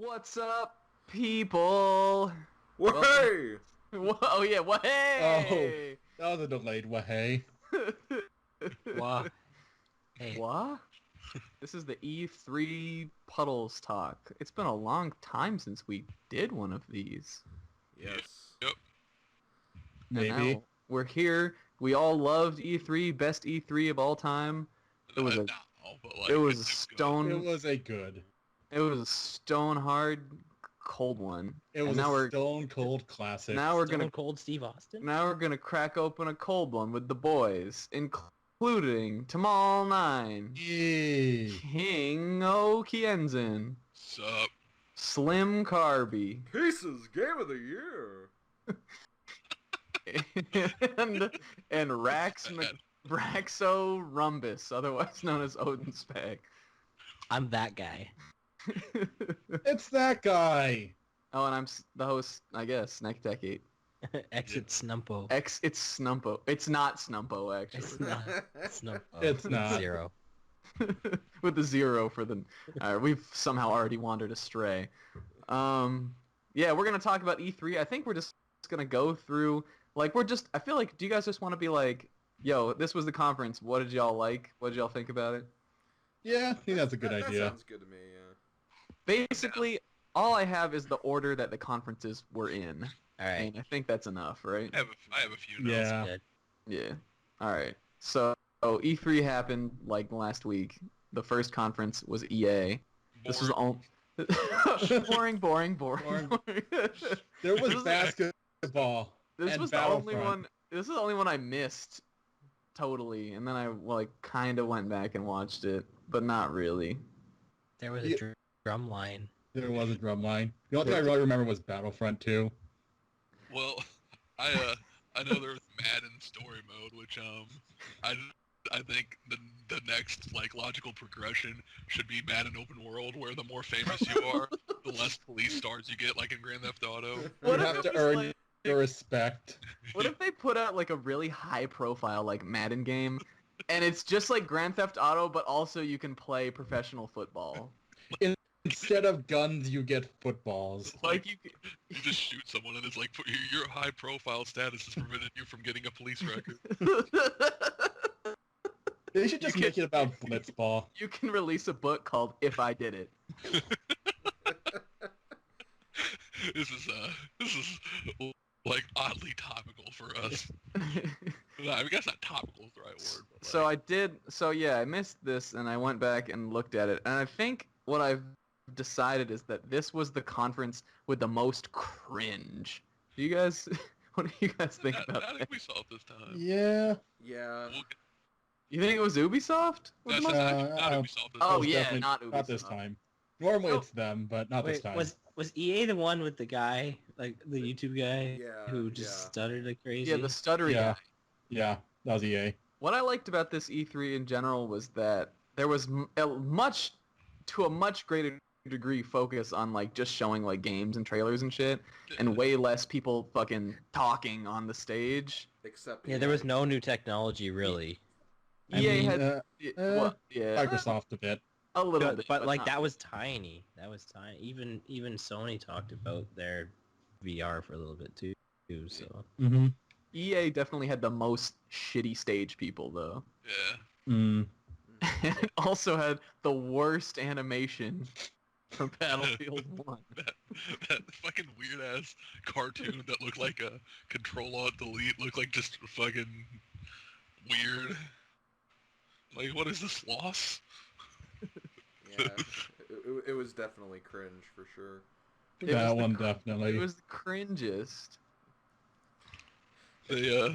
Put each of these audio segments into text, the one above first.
What's up, people? Wahey! Oh yeah, Wahey! That was a delayed Wahey. Wah. Hey. What? This is the E3 Puddles talk. It's been a long time since we did one of these. Yes. Yep. And Maybe. now we're here. We all loved E3, best E3 of all time. It was a It stone hard cold one. It was and now a we're stone cold classic. now we're Stone gonna Cold Steve Austin? Now we're gonna crack open a cold one with the boys, including Tamal 9, Yay. King Okienzen, Sup? Slim Carby, Pieces Game of the Year! and Braxo Rumbus, otherwise known as Odin Spag. I'm that guy. It's that guy. Oh, and I'm the host, I guess, Neck Decade. Exit Snumpo. It's Snumpo. It's not Snumpo, actually. It's not. Snumpo. It's not. Zero. With the zero for the... we've somehow already wandered astray. Yeah, we're going to talk about E3. I think we're just going to go through... Like, I feel like, do you guys just want to be like, yo, this was the conference. What did y'all like? What did y'all think about it? Yeah, I think that's a good That idea. sounds good to me, yeah. Basically, all I have is the order that the conferences were in. Alright. And I think that's enough, right? I have a few notes. Yeah. Good. Yeah. All right. So E3 happened like last week. The first conference was EA. This was the only... boring. There was This is- basketball. This and was the only Battlefront. one. This is the only one I missed totally, and then I kind of went back and watched it, but not really. There was a drum line. There was a drum line. The only thing I really remember was Battlefront 2. Well, I know there was Madden story mode, which I think the next logical progression should be Madden open world, where the more famous you are, the less police stars you get, like in Grand Theft Auto. What You if have it to was earn your respect. What if they put out like a really high profile Madden game, and it's just like Grand Theft Auto, but also you can play professional football? Instead of guns, you get footballs. Like you. You just shoot someone, and it's like your high profile status has prevented you from getting a police record. They should just make it about blitzball. You can release a book called "If I Did It." This is like oddly topical for us. I guess not topical is the right word. But So I missed this, and I went back and looked at it, and I think what I've decided is that this was the conference with the most cringe. Do you guys, what do you guys think about I that? think we saw it this time. Yeah. Yeah. We'll, You think it was Ubisoft? Was the that's most- not Ubisoft this Oh, time. yeah, Definitely not Ubisoft. Not this time. Normally Oh. it's them, but not this Wait, time. was EA the one with the guy, like the YouTube guy, Yeah, who just yeah. stuttered like crazy? Yeah, the stuttery Yeah. guy. Yeah, that was EA. What I liked about this E3 in general was that there was to a much greater degree focus on just showing games and trailers and shit, and way less people fucking talking on the stage. Except Yeah, there was no new technology really. I EA mean, had Microsoft a bit. a little bit, But not- that was tiny. That was tiny. Even Sony talked about their VR for a little bit too. So Mm-hmm. EA definitely had the most shitty stage people though. Yeah. Mm. It also had the worst animation for Battlefield 1. That fucking weird ass cartoon that looked like a Control-Alt-Delete looked like just fucking weird. Like, what is this, loss? Yeah. It was definitely cringe, for sure. It That was the one cr- definitely. It was the cringest. They oh,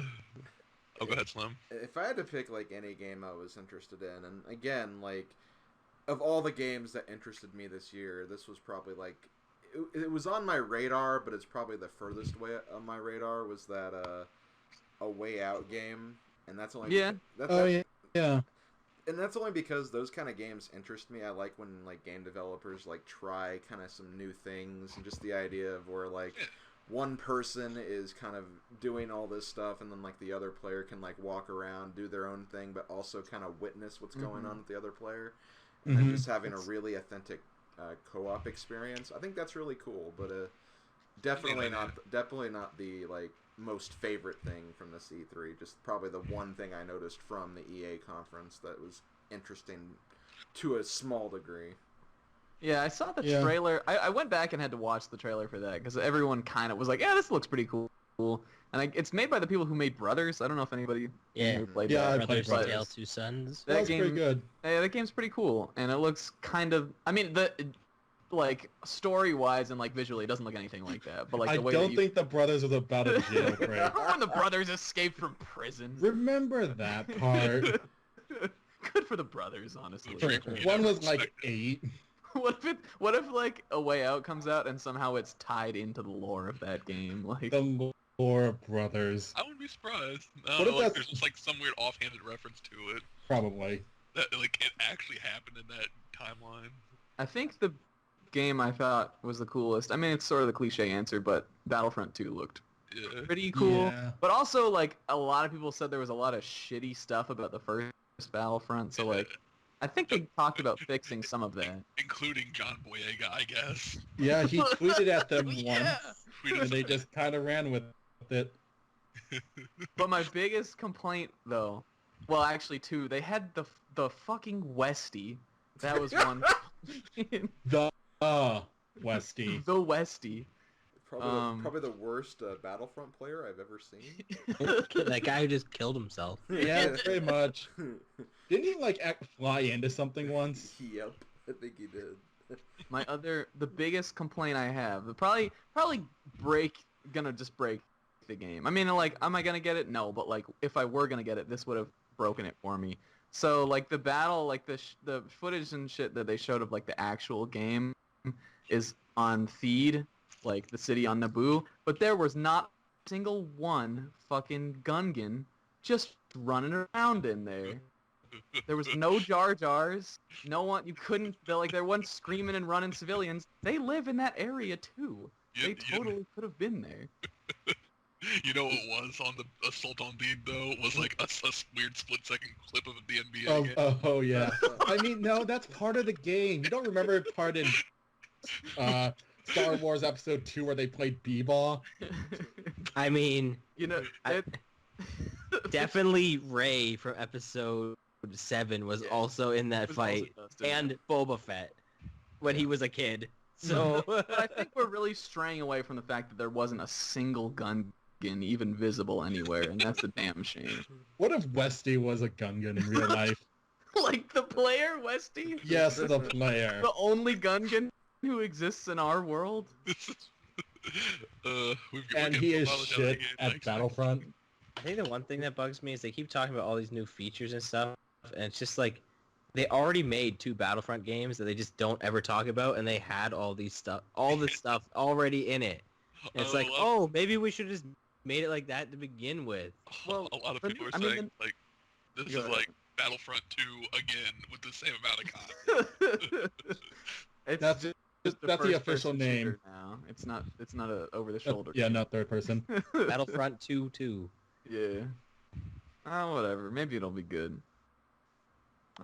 go ahead, Slim. If I had to pick, any game I was interested in, and again, of all the games that interested me this year, this was probably, it was on my radar, but it's probably the furthest way on my radar, was that, A Way Out game, and that's only... Yeah. Yeah. And that's only because those kind of games interest me. I like when game developers try kind of some new things, and just the idea of where one person is kind of doing all this stuff, and then the other player can walk around, do their own thing, but also kind of witness what's going on with the other player, and then just having a really authentic co-op experience. I think that's really cool, but definitely not the like most favorite thing from this E3. Just probably the one thing I noticed from the EA conference that was interesting to a small degree. Yeah, I saw the trailer. I went back and had to watch the trailer for that because everyone kind of was like, "Yeah, this looks pretty cool." And it's made by the people who made Brothers. I don't know if anybody who played that. I played Brothers Tale 2 Sons. That was game, pretty good. Yeah, that game's pretty cool, and it looks kind of. I mean, the like story-wise and like visually, it doesn't look anything like that. But like I the way don't think the brothers was about a jailbreak. when the brothers escaped from prison. Remember that part? Good for the brothers, honestly. One was like 8. What if like A Way Out comes out and somehow it's tied into the lore of that game? Like The lore of brothers. I wouldn't be surprised. What if like, that's- there's just like some weird offhanded reference to it Probably. that like it actually happened in that timeline. I think the game I thought was the coolest. I mean, it's sort of the cliche answer, but Battlefront 2 looked Yeah. pretty cool. Yeah. But also, like, a lot of people said there was a lot of shitty stuff about the first Battlefront. So, like, I think they talked about fixing some of that. Including John Boyega, I guess. Yeah, he tweeted at them Yeah. once, and they just kind of ran with it. But my biggest complaint, though, well, actually, two. They had the fucking Westie. That was one. The Westie. The Westie. Probably the worst Battlefront player I've ever seen. That guy who just killed himself. Yeah, pretty much. Didn't he like fly into something once? Yep, I think he did. The biggest complaint I have, probably gonna just break the game. I mean, like, am I gonna get it? No, but like, if I were gonna get it, this would have broken it for me. So like the battle, like the footage and shit that they showed of like the actual game is on Theed, like the city on Naboo, but there was not a single one fucking Gungan just running around in there. There was no Jar Jars. No one. You couldn't. There wasn't screaming and running civilians. They live in that area too. They totally could have been there. You know what was on the Assault on Theed, though? Was like a weird split-second clip of the NBA game. Oh yeah. I mean, no, that's part of the game. You don't remember part in Star Wars Episode 2 where they played b-ball? I mean, You know, definitely Rey from Episode 7 was also in that fight, and Boba Fett when he was a kid. So, but I think we're really straying away from the fact that there wasn't a single Gungan even visible anywhere, and that's a damn shame. What if Westie was a Gungan in real life? Like the player, Westie? Yes, the player. The only Gungan who exists in our world? And he is shit at Battlefront. I think the one thing that bugs me is they keep talking about all these new features and stuff, and it's just like they already made 2 Battlefront games that they just don't ever talk about, and they had all this stuff already in it. And it's like, maybe we should have just made it like that to begin with. Well, a lot of people are saying like this is like Battlefront 2 again with the same amount of content. That's the official name now. It's not a over the shoulder. Yeah, not third person. Battlefront 2. Yeah. Whatever. Maybe it'll be good.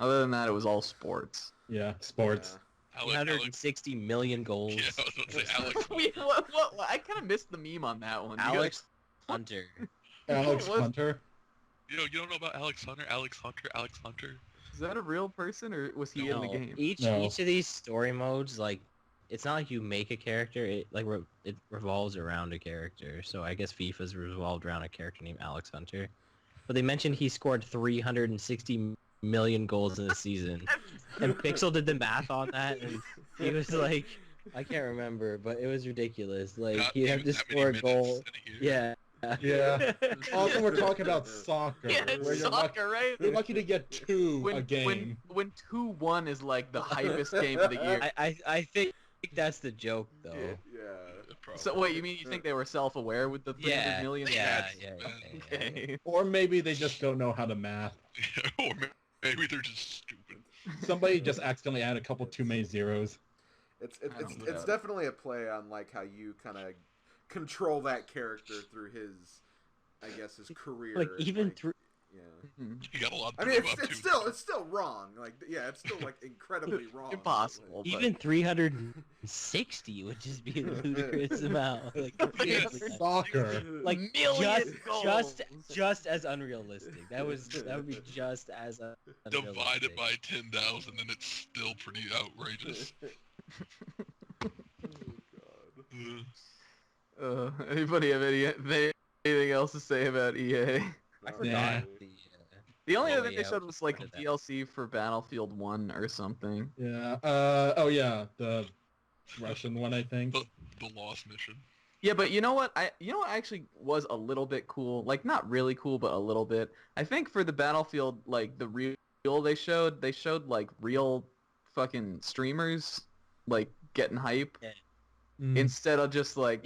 Other than that, it was all sports. Yeah, sports. 160 million goals. Yeah, I was about to say Alex. Wait, what? I kind of missed the meme on that one. Alex Hunter. Alex Hunter. You don't know about Alex Hunter? Alex Hunter. Is that a real person, or was he in the game? Each of these story modes, like, it's not like you make a character. It it revolves around a character. So I guess FIFA's revolved around a character named Alex Hunter. But they mentioned he scored 360 million goals in the season. And Pixel did the math on that, and he was like, I can't remember, but it was ridiculous. Like, he'd have to score a goal. Yeah. Yeah. Also, we're talking about soccer. Yeah, it's soccer, right? You're lucky to get 2 a game. When 2-1 is like the hypest game of the year. I think that's the joke, though. Yeah. So wait, you think they were self-aware with the 300 million? Yeah. Okay. Or maybe they just don't know how to math. Or maybe they're just stupid. Somebody just accidentally added a couple too many zeros. It's definitely a play on like how you kind of control that character through his career. Like even Yeah. You got a lot to I mean, live up it's to. still wrong. Like, yeah, it's still like incredibly wrong. Impossible. But, Even 360 would just be a ludicrous amount. Like, Yes. Soccer. like Million just as unrealistic. That would be just as unrealistic. Divide it by 10,000 and it's still pretty outrageous. Oh god. Anybody have anything else to say about EA? I Not forgot really. The only Oh, other thing they yeah, showed was like what is that? DLC for Battlefield 1 or something. Yeah. Oh yeah, the Russian one, I think. The lost mission. Yeah, but you know what actually was a little bit cool, like not really cool, but a little bit. I think for the Battlefield, like the real they showed like real fucking streamers like getting hype Mm. instead of just like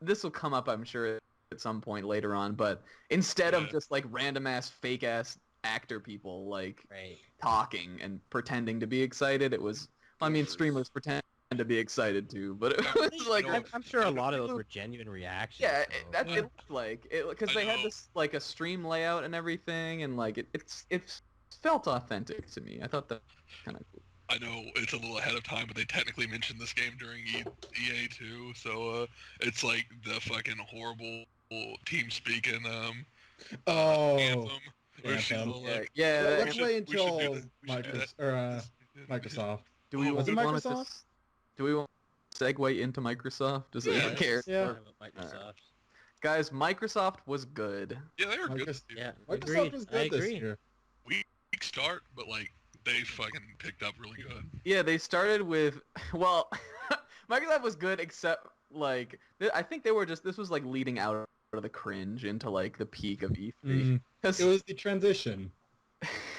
this will come up I'm sure at some point later on, but instead of Yeah. just like random ass fake ass actor people like Right. talking and pretending to be excited, it was I mean Gamers. streamers pretend to be excited too, but it was like know, I'm sure a lot of those were genuine reactions. yeah, though. it looked like it because I they had know. this like a stream layout and everything, and like it felt authentic to me. I thought that kind of cool. I know it's a little ahead of time, but they technically mentioned this game during EA too, so it's like the fucking horrible team speaking Oh. anthem. Where she's Anthem. all Yeah, like, yeah. Well, that- let's should- wait we should do until that. We should do that. Microsoft. do we, Was do it we want to Microsoft? do we want to segue into Microsoft? Does anyone Yeah. care? Yeah. Talking about Microsoft. Guys, Microsoft was good. Yeah, they were good. Microsoft- Too. Yeah. Microsoft Agreed. was I good this agree. year. Weak start, but like they fucking picked up really good. Yeah, they started with well, Microsoft was good except like I think they were just this was like leading out of the cringe into like the peak of E3 Mm. because It was the transition.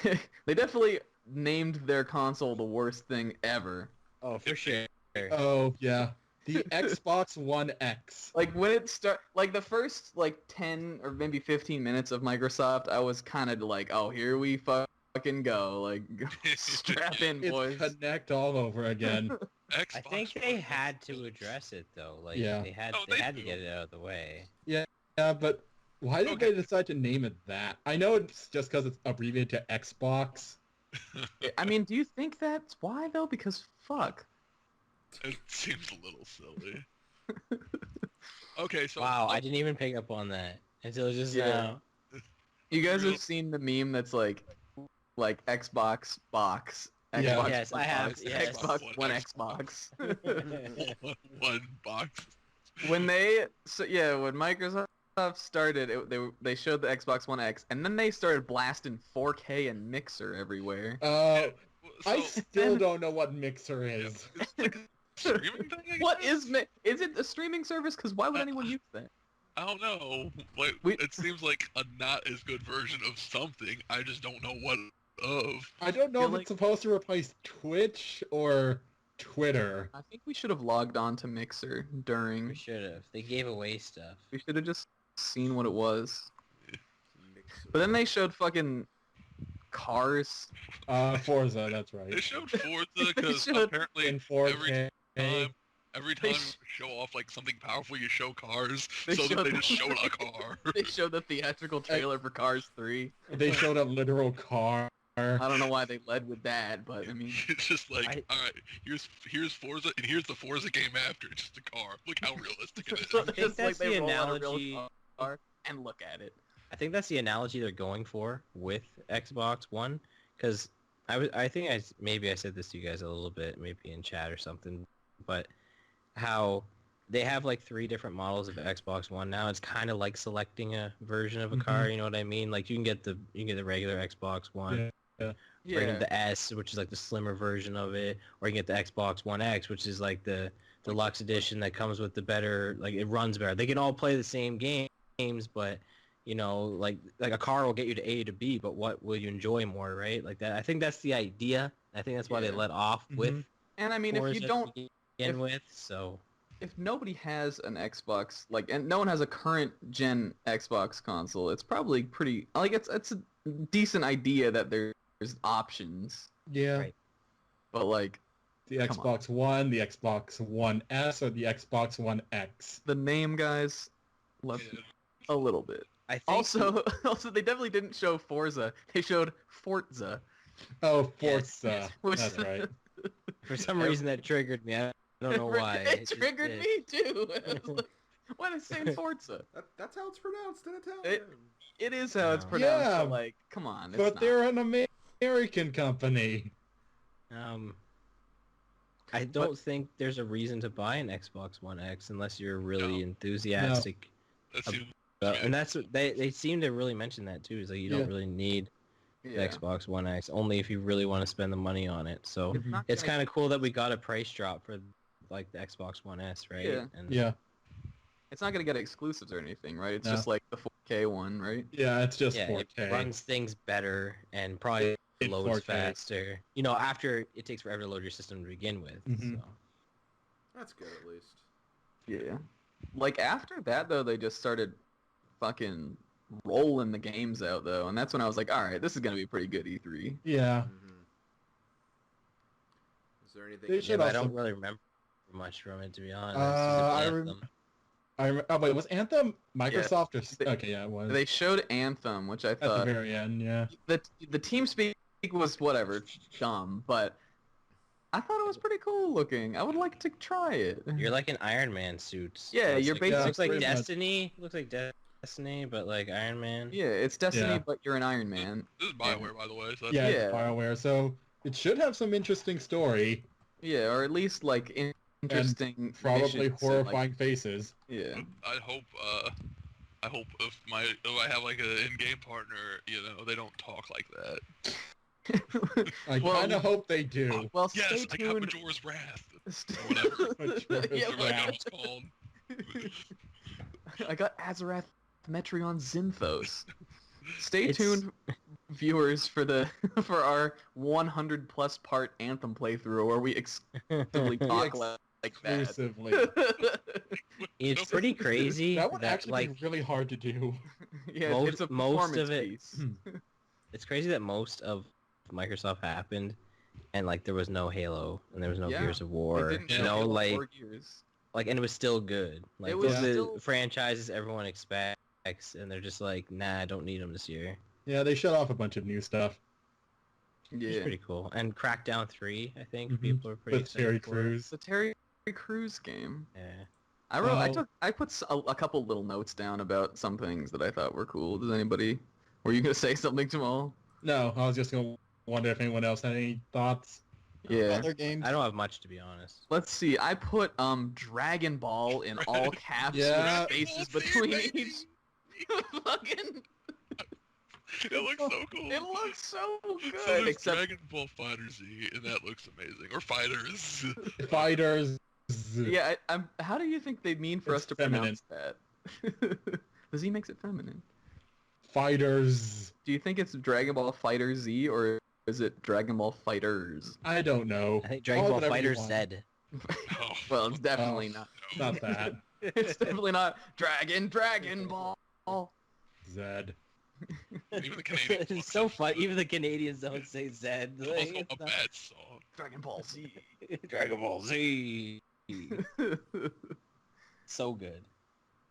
they definitely named their console the worst thing ever. Oh, for sure. Oh yeah, the Xbox One X. Like when it like the first like 10 or maybe 15 minutes of Microsoft, I was kind of like, oh, here we fucking go, like strap in, It's boys. Connect all over again. Xbox I think they One. had to address it though. Like Yeah. they had Oh, they they had to do. get it out of the way. Yeah, but why did Okay. they decide to name it that? I know it's just because it's abbreviated to Xbox. I mean, do you think that's why though? Because fuck. It seems a little silly. Okay, so Wow, I didn't even pick up on that until just Yeah. now. You guys Real- have seen the meme that's like Xbox box. Yeah. Xbox Yes, One I have, box, yes. Xbox One Xbox. Xbox. one box. when Microsoft started, they showed the Xbox One X, and then they started blasting 4K and Mixer everywhere. I So, still don't know what Mixer is. it's like a streaming thing. I What guess? is it a streaming service? Because why would anyone use that? I don't know. Like it seems like a not as good version of something. I just don't know what of. I don't know Feel if like- it's supposed to replace Twitch or Twitter. I think we should have logged on to Mixer during. We should have. They gave away stuff. We should have just seen what it was. Mixer. But then they showed fucking cars. Forza, that's They right. showed Forza because should. apparently In 4K. every They time sh- you show off like something powerful, you show cars. They So that they showed- just showed a car. They showed the theatrical trailer for Cars 3. They showed a literal car. I don't know why they led with that, but I mean, It's just like, I- all right, here's Forza, and here's the Forza game after. It's just a car. Look how realistic it is. so think just like that's they the roll out a real analogy- car and look at it. I think that's the analogy they're going for with Xbox One, because I think maybe I said this to you guys a little bit, maybe in chat or something, but how they have like 3 different models of Xbox One now. It's kind of like selecting a version of a car. You know what I mean? Like you can get the regular Xbox One, or you can get the S, which is like the slimmer version of it, or you can get the Xbox One X, which is like the deluxe edition that comes with the better, like it runs better. They can all play the same games, but you know, like a car will get you to A to B, but what will you enjoy more, right? Like that. I think that's the idea. I think that's why they Yeah. let off with Mhm. And I mean, if Forza you to don't, begin with, so if nobody has an Xbox, like, and no one has a current gen Xbox console, it's probably pretty, like, it's a decent idea that there's options, Yeah. Right. but like, The Come on. Xbox One, the Xbox One S, or the Xbox One X. the name, guys, left Yeah. a little bit. I think Also, they definitely didn't show Forza. They showed Forza. Oh, Yes. Forza. Which- That's right. for some reason that triggered me. I don't know why. It triggered me too. I was like, what is saying Forza? That's how it's pronounced in Italian. It is how it's No. pronounced. Yeah, But like, come on. It's But not. they're an American company. I don't think there's a reason to buy an Xbox One X unless you're really enthusiastic. That seems And that's what they seem to really mention that too. Is like you don't really need the Yeah. Xbox One X only if you really want to spend the money on it. So It's not it's gonna- kind of cool that we got a price drop for like the Xbox One S, right? Yeah. And Yeah. It's not gonna get exclusives or anything, right? It's No. just like the 4K one, right? Yeah, it's just yeah, 4K. it runs things better and probably In loads 4K. faster. You know, after it takes forever to load your system to begin with. Mhm. So. That's good at least. Yeah. Like after that though, they just started fucking rolling the games out though, and that's when I was like, all right, this is gonna be a pretty good E3. Yeah. Mm-hmm. Is there anything? They Yeah, should but I also- don't really remember much from it to be honest. I Except rem- Anthem. Oh wait, was Anthem Microsoft or? Okay, yeah, it was. They showed Anthem, which I At the thought very end, yeah. the team speak was whatever, dumb, but I thought it was pretty cool looking. I would like to try it. You're like an Iron Man suit. Yeah, Looks you're like, basically- looks like pretty much. Destiny. Looks like Destiny, but like Iron Man. Yeah, it's Destiny, Yeah. but you're an Iron Man. This is Bioware, by the way. So that's Yeah, Yeah. it's BioWare, so it should have some interesting story. Yeah, or at least like interesting, Probably missions and, horrifying like, faces. yeah. I hope if I have like an in-game partner, you know, they don't talk like that. I Well, kind of hope they do. Well, Yes, stay I got tuned. Majora's Wrath. St- Whatever. Majora's yeah, Whatever that Wrath. game's called. I got Azarath Metreon Zinthos. Stay It's- tuned, viewers, for for our 100 plus part Anthem playthrough where we exclusively talk like that. Exclusively. It's pretty crazy That would that actually like be really hard to do. Yeah, Most- it's a most performance of it- piece. it's crazy that most of Microsoft happened, and like there was no Halo and there was no Yeah, Gears of They War. didn't You show know, Halo like 4 Gears. and it was still good. Like It was those are still- the franchises everyone expects, and they're just like, nah, I don't need them this year. Yeah, they shut off a bunch of new stuff It's Yeah, pretty cool. And Crackdown 3, I think Mhm. people are pretty with excited Terry for. Crews. it's a Terry Crews game. Yeah. I put a couple little notes down about some things that I thought were cool. Does anybody? Were you gonna say something, Jamal? No, I was just gonna wonder if anyone else had any thoughts. Yeah. Other games. I don't have much to be honest. Let's see. I put Dragon Ball in all caps Yeah. with spaces Ball Z, between baby! each. Fucking. It looks so cool. It looks so So good. there's Except Dragon Ball Fighter Z, and that looks amazing. Or Fighters. Fighters. yeah, I'm. How do you think they mean for It's us to feminine. pronounce that? Because he makes it feminine. Fighters. Do you think it's Dragon Ball Fighter Z or is it Dragon Ball Fighters? I don't know. I think Dragon Call it Ball whatever you Fighter want. Z. Oh, Well, it's definitely Oh. not. Not that. It's definitely not Dragon Ball. Zed. even the Canadians. It's so fun. Even the Canadians don't say Z. Like, Also it's a not- bad song. Dragon Ball Z. Dragon Ball Z. So good.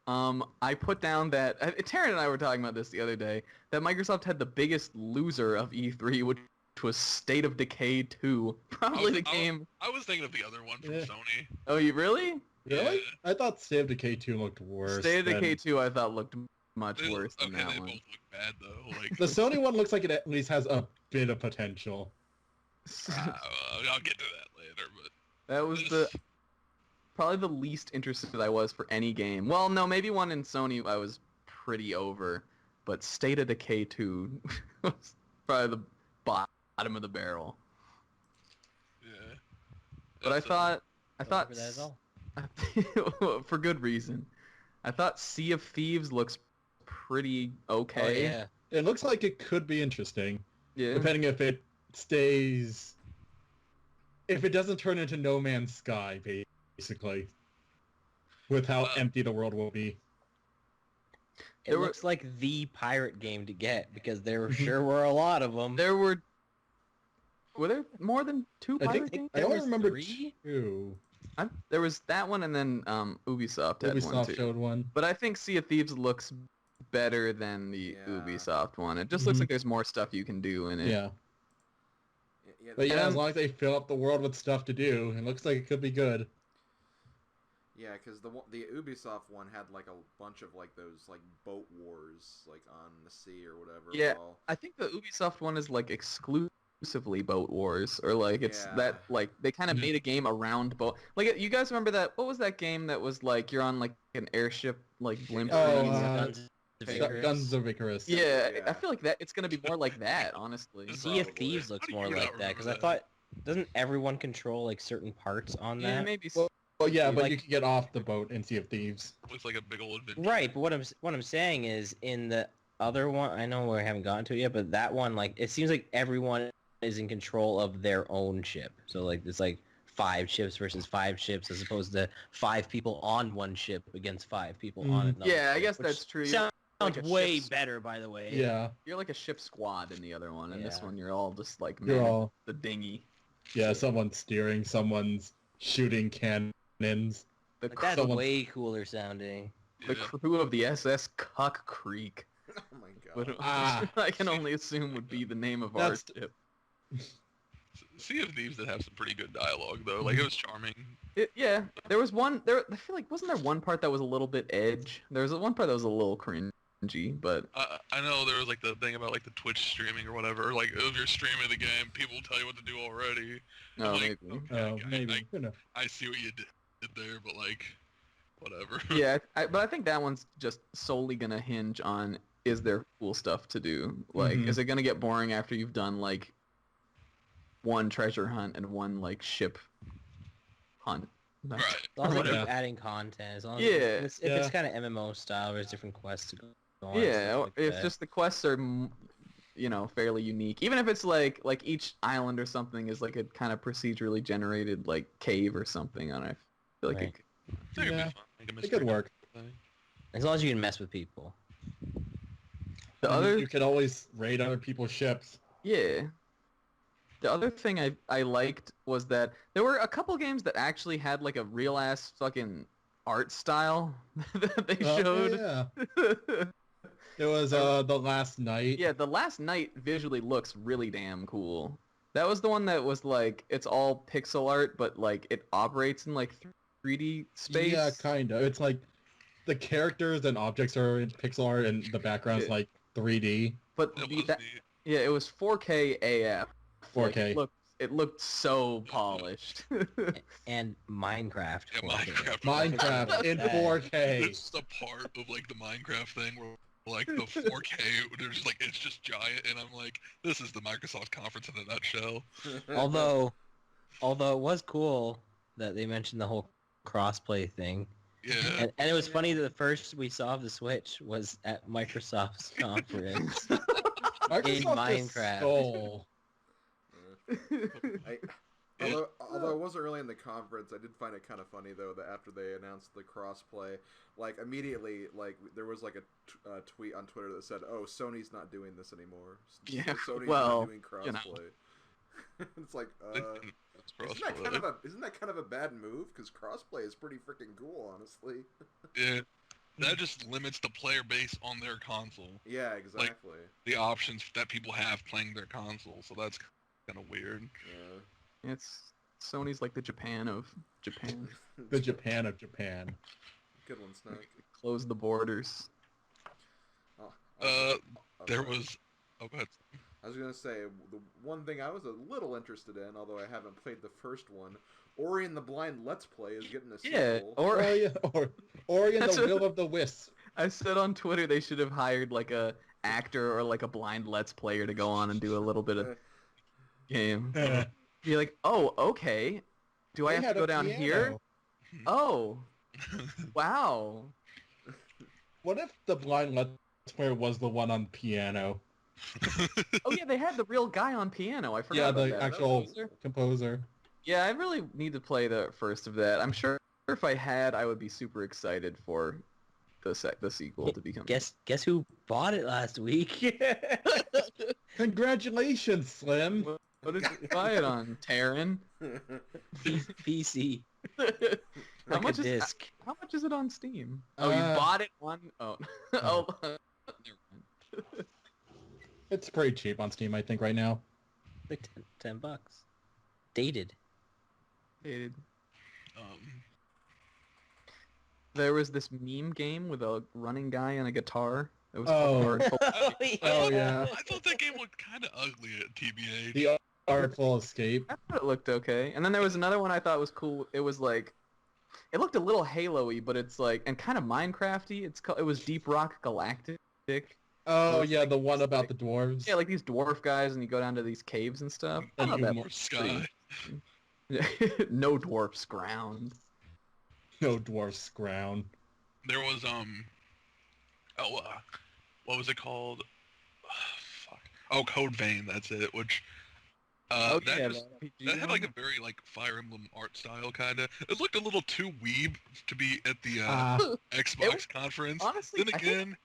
I put down that Taryn and I were talking about this the other day. That Microsoft had the biggest loser of E3, which was State of Decay 2. Probably the game. I was thinking of the other one from Yeah. Sony. Oh, you really? Really? Yeah. I thought State of Decay 2 looked worse. State of than- Decay 2, I thought looked much They, worse than okay, that they one. both look bad though. Like The Sony one looks like it at least has a bit of potential. I'll get to that later, but That was probably the least interested I was for any game. Well, no, maybe one in Sony I was pretty over, but State of Decay 2 was probably the bottom of the barrel. yeah. But I thought Don't remember that at all. for good reason. I thought Sea of Thieves looks pretty Oh okay. yeah. It looks like it could be interesting, Yeah. depending if it stays... If it doesn't turn into No Man's Sky, basically. With how empty the world will be. It There were- looks like the pirate game to get because there Mhm. sure were a lot of them. There were there more than two I pirate think games? I only was remember 3? 2. There was that one and then Ubisoft had one Ubisoft too. showed one. But I think Sea of Thieves looks better than the Yeah. Ubisoft one. It just looks like there's more stuff you can do in it. Yeah. Yeah, But yeah, And- as long as they fill up the world with stuff to do, it looks like it could be good. yeah, because the Ubisoft one had like a bunch of like those like boat wars like on the sea or whatever. Yeah. while- I think the Ubisoft one is like exclusively Boat Wars, or like it's Yeah. that like they kind of Mhm. made a game around boat. Like you guys remember that? What was that game that was like you're on like an airship like blimp? Oh, thing? Guns of Icarus. Guns of Icarus. Yeah, Yeah. I feel like that it's gonna be more like that, honestly. Sea of Probably. Thieves looks How do more you like not that because I remember thought doesn't everyone control like certain parts on Yeah, that? maybe. Well, yeah, but Like- you can get off the boat in Sea of Thieves. Looks like a big old adventure. Right, but what I'm saying is in the other one, I know we haven't gotten to it yet, but that one, like, it seems like everyone is in control of their own ship. So like it's like 5 ships versus 5 ships as opposed to 5 people on one ship against 5 people on another. Yeah, I ship, guess which that's true. Sounds like a way ship's- better, by the way. Yeah, You're like a ship squad in the other one, and this Yeah. one you're all just like you're man, all the dinghy. someone's steering, someone's shooting cannons. The, Like, that's Someone- way cooler sounding. the Yeah. crew of the SS Cuck Creek. Oh my god. Would, Ah. I can only assume would be the name of That's- our ship. Sea of Thieves did have some pretty good dialogue though. Like it was charming. Yeah, there was one. There, I feel like wasn't there one part that was a little bit edge? There was one part that was a little cringy, but I know there was like the thing about like the Twitch streaming or whatever. Like if you're streaming the game, people will tell you what to do already. no, like, maybe. Oh, maybe. Who knows? I see what you did there, but like, whatever. Yeah, but I think that one's just solely gonna hinge on is there cool stuff to do? Like, Mhm. is it gonna get boring after you've done like one treasure hunt and one like ship hunt? Right. As long as they Whatever. keep adding content, as long as Yeah. if it's Yeah. kind of MMO style, there's different quests to go on. Yeah, stuff or like if that. just the quests are, fairly unique. Even if it's like each island or something is like a kind of procedurally generated like cave or something. And I feel like Right. it, I think it'd be Yeah. fun. Like a It mystery could work. thing. As long as you can mess with people. the And other you could always raid other people's ships. Yeah. The other thing I liked was that there were a couple games that actually had like a real ass fucking art style that they Oh, showed. yeah. It was the last night. Yeah, the last night visually looks really damn cool. That was the one that was like it's all pixel art, but like it operates in like 3D space. Yeah, kind of. It's like the characters and objects are in pixel art, and the background's Yeah. like 3D. But That the- was that, neat. yeah, it was 4K AF. Like, 4K. it looked so polished. And Minecraft. Yeah, 4K. Minecraft. Minecraft in That- 4K. It's the part of like the Minecraft thing where like the 4K, there's like it's just giant, and I'm like, this is the Microsoft conference in a nutshell. Although it was cool that they mentioned the whole crossplay thing. Yeah. And it was funny that the first we saw of the Switch was at Microsoft's conference. Microsoft just Minecraft. stole. Although it was early in the conference, I did find it kind of funny though that after they announced the crossplay, like immediately, like there was like a tweet on Twitter that said, "Oh, Sony's not doing this anymore. Yeah, Sony's well, not doing crossplay." you know. It's like, That's isn't that kind of a bad move? Because crossplay is pretty freaking cool, honestly. Yeah. That just limits the player base on their console. Yeah, exactly. The options that people have playing their console, so that's kind of weird. Yeah. It's Sony's like the Japan of Japan. The Japan of Japan. Good one, Snake. Close the borders. Oh, There sorry. was... Oh, go ahead. I was gonna say the one thing I was a little interested in, although I haven't played the first one. Ori and the Blind Let's Play is getting a Yeah, sequel. or Oh, yeah. Ori and That's the what- Will of the Wisp. I said on Twitter they should have hired like a actor or like a blind Let's Player to go on and do a little bit of game. Be like, oh, okay. Do I They have to had go a down here? piano. Oh, wow. What if the Blind Let's Player was the one on piano? Oh yeah, they had the real guy on piano. I forgot Yeah, about the that. actual Composer? composer. Yeah, I really need to play the first of that. I'm sure if I had, I would be super excited for the sequel to become. Guess who bought it last week? Congratulations, Slim. What did you buy it on, Taryn? PC. How Like much a is disc. how much is it on Steam? Oh, you Uh, bought it on. Oh, oh, It's pretty cheap on Steam, I think, right now. Like $10. Dated. Dude. Um, There was this meme game with a running guy and a guitar. It was Oh. called Artful. Oh, yeah. I thought that game looked kind of ugly at TBH. The Artful Escape. I thought it looked okay. And then there was another one I thought was cool. It was like, it looked a little Halo-y, but it's like, and kind of Minecraft-y. It was Deep Rock Galactic. Oh, yeah, the one about the dwarves. Yeah, like these dwarf guys, and you go down to these caves and stuff. I And thought you that more was Sky. pretty- No dwarfs ground. No dwarfs ground. There was what was it called? Fuck. Oh, Code Vein. That's it. Which Oh, that yeah, just, the RPG that had like a one. very like Fire Emblem art style kind of. It looked a little too weeb to be at the Xbox conference. honestly, Then I think- again,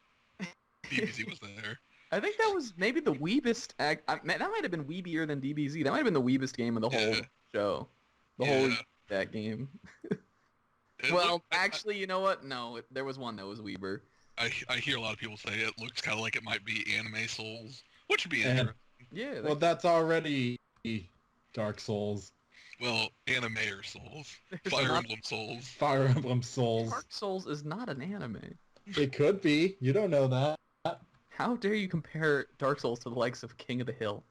DBZ was there. I think that was maybe the weebest. That might have been weebier than DBZ. That might have been the weebest game of the whole Yeah. show. The Yeah. whole that game. It Well, looked- actually, you know what? No, there was one that was Weeber. I hear a lot of people say it looks kind of like it might be Anime Souls, which would be And- interesting. Yeah. Well, that's already Dark Souls. Well, Animator Souls, There's Fire not- Emblem Souls. Fire Emblem Souls. Dark Souls is not an anime. It could be. You don't know that. How dare you compare Dark Souls to the likes of King of the Hill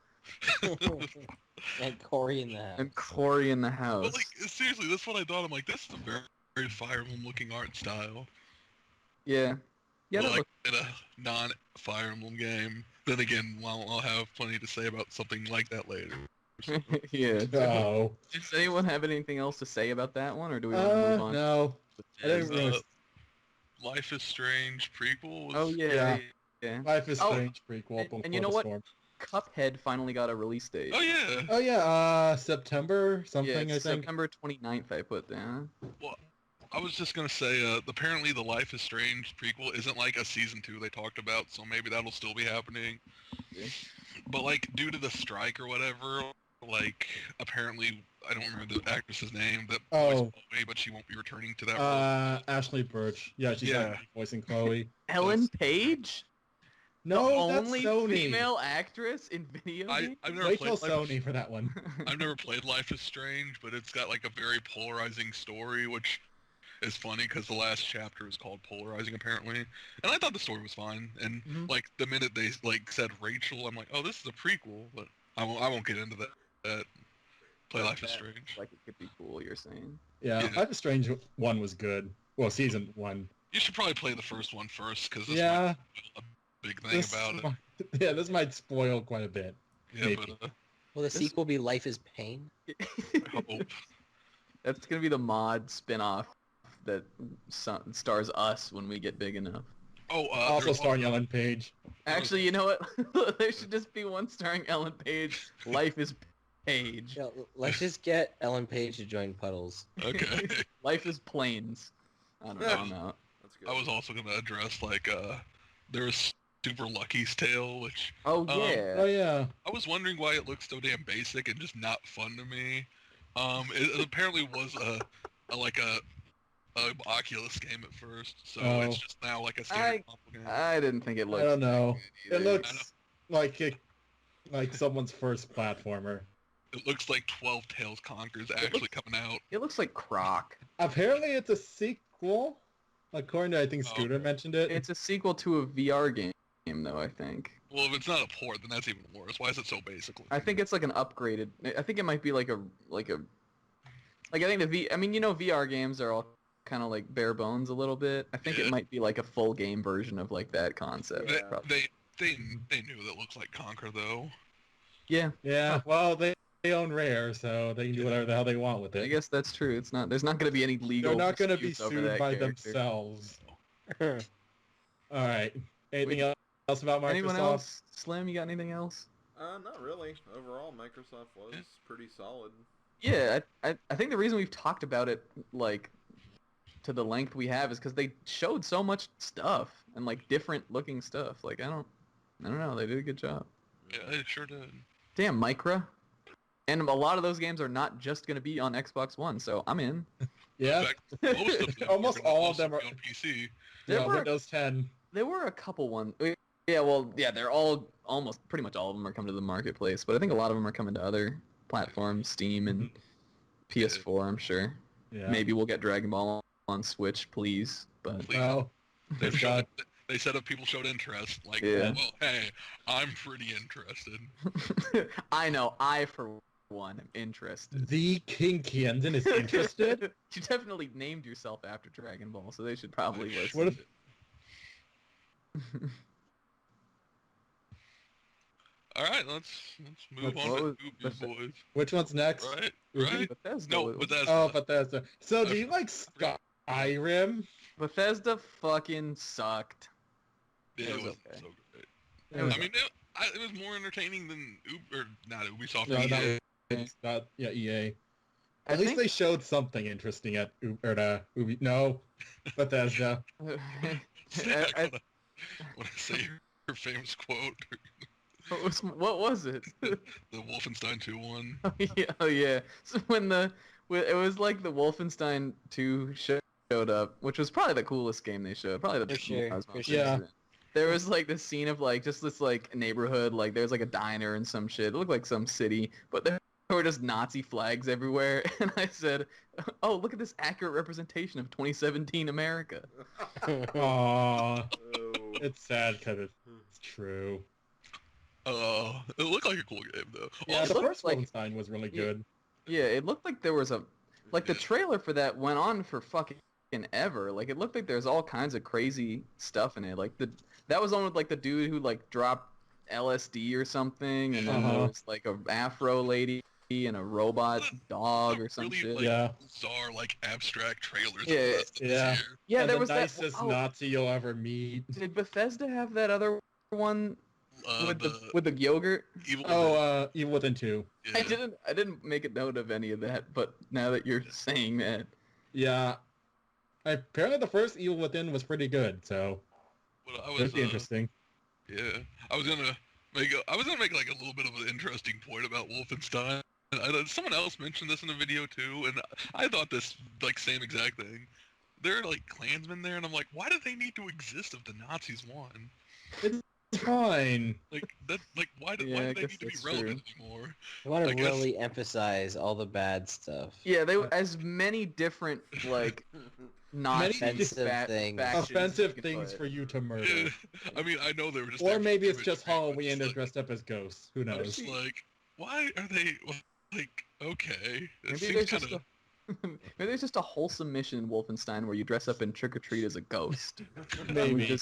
And Corey in the house. and Cory in the House? But like seriously, that's what I thought. I'm like, this is a very, very Fire Emblem looking art style. Yeah. Yeah, But that like in a non-Fire Emblem game. Then again, I'll have plenty to say about something like that later. yeah. No. Does anyone have anything else to say about that one, or do we want to move on? No. I Is, didn't really... Life is Strange prequel. Was, Oh yeah. Yeah. Yeah. Life is Oh, Strange prequel. and you know Before what? the Storm. Cuphead finally got a release date. Oh yeah. Oh yeah, September Yeah, something, I it's think. September 29th I put down. Well, I was just gonna say, apparently the Life is Strange prequel isn't like a season 2 they talked about, so maybe that'll still be happening. Yeah. But like due to the strike or whatever, like apparently I don't remember the actress's name that voiced Oh. Chloe, but she won't be returning to that role. Ashley Birch. Yeah, she's Yeah. not voicing Chloe. Ellen Page? No, the that's only Sony. female actress in video games? I've never Wait played till Life Sony for that one. I've never played Life is Strange, but it's got like a very polarizing story, which is funny because the last chapter is called Polarizing apparently. And I thought the story was fine. And Mhm. like the minute they like said Rachel, I'm like, oh, this is a prequel, but I won't get into that. Play Like Life is that. Strange. Like it could be cool, you're saying. Yeah, Yeah. Life is Strange 1 was good. Well, season 1. You should probably play the first one first because this Yeah. might be a big thing This about it. might- yeah, this might spoil quite a bit. Yeah, maybe. but Will the sequel be Life is Pain? I hope. That's gonna be the mod spin-off that stars us when we get big enough. Oh, Also there's starring Ellen Page. Actually, you know what? There should just be one starring Ellen Page. Life is Page. Yeah, let's just get Ellen Page to join Puddles. Okay. Life is Plains. I don't know. I'm out. That's good. I was also gonna address like there was Super Lucky's Tale, which Oh Um, yeah. Oh yeah. I was wondering why it looked so damn basic and just not fun to me. It apparently was a Oculus game at first, so Oh. it's just now like a standard console game. I didn't think it looked. I don't know. either. It looks like someone's first platformer. It looks like 12 Tales Conquer's actually coming out. It looks like Croc. Apparently, it's a sequel. According to I think Oh. Scooter mentioned it. It's a sequel to a VR game, though. I think. Well, if it's not a port, then that's even worse. Why is it so basic? I think it's like an upgraded. I think it might be like a. I think I mean, you know, VR games are all kind of like bare bones a little bit. I think Yeah. it might be like a full game version of like that concept. Yeah. probably. They knew that looks like Conquer though. Yeah. Yeah. Well, they own Rare, so they can do whatever the hell they want with I it. guess that's true. It's not. There's not going to be any legal. They're not going to be disputes over sued that by character. themselves. All right. Anything else about Microsoft? Anyone else? Slim, you got anything else? Not really. Overall, Microsoft was pretty solid. Yeah, I think the reason we've talked about it like to the length we have is because they showed so much stuff and like different looking stuff. Like I don't know. They did a good job. Yeah, it sure did. Damn, Micra. And a lot of those games are not just going to be on Xbox One, so I'm in. Yeah. In fact, most of them Almost are gonna all of also them be are- on PC. There Yeah, were- Windows 10. There were a couple ones. Yeah, well, yeah, they're all almost pretty much all of them are coming to the marketplace, but I think a lot of them are coming to other platforms, Steam and PS4. I'm sure. Yeah. Maybe we'll get Dragon Ball on Switch, please. But Please. Well, They've they've showed, got they said if people showed interest, like, Yeah. well, hey, I'm pretty interested. I know, I for one am interested. the King Kienden is interested. You definitely named yourself after Dragon Ball, so they should probably Like, listen. What if All right, let's move What on was- to Boot Boys. which one's next? Right, Mhm. right. Bethesda, No, was- Bethesda. Oh, Bethesda. So do you like Skyrim? Bethesda fucking sucked. Yeah, It it was was okay. so great. It was I mean, it was more entertaining than not Ubisoft. No, not, EA. it's not. Yeah, EA. I At least think- they showed something interesting at Bethesda. I- When I say your famous quote, what was it? the Wolfenstein 2 one. Oh yeah. So it was like the Wolfenstein 2 showed up, which was probably the coolest game they showed. Probably the For best sure, I was for most sure. interested in. There was like this scene of like just this like neighborhood, like there's like a diner and some shit. It looked like some city, but there were just Nazi flags everywhere. And I said, "Oh, look at this accurate representation of 2017 America." Aww, Oh. it's sad because it's true. It looked like a cool game though. Yeah, it the looks first like- Wolfenstein was really good. Yeah, it looked like there was the Yeah. trailer for that went on for fucking ever. Like it looked like there's all kinds of crazy stuff in it. Like that was on with like the dude who like dropped LSD or something, and then there Uh-huh. was like a afro lady and a robot dog or some really, shit. like, Yeah. bizarre, like abstract trailers. Yeah, for the rest of this yeah. year. Yeah, And there the was that. nicest Oh, Nazi you'll ever meet. did Bethesda have that other one with The the yogurt? Evil. Oh, Evil Within 2. yeah. I didn't make a note of any of that, but now that you're saying that, Yeah. Apparently the first Evil Within was pretty good, so But I it'd was, be interesting. yeah, I was gonna make like a little bit of an interesting point about Wolfenstein. Someone else mentioned this in a video too, and I thought this like same exact thing. There are like Klansmen there, and I'm like, why do they need to exist if the Nazis won? It's fine. Like that, like why do Yeah, I they guess need to be that's relevant anymore? I want I to guess- really emphasize all the bad stuff. yeah, they as many different like Nazi Offensive things. factions Offensive you could things put. for you to murder. Yeah, I mean, I know they were just. Or there for maybe it's image just treatment, Halloween and they're like, dressed up as ghosts. Who I'm knows? just like, why are they like okay? It Maybe seems there's kind just of. maybe there's just a wholesome mission in Wolfenstein where you dress up and trick or treat as a ghost. Maybe.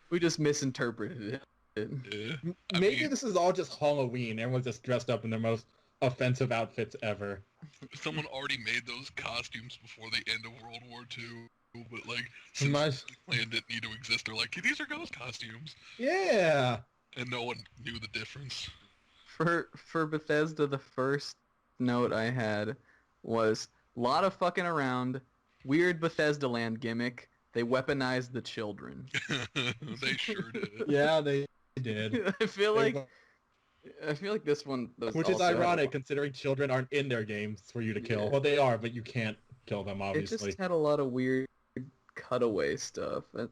We just misinterpreted it. Yeah. I Maybe mean- this is all just Halloween. Everyone's just dressed up in their most offensive outfits ever. Someone already made those costumes before the end of World War II, but like since My- the plan didn't need to exist, they're like, these are ghost costumes, Yeah. and no one knew the difference. For Bethesda, the first note I had was a lot of fucking around, weird Bethesda land gimmick. They weaponized the children. They sure did. Yeah, they did. I feel like this one, Which is also had a ironic lot- considering children aren't in their games for you to kill. Yeah. Well, they are, but you can't kill them, It obviously. just had a lot of weird cutaway stuff. I don't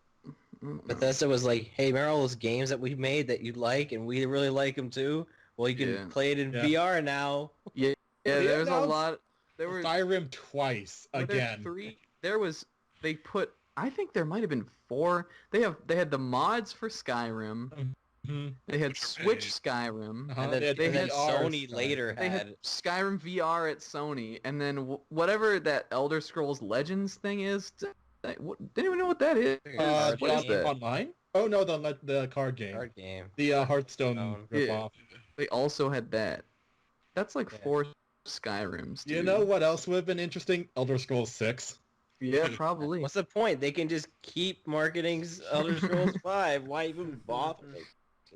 know. Bethesda was like, hey, remember all those games that we made that you like and we really like them too? Well, you can Yeah. play it in Yeah. VR now. Yeah, They there's a announced lot. There were Skyrim twice, were there again. three. There was. They put. I think there might have been four. They had the mods for Skyrim. Mhm. They had Which are Switch paid. Skyrim. Uh-huh, And then, had they and then had Sony VR later They had... had Skyrim VR at Sony, and then whatever that Elder Scrolls Legends thing is. Didn't even know what that is. Uh, What is John that? Online? Oh no, the card game. card game. The Hearthstone Oh. ripoff. They also had that. That's like Yeah. 4 Skyrims. You dude. know what else would have been interesting? Elder Scrolls 6. Yeah, probably. What's the point? They can just keep marketing Elder Scrolls 5. Why even bother?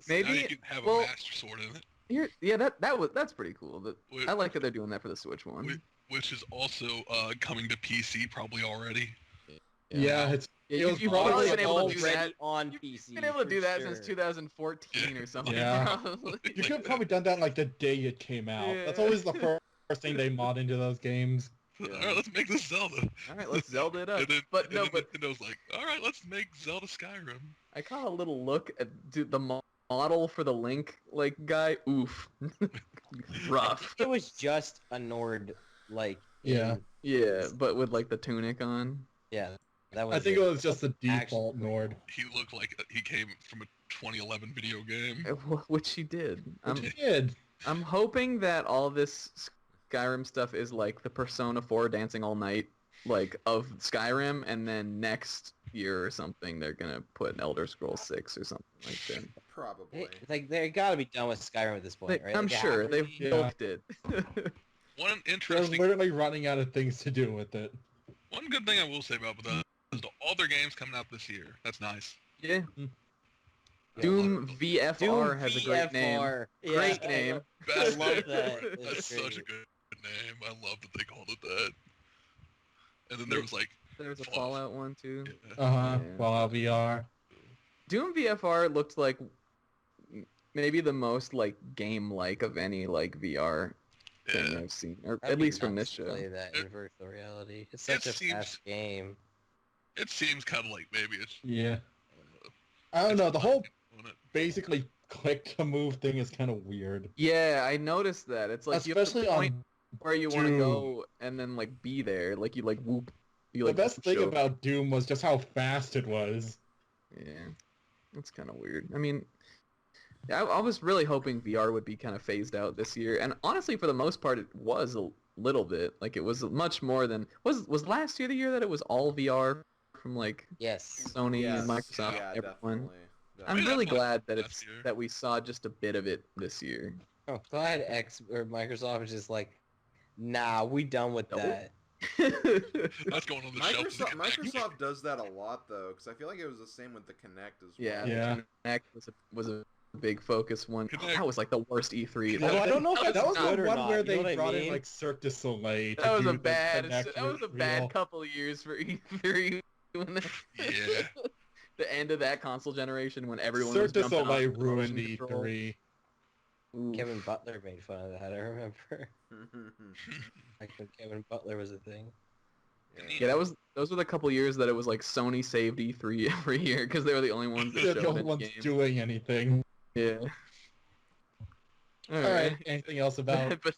Maybe- Now you can have well- a Master Sword in it, Here, yeah, that's pretty cool. Wait. I like that they're doing that for the Switch one. Wait. which is also coming to PC probably already. Yeah, it's Yeah, It you, was you've probably probably been able to do already that. on You've PC. been able to do for that sure. since 2014 or something. Yeah. Probably. you could have probably done that like the day it came out. That's Yeah. always the first thing they mod into those games. Yeah. All right, let's make this Zelda. All right, let's Zelda it up. And then, But no, and but then Nintendo's like, all right, let's make Zelda Skyrim. I caught a little look at the model for the Link like guy, oof, rough. It was just a Nord, like, Yeah. Yeah, but with like the tunic on. yeah, that was. I think it was just the Actually- default Nord. He looked like he came from a 2011 video game. Which he did. Which he did. I'm hoping that all this Skyrim stuff is like the Persona 4 Dancing All Night, like, of Skyrim, and then next year or something they're gonna put an Elder Scrolls 6 or something like that. Probably. Like they gotta be done with Skyrim at this point, right? I'm Like, it sure has to they've be. Yeah. milked it. One They're interesting, literally running out of things to do with it. one good thing I will say about Bethesda is all their games coming out this year. That's nice. Yeah. Yeah. Doom VFR Doom has a great name. VFR. Yeah, Great name. I Best love name. that. That's It's such a great. good name. I love that they called it that. And then there was like, There's a Fallout. Fallout one too. yeah, Uh-huh. Yeah. Fallout VR. Doom VFR looked like maybe the most like game-like of any like VR thing yeah. I've seen, or I'd at be least from nuts this to show. Play that It- in virtual reality. It's such a seems- fast game. It seems kind of like maybe it's. Yeah. I don't know. The whole doing it. basically click to move thing is kind of weird. Yeah, I noticed that. It's like Especially you have a point on where you want to Doom. go and then like be there, like you like whoop. You, The like, best thing show- about Doom was just how fast it was. Yeah, that's kind of weird. I mean, I was really hoping VR would be kind of phased out this year, and honestly, for the most part, it was a little bit. Like it was much more than was last year the year that it was all VR from like Yes. Sony Yes, and Microsoft, yeah, everyone. definitely. I'm Yeah, really that's what glad that last it's year. that we saw just a bit of it this year. Oh, glad X or Microsoft is just like, nah, we done with Nope. that. That's going on the shelf. with the Microsoft, Kinect. Microsoft does that a lot though, because I feel like it was the same with the Kinect as well. Yeah, Yeah. Kinect was a big focus one. Kinect- That was like the worst E3. Well, I don't know if that was good the or one not, where you they know what I brought in mean? like Cirque du Soleil. To That was do a the bad. Kinect That was a reveal. bad couple of years for E3. When Yeah. the end of that console generation when everyone Cirque was du jumping Soleil off the ruined motion control. E3. Ooh. Kevin Butler made fun of that, I remember. Like when Kevin Butler was a thing. Yeah, those were the couple years that it was like Sony saved E3 every year because they were the only ones that They're showed the only any ones games. doing anything. Yeah. Alright, anything else about... But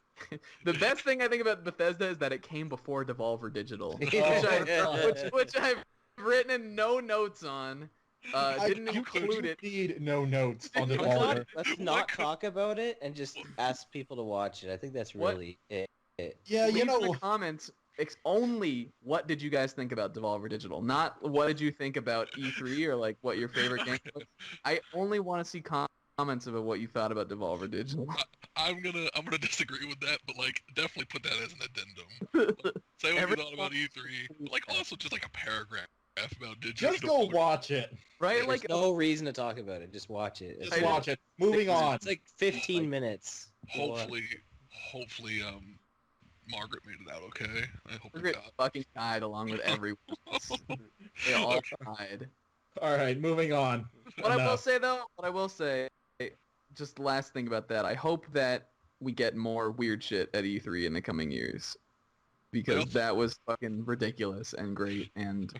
the best thing I think about Bethesda is that it came before Devolver Digital, Oh, which I've written in no notes on. Didn't you include it. need no notes on Let's Devolver. Let's What not co- talk about it and just ask people to watch it. I think that's What- really it. Yeah, you Leave in know, the comments only what did you guys think about Devolver Digital, not what did you think about E3 or like what your favorite game was. I only want to see comments about what you thought about Devolver Digital. I'm gonna disagree with that, but like definitely put that as an addendum. Say what you thought about E3, but, like also just like a paragraph about digital. just go watch it. Right? There's Like no reason to talk about it. Just watch it. Just watch it. Moving on. It's like 15 minutes. Go on. Hopefully, Margaret made it out okay. I hope it Margaret got. fucking died along with everyone else. They all died. Alright, moving on. What I will Enough. say though, just the last thing about that, I hope that we get more weird shit at E3 in the coming years. Because Well- that was fucking ridiculous and great, and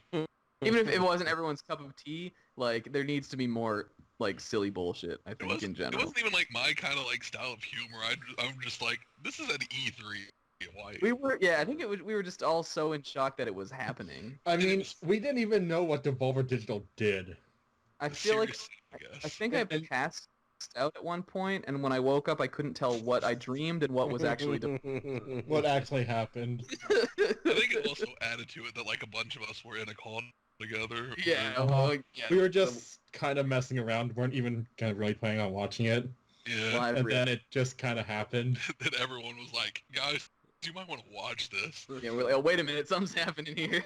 even if it wasn't everyone's cup of tea, like there needs to be more like silly bullshit, I think, in It general. wasn't even like my kind of like style of humor. I'm just like, this is an E3. Why? I think we were just all so in shock that it was happening. I mean, we didn't even know what Devolver Digital did. I feel like Seriously, I guess. I think I And- passed out at one point, and when I woke up, I couldn't tell what I dreamed and what was actually. What actually happened. I think it also added to it that like a bunch of us were in a call together. Yeah, Uh-huh. well, yeah, We were just kind of messing around, weren't even kind of really planning on watching it. Yeah. live And read- then it just kind of happened. Then everyone was like, guys, you might want to watch this. Yeah, we're like, oh, wait a minute, something's happening here.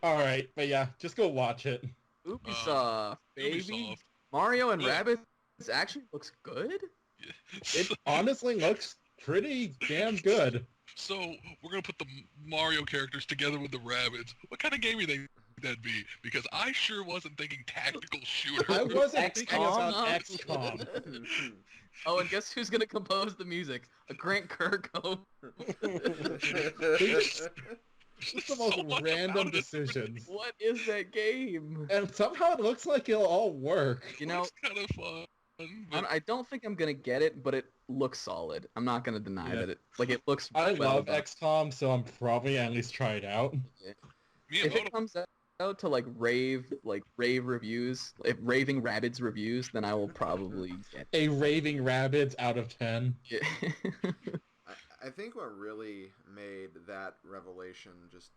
Alright, but yeah, just go watch it. Ubisoft, baby. Ubisoft. Mario and Yeah. Rabbids actually looks good. It honestly looks pretty damn good. So we're gonna put the Mario characters together with the rabbits. What kind of game do you think that'd be? Because I sure wasn't thinking tactical shooter. I wasn't thinking XCOM? about XCOM. Oh, and guess who's gonna compose the music? A Grant Kirkhope. It's the most So much random about it. decisions. What is that game? And somehow it looks like it'll all work. You know, It's kind of fun. but I don't think I'm gonna get it, but it looks solid. I'm not gonna deny Yeah. that it looks. I well love done. XCOM, so I'm probably at least try it out. If Miyamoto, it comes out to like rave reviews, if Raving Rabbids reviews, then I will probably get A raving rabbits out of 10. it. I think what really made that revelation just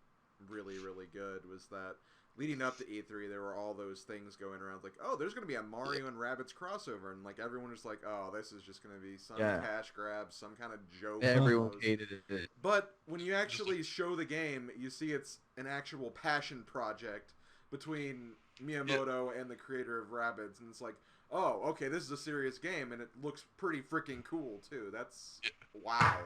really, really good was that leading up to E3, there were all those things going around like, oh, there's going to be a Mario and Rabbids crossover, and like everyone was like, oh, this is just going to be some Yeah. cash grab, some kind of joke. Everyone almost. hated it. But when you actually show the game, you see it's an actual passion project between Miyamoto and the creator of Rabbids, and it's like, oh, okay, this is a serious game, and it looks pretty freaking cool too. That's wow.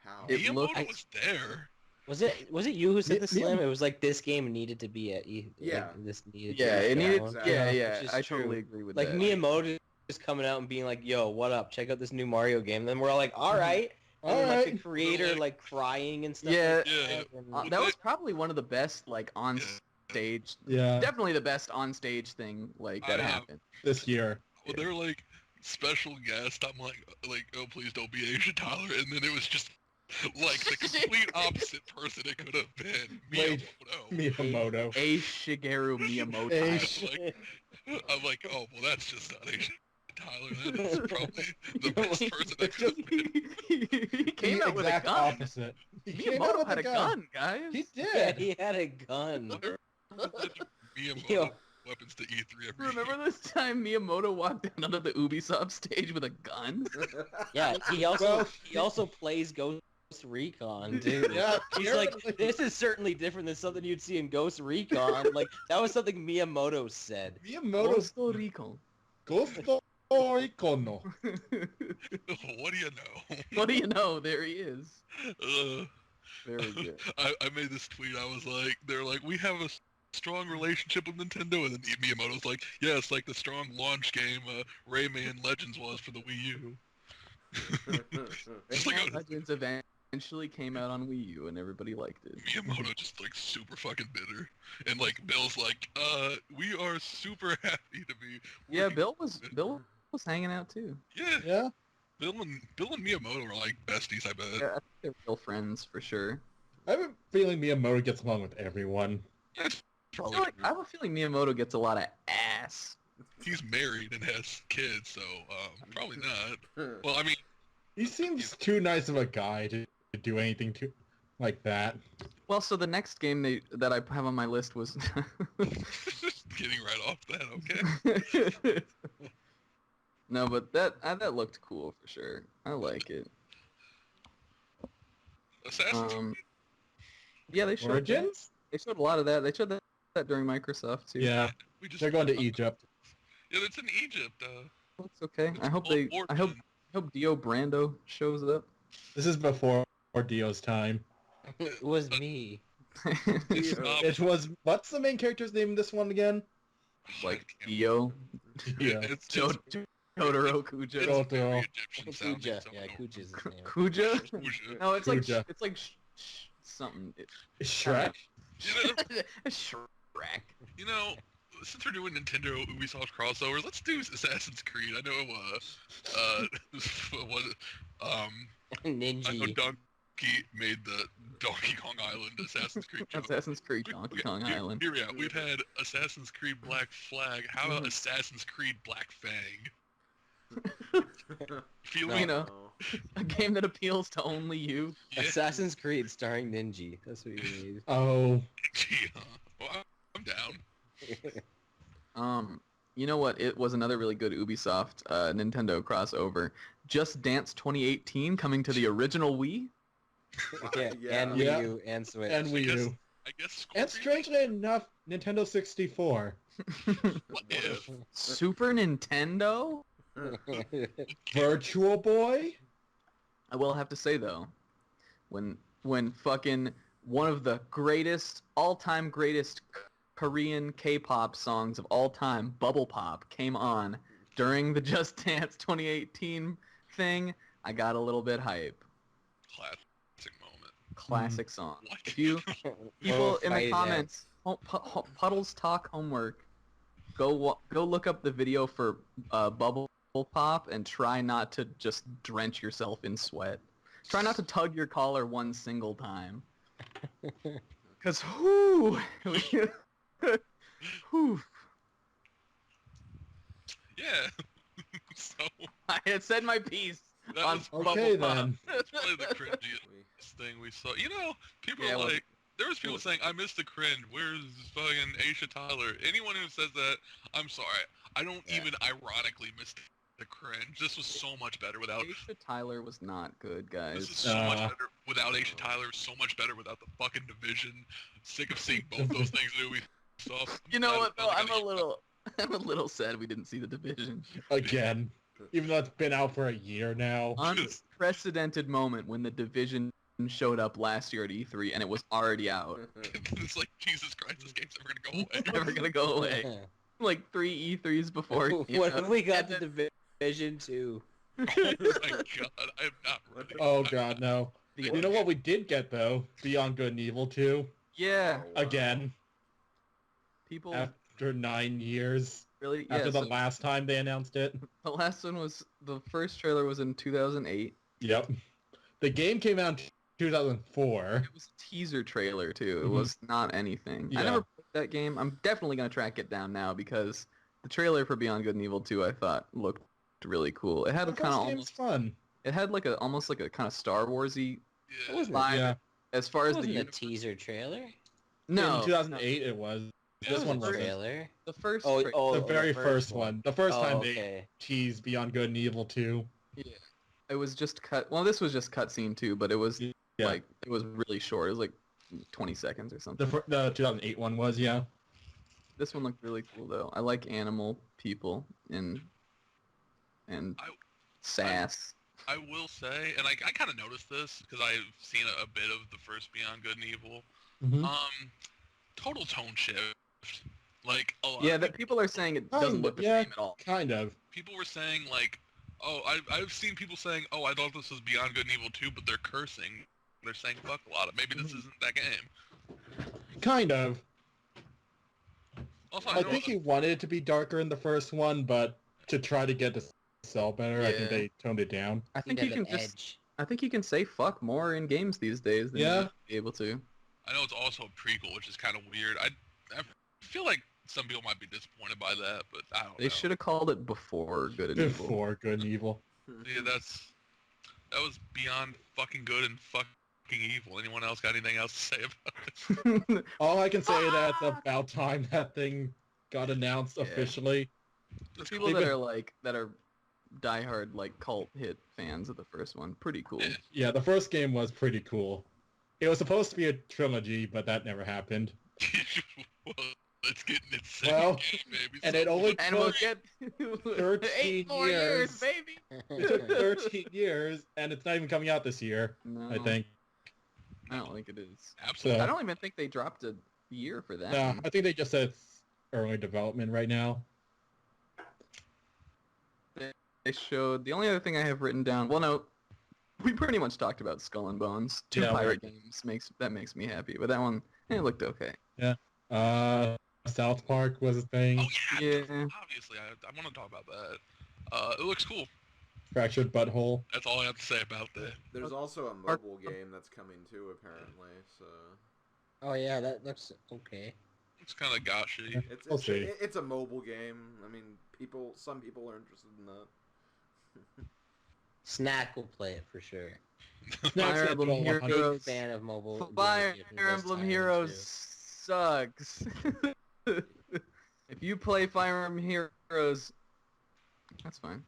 How? It Miyamoto looked- was there. Was it you who said the Me- Slim? It was like this game needed to be at E. Yeah. Like, this needed. Yeah, to it be needed. that one. Exactly. Yeah, Which is I true. totally agree with Like that. Miyamoto just coming out and being like, "Yo, what up? Check out this new Mario game." And then we're all like, "All right." And then, like the Alright. creator Like- like crying and stuff. Yeah. like Yeah. that, and- That was probably one of the best like on Yeah. stage. Yeah, Definitely the best on stage thing like that I know. happened. this year. Well, they're like special guest. I'm like, oh, please don't be Asian Tyler. And then it was just like the complete opposite person it could have been. Wait. Miyamoto. Miyamoto. A Shigeru Miyamoto. I'm like, oh, well, that's just not Asian Tyler. That is probably the best person that could have been. He came The out with a exact gun. opposite. He came out Miyamoto with had a gun, guys. He Yeah, did. he had a gun. Miyamoto Yo. weapons to E3 every Remember year. this time Miyamoto walked down onto the Ubisoft stage with a gun? Yeah, he also Well, he also plays Ghost Recon too. Yeah, He's like, apparently. this is certainly different than something you'd see in Ghost Recon. Like that was something Miyamoto said. Miyamoto's Costa Rica. Costa Rica. What do you know? What do you know? There he is. Uh, Very good. I made this tweet. I was like, they're like, we have a strong relationship with Nintendo, and then Miyamoto's like, yeah, it's like the strong launch game Rayman Legends was for the Wii U. Just like Rayman Legends eventually came out on Wii U and everybody liked it. Miyamoto just like super fucking bitter, and like Bill's like, we are super happy to be. Yeah, working Bill with was hanging out too. Yeah, Yeah. Bill and Miyamoto are like besties, I bet. Yeah, I think they're real friends for sure. I have a feeling Miyamoto gets along with everyone. Yeah, it's I probably feel like, I have a feeling Miyamoto gets a lot of ass. he's married and has kids, so probably not. Well, I mean, He seems too nice of a guy to do anything to like that. Well, so the next game that I have on my list was getting right off that, okay? No, but that looked cool for sure. I like it. Assassin's Creed. Yeah, they showed that. Origins? They showed a lot of that. They showed that during Microsoft too. Yeah. We just They're going to Egypt. Yeah, it's in Egypt. Looks okay. It's I hope all I hope origin. Dio Brando shows up. This is before Dio's time. It was me. It's It was, what's the main character's name in this one again? Like Dio, Yeah. It's Totoro, Kuja. very Totoro. Egyptian sounding. Kuja. so I Yeah, don't know. Kuja's his name. Kuja? Kuja. No, it's Kuja. like something. Shrek? You know, Shrek. you know, since we're doing Nintendo Ubisoft crossover, let's do Assassin's Creed. I know, what, I know Ninja. Donkey made the Donkey Kong Island Assassin's Creed joke. Assassin's Creed Donkey Kong Island. Here we are. We've had Assassin's Creed Black Flag. How about Assassin's Creed Black Fang? Feel You me? know, a game that appeals to only you. Yeah. Assassin's Creed starring Ninja. That's what you need. Oh. Gee, huh? Well, I'm down. You know what? It was another really good Ubisoft Nintendo crossover. Just Dance 2018 coming to the original Wii. Yeah, Yeah. and Yeah. Wii U and Switch. And Wii U. I guess And Scorpion? strangely enough, Nintendo 64. What if? Super Nintendo? Virtual Boy? I will have to say though, when fucking one of the all-time greatest Korean K-pop songs of all time, Bubble Pop, came on during the Just Dance 2018 thing, I got a little bit hype. Classic moment. Classic song. What? If you people Oh, in the fight it. comments, Puddles Talk homework, go look up the video for Bubble pop and try not to just drench yourself in sweat. Try not to tug your collar one single time. Because, whoo! Whew. Yeah. So I had said my piece that on was Okay, bubble pop. then. that's probably the cringiest thing we saw. You know, people Yeah, are well, like, there was people saying, I miss the cringe. Where's fucking Aisha Tyler? Anyone who says that, I'm sorry. I don't even ironically miss the cringe. This was so much better without. Aisha Tyler was not good, This is guys. so much better without Aisha Tyler. So much better without the fucking division. Sick of seeing both those things that we saw. You know what, though? I'm a little sad we didn't see the division. Again. Even though it's been out for a year now. Unprecedented moment when the division showed up last year at E3 and it was already out. It's like, Jesus Christ, this game's never gonna go away. Never gonna go away. Like 3 E3s before. What if we got the Division 2? Oh my god, I am not ready. Oh god, no. You know what we did get, though? Beyond Good and Evil 2. Yeah. Oh, wow. Again. People After 9 years. really. After Yeah. the So last time they announced it. the last one was the first trailer was in 2008. Yep. The game came out in 2004. It was a teaser trailer too. It Mhm. was not anything. I Yeah. never played that game. I'm definitely gonna track it down now because the trailer for Beyond Good and Evil 2 I thought looked really cool. It had The a kind of first game's almost. fun. It had like a almost like a kind of Star Warsy It Yeah. wasn't, vibe Yeah. as far as it the wasn't a universe. teaser trailer. No, In 2008 it was. Yeah, This it one was a wasn't. trailer. the first. Oh, tra- oh, The very first one. The first time they okay. teased Beyond Good and Evil 2. Yeah, it was just cut. Well, this was just cutscene too, but it was Yeah. like it was really short. It was like 20 seconds or something. The 2008 one was, yeah. This one looked really cool though. I like animal people and sass. I will say, and I kind of noticed this because I've seen a bit of the first Beyond Good and Evil. Mhm. Total tone shift. Like a lot. Yeah, of that people are saying it doesn't look the yeah. same at all. Kind of. people were saying like, oh, I've seen people saying, oh, I thought this was Beyond Good and Evil 2, but they're cursing. They're saying fuck a lot. Maybe this isn't that game. Kind of. Also, I think he wanted it to be darker in the first one, but to try to get to sell better, I think Yeah. they toned it down. I think Need you an can just. edge. I think you can say fuck more in games these days than you Yeah. used to be able to. I know it's also a prequel, which is kind of weird. I feel like some people might be disappointed by that, but I don't know. They should have called it Before Good and Evil. Before Good and Evil. Yeah, that was beyond fucking good and fucking evil. Anyone else got anything else to say about it? All I can say that's about time that thing got announced Yeah. officially. The people that are diehard like cult hit fans of the first one, pretty cool. Yeah. Yeah, the first game was pretty cool. It was supposed to be a trilogy, but that never happened. Well, let's get in its second Well, game, baby. and it only And we'll took get 13 8 more years, years. baby. it took 13 years, and it's not even coming out this year, No, I think. I don't think it is. Absolutely. I don't even think they dropped a year for that. No, one. I think they just said it's early development right now. They showed the only other thing I have written down. Well, no, we pretty much talked about Skull and Bones. Two Yeah, pirate games makes me happy, but that one it looked okay. South Park was a thing. Oh yeah, Yeah. obviously. I want to talk about that. It looks cool. Fractured Butthole. That's all I have to say about that. There's also a mobile game that's coming too, apparently. So Oh yeah, that looks okay. It's kind of gotchy. We'll see. it's a mobile game. I mean, some people are interested in that. Snack will play it for sure. Fire Emblem Big Heroes. Big fan of mobile. Fire games, given this Emblem time, Heroes too. sucks. If you play Fire Emblem Heroes, that's fine.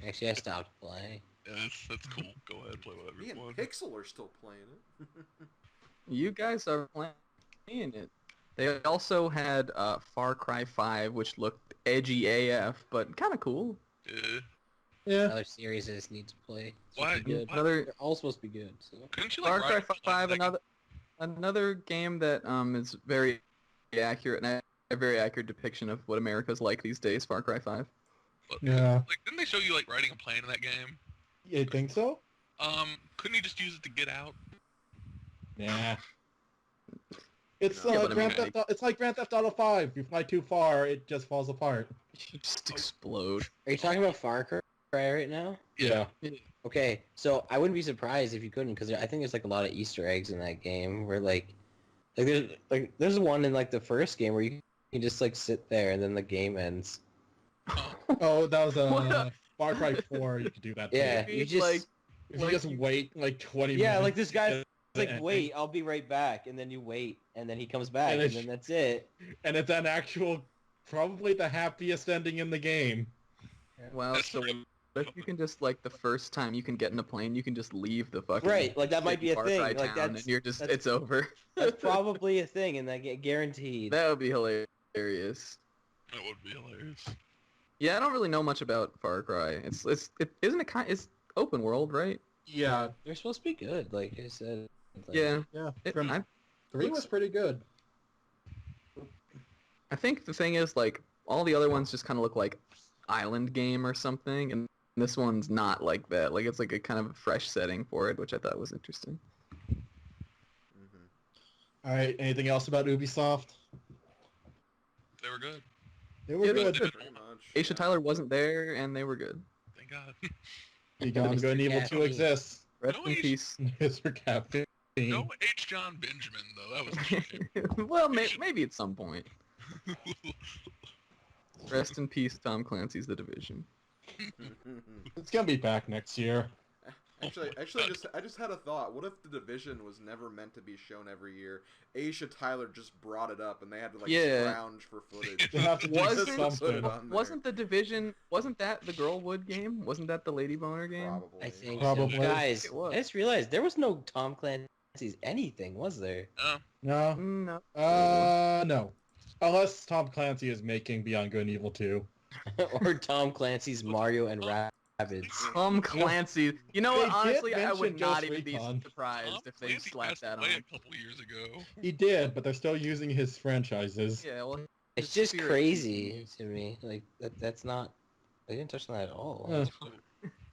Actually, I stopped playing. Yeah, that's cool. Go ahead, play whatever Me you and want. Pixel are still playing it. You guys are playing it. They also had Far Cry 5, which looked edgy AF, but kind of cool. Yeah. Yeah. Another series I just need to play. It's Why? supposed to be good. Another They're all supposed to be good. So. Couldn't you like Far Cry write 5, like, another game that is very accurate and a very accurate depiction of what America's like these days. Far Cry 5. Yeah. Like, didn't they show you like riding a plane in that game? You think so? Couldn't you just use it to get out? Nah. It's Yeah, but I mean, it's like Grand Theft Auto 5. If you fly too far, it just falls apart. You just explode. Are you talking about Far Cry right now? Yeah. Okay, so I wouldn't be surprised if you couldn't, because I think there's like a lot of Easter eggs in that game where there's one in like the first game where you can just like sit there and then the game ends. Oh, that was What? Far Cry 4. You could do that. Yeah, Too. you just If you just wait like 20 minutes. yeah, like this guy's to the like, ending, wait, I'll be right back, and then you wait, and then he comes back, And and it's- then that's it. and it's an actual, probably the happiest ending in the game. Well, That's so true. if you can just like the first time you can get in a plane, you can just leave the fucking Right, like that might be a Far thing. Cry Like town, and you're just it's over. that's probably a thing, and guaranteed. That would be hilarious. That would be hilarious. Yeah, I don't really know much about Far Cry. It's open world, right? Yeah, They're supposed to be good, like I said. Like, Yeah. yeah. It- From I, 3 was pretty good. I think the thing is like all the other ones just kind of look like island game or something, and this one's not like that. Like it's like a kind of a fresh setting for it, which I thought was interesting. All right. Anything else about Ubisoft? They were good. They were Yeah, they good. were Pretty much. Aisha Tyler wasn't there, and they were good. Thank God. Beyond Good and Evil 2 exists. Rest No, in he's- peace. Mr. Captain. No H. John Benjamin though. That was a shame. Well, maybe at some point. Rest in peace, Tom Clancy's The Division. It's gonna be back next year. Actually, I just had a thought. What if The Division was never meant to be shown every year? Aisha Tyler just brought it up, and they had to like Yeah. scrounge for footage. They have to do Wasn't- Just to put it something. on there. Wasn't The Division? Wasn't that the Girlwood game? Wasn't that the Lady Boner game? Probably. I think Probably. so. Guys, It was. I just realized there was no Tom Clancy's anything, was there? No. No. No. Unless Tom Clancy is making Beyond Good and Evil 2. Or Tom Clancy's Mario and Rabbids. Tom Clancy. You know what? They did Honestly, I mention would not Ghost even be Recon. surprised Tom if they Clancy slapped passed that on. away a couple years ago. He did, but they're still using his franchises. Yeah, well, It's his just spirit- crazy to me. Like that's not. They didn't touch on that at all.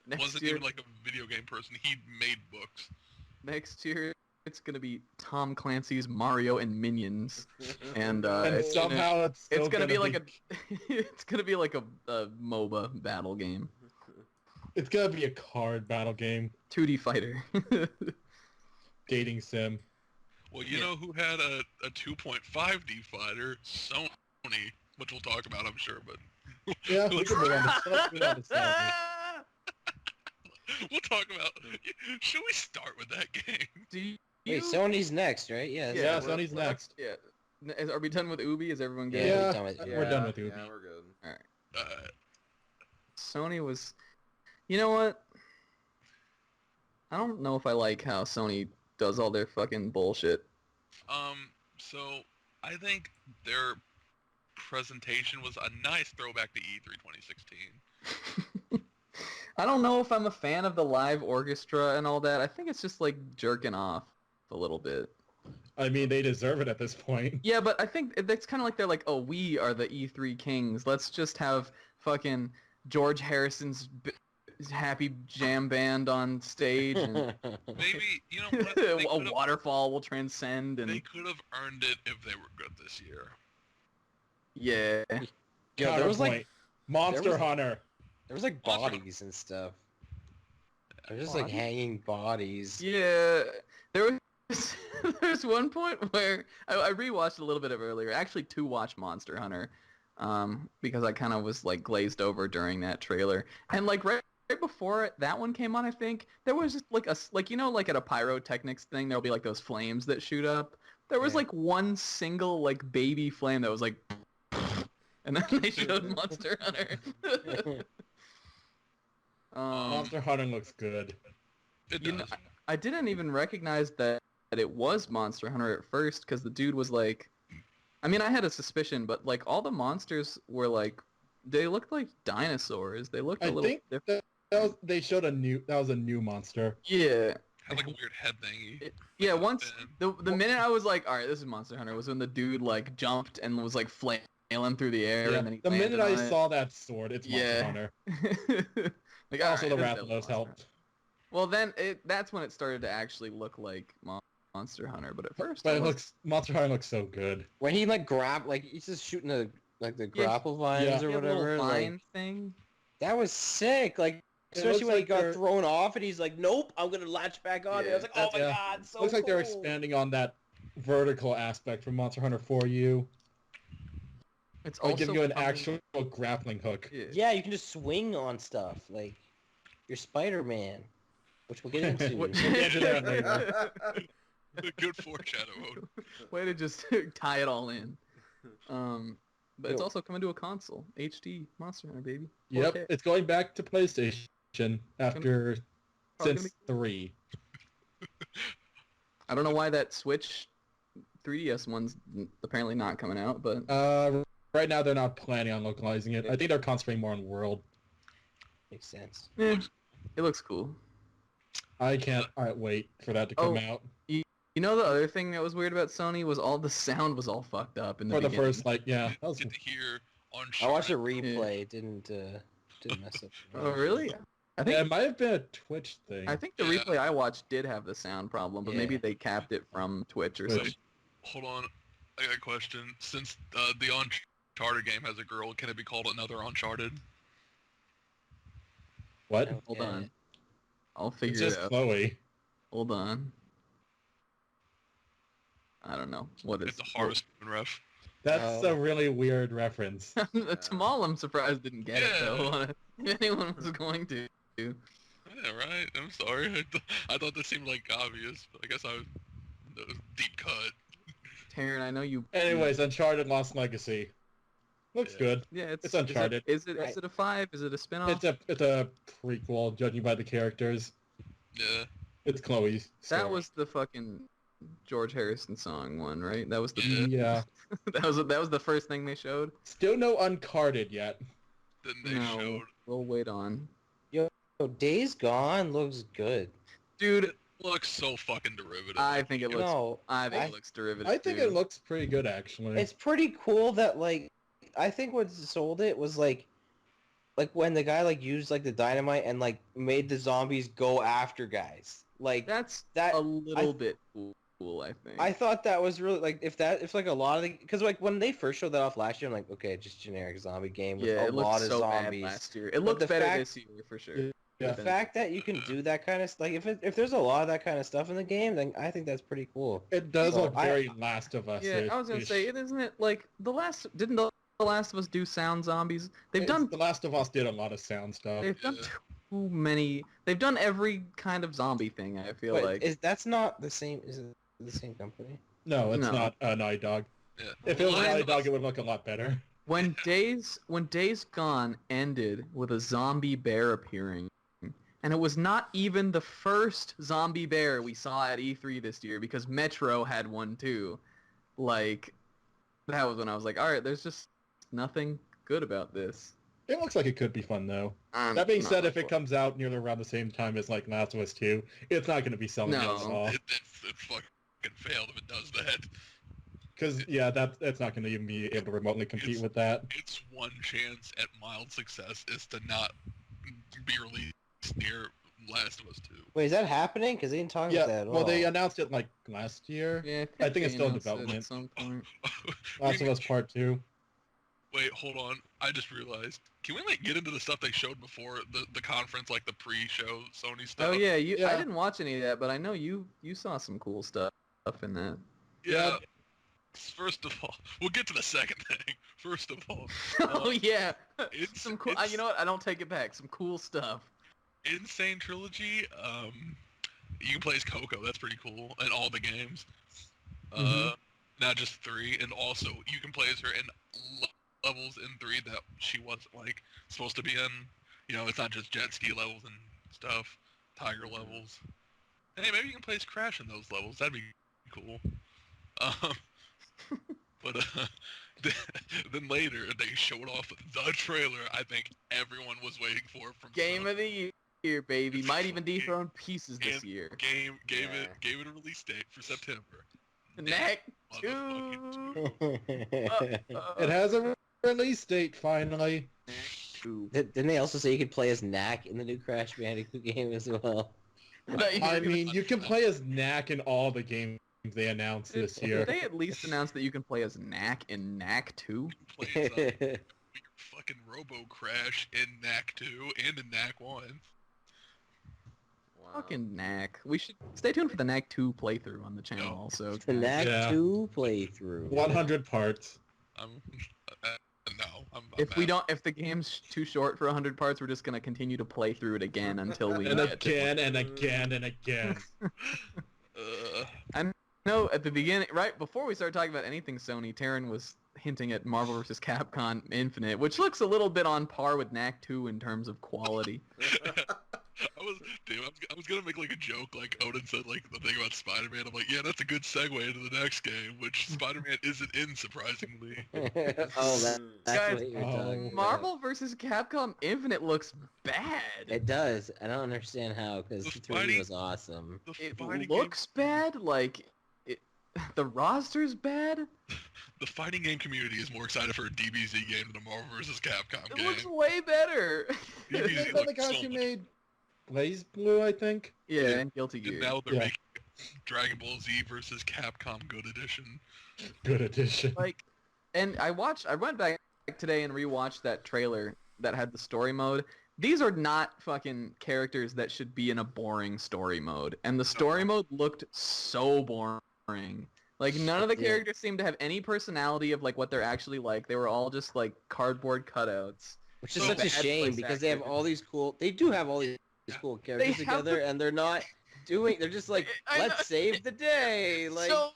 Next Wasn't year, even like a video game person. He made books. next year, it's gonna be Tom Clancy's Mario and Minions, and And it's gonna, somehow it's still it's gonna be like a, it's gonna be like a MOBA battle game, It's gonna be a card battle game. 2D fighter. Dating sim. Well, you know who had a 2.5D fighter? Sony, which we'll talk about, I'm sure, but Yeah, we can move on to, let's move on to Sony. we'll talk about. Should we start with that game? Do you? Wait, Sony's next, right? Yeah. Yeah, well, Sony's well, next. Yeah. Are we done with Ubi? Is everyone good? Yeah. we're done with- We're done with Ubi. Yeah, we're good. Sony was... You know what? I don't know if I like how Sony does all their fucking bullshit. So I think their presentation was a nice throwback to E3 2016. I don't know if I'm a fan of the live orchestra and all that. I think it's just like jerking off a little bit. I mean, they deserve it at this point. Yeah, but I think that's kind of like they're like, oh, we are the E3 kings. Let's just have fucking George Harrison's happy jam band on stage, and Maybe, you know what? They a could've- waterfall will transcend, and They could have earned it if they were good this year. yeah. Yo, there was like Counterpoint. Monster there was- Hunter. there was like bodies and stuff. There was just like Bodies? hanging bodies. Yeah, there was there's one point where I rewatched a little bit of earlier, actually to watch Monster Hunter, because I kind of was like glazed over during that trailer, and like right before that one came on, I think there was just like like you know like at a pyrotechnics thing there'll be like those flames that shoot up. There was Yeah. like one single like baby flame that was like, and then they showed Monster Hunter. Monster Hunter looks good. It You does. know, I didn't even recognize that it was Monster Hunter at first because the dude was like, I mean, I had a suspicion, but like all the monsters were like, they looked like dinosaurs. They looked a I little think different. they showed that was a new monster. Yeah, Had like a weird head thingy. yeah. Once Then- the minute I was like, all right, this is Monster Hunter, was when the dude like jumped and was like flailing through the air, Yeah, and then he the minute landed I on saw that sword, it's Monster Yeah. Hunter. it. Like, all Also, right, the this is Rathalos Monster helped. Hunter. Well, then that's when it started to actually look like Monster Hunter, but at first, But it it was- looks Monster Hunter looks so good. When he like he's just shooting the Yeah, grapple vines yeah. or he had a little whatever. vine Like, thing. That was sick. Like, especially looks when he like got they're- thrown off and he's like, nope, I'm going to latch back on. And I was like, oh my Yeah. god, so Looks like they're cool. expanding on that vertical aspect from Monster Hunter 4U. It's Like also giving you an coming- actual grappling hook. Yeah, you can just swing on stuff. Like, you're Spider-Man, which we'll get into. What- We'll get to that later. Good foreshadow. Way to just tie it all in. But it's Yo. also coming to a console. HD Monster Hunter, baby. Yep, 4K. it's going back to PlayStation after Probably since gonna 3. I don't know why that Switch 3DS one's apparently not coming out, but Right now they're not planning on localizing it. I think they're concentrating more on world. Makes sense. it looks cool. I can't wait for that to come Oh, out. You know, the other thing that was weird about Sony was all the sound was all fucked up in the For the beginning. first, that was... Get to hear on. I watched a Uncharted. replay. It didn't mess up. Oh, really? I Yeah, think it might have been a Twitch thing. I think the Yeah. replay I watched did have the sound problem, but maybe Yeah. they capped it from Twitch or Twitch. something. Hold on, I got a question. Since the Uncharted game has a girl, can it be called another Uncharted? What? Hold Yeah. on. I'll It's figure just it out. Chloe. Hold on. I don't know. What is It's a Harvest Moon ref. That's Oh. a really weird reference. Tamal, I'm surprised didn't get it though. If anyone was going to. Yeah, right. I'm sorry. I thought this seemed like obvious, but I guess I was deep cut. Taryn, I know you. Anyways, Uncharted Lost Legacy. Looks Yeah. good. Yeah, It's Uncharted. Is it a 5? Is it a spin-off? It's a prequel, judging by the characters. Yeah. It's Chloe's That story. was the fucking George Harrison song one, right? That was the Yeah. that was the first thing they showed. Still no Uncarded yet. Then they No, showed. we'll wait on. So Days Gone looks good. Dude, It looks so fucking derivative. I think it looks. No, I think I- it looks derivative. I think too. it looks pretty good, actually. it's pretty cool that like I think what sold it was like when the guy like used like the dynamite and like made the zombies go after guys. Like That's that- a little bit cool. I think. I thought that was really like if like a lot of the because like when they first showed that off last year, I'm like, okay, just generic zombie game with yeah, a it lot looked of so zombies. bad last year. It looked the better fact- this year for sure. Yeah. The fact that you can do that kind of like if there's a lot of that kind of stuff in the game, then I think that's pretty cool. It does So look I- very Last of Us. Yeah, I was gonna say, isn't it like didn't the Last of Us do sound zombies? They've done The Last of Us did a lot of sound stuff. they've done Yeah. too many. They've done every kind of zombie thing. I feel But like. that's not the same. Is it the same company? No, it's No. not Naughty Dog. Yeah. If it was Last Naughty of Dog, Us- it would look a lot better. When Days Gone ended with a zombie bear appearing, and it was not even the first zombie bear we saw at E3 this year because Metro had one too. Like, that was when I was like, all right, there's just nothing good about this. It looks like it could be fun, though. I'm That being not said, if for it comes out nearly around the same time as like Last of Us 2, it's not going to be selling No. well at all. It fucking failed if it does that. Because, yeah, that's not going to even be able to remotely compete with that. Its one chance at mild success is to not be released near Last of Us 2. Wait, is that happening? Because they didn't talk about that Yeah, at well, all. they announced it like last year. Yeah, I think it's they still in announced it development. at some point. Last of Us Part 2. Wait, hold on. I just realized. Can we like get into the stuff they showed before the conference, like the pre-show Sony stuff? Oh yeah, I Yeah. didn't watch any of that, but I know you saw some cool stuff in that. Yeah. First of all, we'll get to the second thing. First of all, Oh yeah, it's some cool. it's You know what? I don't take it back. Some cool stuff. Insane Trilogy. You can play as Coco. That's pretty cool in all the games. Not just 3, and also you can play as her in levels in 3 that she wasn't like supposed to be in. You know, it's not just jet ski levels and stuff, tiger levels. Hey, maybe you can play as Crash in those levels. That'd be cool. But then later they showed off the trailer. I think everyone was waiting for from Game Sony. of the year, baby. Might even dethrone Pieces this And year. Game gave Yeah. it a release date for September. Neck Motherfucking 2. It has a release date, finally. Didn't they also say you could play as Knack in the new Crash Bandicoot game as well? I mean, you can play as Knack in all the games they announced this Did year. they at least announce that you can play as Knack in Knack 2? play as, your fucking Robo Crash in Knack 2 and in Knack 1. Wow. Fucking Knack. We should stay tuned for the Knack 2 playthrough on the channel No. also. The Knack Yeah. 2 playthrough. 100 parts. No. I'm If the game's too short for 100 parts, we're just gonna continue to play through it again until we And get to again and again and again. No, at the beginning, right before we started talking about anything Sony, Taryn was hinting at Marvel vs. Capcom Infinite, which looks a little bit on par with Knack 2 in terms of quality. I was gonna make like a joke, like Odin said, like the thing about Spider-Man. I'm like, yeah, that's a good segue into the next game, which Spider-Man isn't in, surprisingly. That's Guys, what you're talking about. Marvel vs. Capcom Infinite looks bad. It does. I don't understand how, because The 3 fighting- was awesome. The It fighting looks bad, like, the roster's bad. the fighting game community is more excited for a DBZ game than a Marvel vs. Capcom It game. looks way better. DBZ Isn't that the looks guys so who much- made Blaze Blue, I think? Yeah, and Guilty And Gear. now they're Yeah. making Dragon Ball Z versus Capcom Good Edition. Good addition. Like, and I went back today and rewatched that trailer that had the story mode. These are not fucking characters that should be in a boring story mode. And the story mode looked so boring. Like, none of the Yeah. characters seemed to have any personality of, like, what they're actually like. They were all just, like, cardboard cutouts. Which is So such a bad shame, voice because they have actors. all these cool... They do have all these cool characters have together, and they're not doing... They're just like, I know. let's save the day! Like, So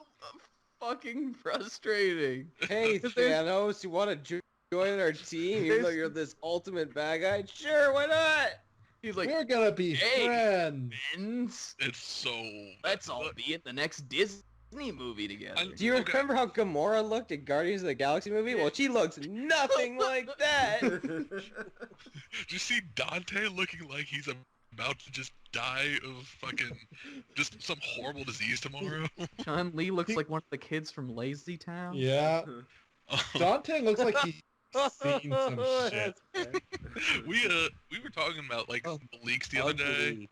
fucking frustrating. hey, Because there's- Thanos, you want to join our team, even though There's- you're this ultimate bad guy? Sure, why not? He's like, We're gonna be hey. friends. friends, It's so... let's all be in the next Disney movie together. I'm- Do you Okay. remember how Gamora looked in Guardians of the Galaxy movie? Well, she looks nothing like that. Do you see Dante looking like he's about to just die of fucking... just some horrible disease tomorrow? Chun-Li looks like one of the kids from Lazy Town. Yeah. Dante looks like he's seen some shit. we were talking about like Oh, the leaks the other day.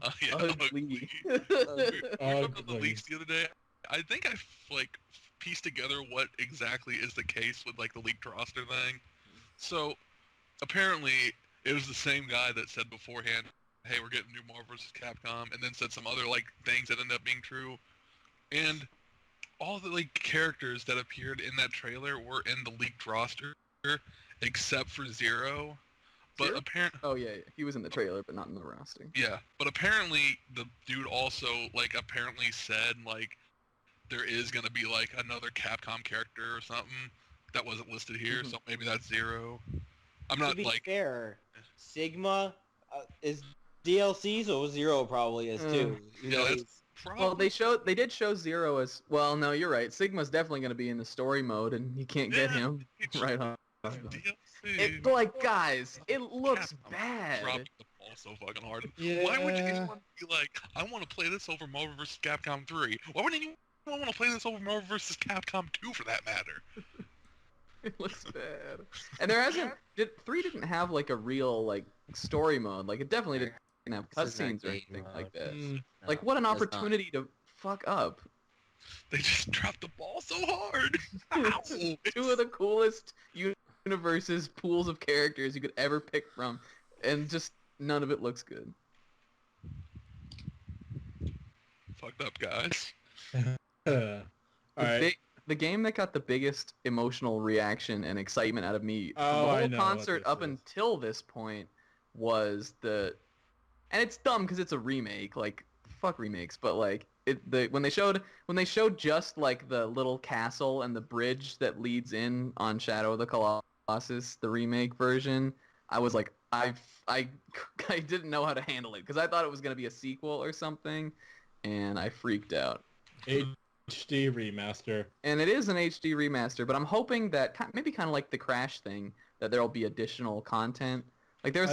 Ugly. Yeah, Ugly. we were talking about the Ugly. leaks the other day. I think I like pieced together what exactly is the case with like the leaked roster thing. So apparently it was the same guy that said beforehand, "Hey, we're getting new Marvel vs. Capcom," and then said some other like things that ended up being true. And all the like characters that appeared in that trailer were in the leaked roster, except for Zero. But Zero? apparently, Oh yeah, he was in the trailer, but not in the roster. yeah. But apparently, the dude also like apparently said like there is gonna be like another Capcom character or something that wasn't listed here. So maybe that's Zero. I'm To not be like fair, Sigma is DLC, so Zero probably is too. You Yeah, know, that's- he's- probably. Well, they did show Zero as well. No, you're right. Sigma's definitely going to be in the story mode, and you can't get Yeah, him it's right on. DLC. It, like, guys, it looks Capcom bad. Dropping the ball so fucking hard. Yeah. Why would anyone be like, I want to play this over Marvel vs. Capcom 3? Why would anyone want to play this over Marvel vs. Capcom 2 for that matter? It looks bad. And there hasn't. 3 didn't have like a real like story mode. Like it definitely didn't have This is not cutscenes or game anything mode. like that. Mm, Like what an That's not. opportunity to fuck up. They just dropped the ball so hard. Ow. Two of the coolest universes, pools of characters you could ever pick from, and just none of it looks good. Fucked up, guys. all right. The game that got the biggest emotional reaction and excitement out of me from Oh, the I whole know what concert this up is. until this point was and it's dumb because it's a remake, like fuck remakes, but like when they showed just like the little castle and the bridge that leads in on Shadow of the Colossus, the remake version, I was like, I didn't know how to handle it because I thought it was gonna be a sequel or something, and I freaked out. HD remaster. And it is an HD remaster, but I'm hoping that maybe kind of like the Crash thing, that there'll be additional content. Like there's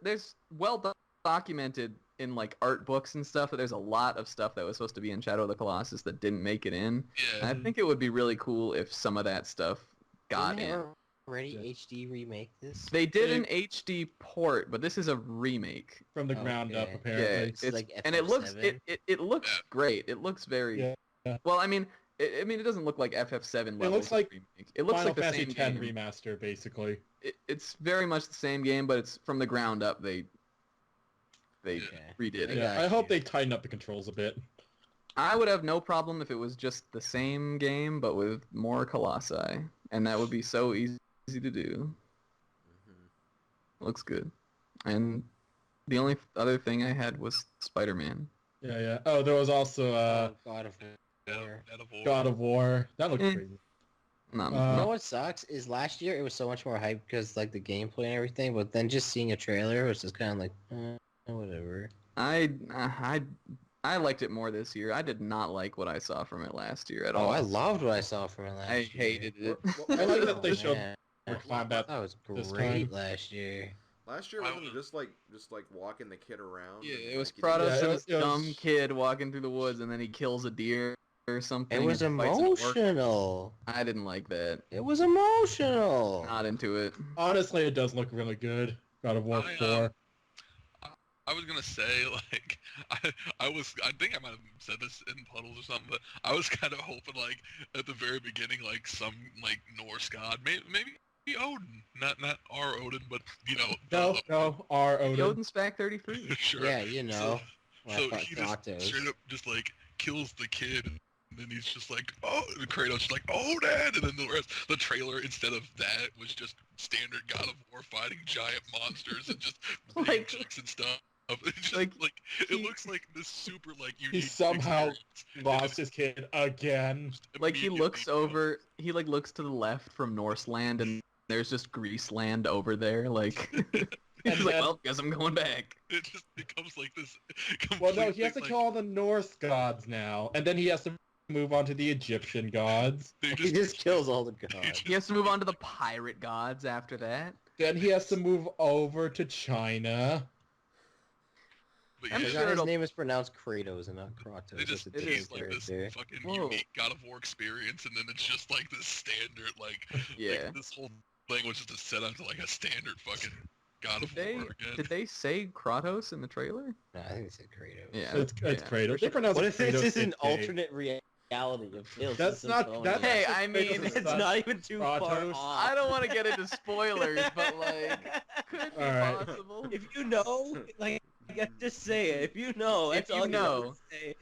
there's well documented in like art books and stuff that there's a lot of stuff that was supposed to be in Shadow of the Colossus that didn't make it in. Yeah. And I think it would be really cool if some of that stuff got Didn't they in. already HD remake this? They did an HD port, but this is a remake. From the ground up, Okay. apparently. Yeah, It's like and it looks FF7. it looks great. It looks very Yeah. well. I mean, I mean, it doesn't look like FF7 levels. looks like remake. It looks Final like the Fantasy same X game. remaster, basically. It's very much the same game, but it's from the ground up. They redid it. Yeah, I hope they tighten up the controls a bit. I would have no problem if it was just the same game, but with more Colossi, and that would be so easy to do. Looks good. And the only other thing I had was Spider-Man. Yeah. Oh, there was also God of War. God of War. That looked crazy. You know what sucks is last year it was so much more hype because like the gameplay and everything, but then just seeing a trailer was just kind of like, whatever. I liked it more this year. I did not like what I saw from it last year at all. Oh, I loved what I saw from it last year. I hated it. I like that they showed Man. more combat. That was this great time. last year. Last year wasn't it just like walking the kid around? Yeah, and, it was like, Kratos Yeah, and it this was- dumb kid walking through the woods, and then he kills a deer or something. It was and fights an orc. emotional. I didn't like that. It was emotional. Not into it. Honestly, it does look really good. God of War 4. I was gonna say, like, I think I might have said this in Puddles or something, but I was kind of hoping, like, at the very beginning, like, some, like, Norse god, maybe Odin, not our Odin, but, you know. No, R. Odin. Odin's back 33. Sure. Yeah, you know. So he just straight up just, like, kills the kid, and then he's just like, oh, and Kratos is like, oh, Dad, and then the trailer, instead of that, was just standard God of War fighting giant monsters and just Like- big chicks and stuff. It's just, like, it looks like this super, like, unique He somehow experience. lost his kid again. Like he Immediately looks goes, over, he like looks to the left from Norseland, and there's just Greaseland over there. Like he's like, then- well, guess I'm going back. It just becomes like this. Well, no, he has to like, kill all the Norse gods now, and then he has to move on to the Egyptian gods. They He just kills all the gods. He has to move on to the pirate gods after that. Then he has to move over to China. But I'm yeah, I sure forgot his it'll- name is pronounced Kratos and not Kratos. they just It's a it take is like different this character. fucking Whoa. unique God of War experience, and then it's just like this standard, like, Yeah. like this whole thing was just a set up to like a standard fucking God of Did War again. they say Kratos in the trailer? No, I think it's Kratos. Yeah. It's yeah. Kratos. They pronounce What it if this Kratos is an in K. alternate reality of Tales That's of not- Symphonia? that's- Hey, I mean, Kratos is It's not even too far Kratos. off. I don't want to get into spoilers, but like, could be Alright. possible. If you know, like, just say it. If you know, If that's you all know. gotta say.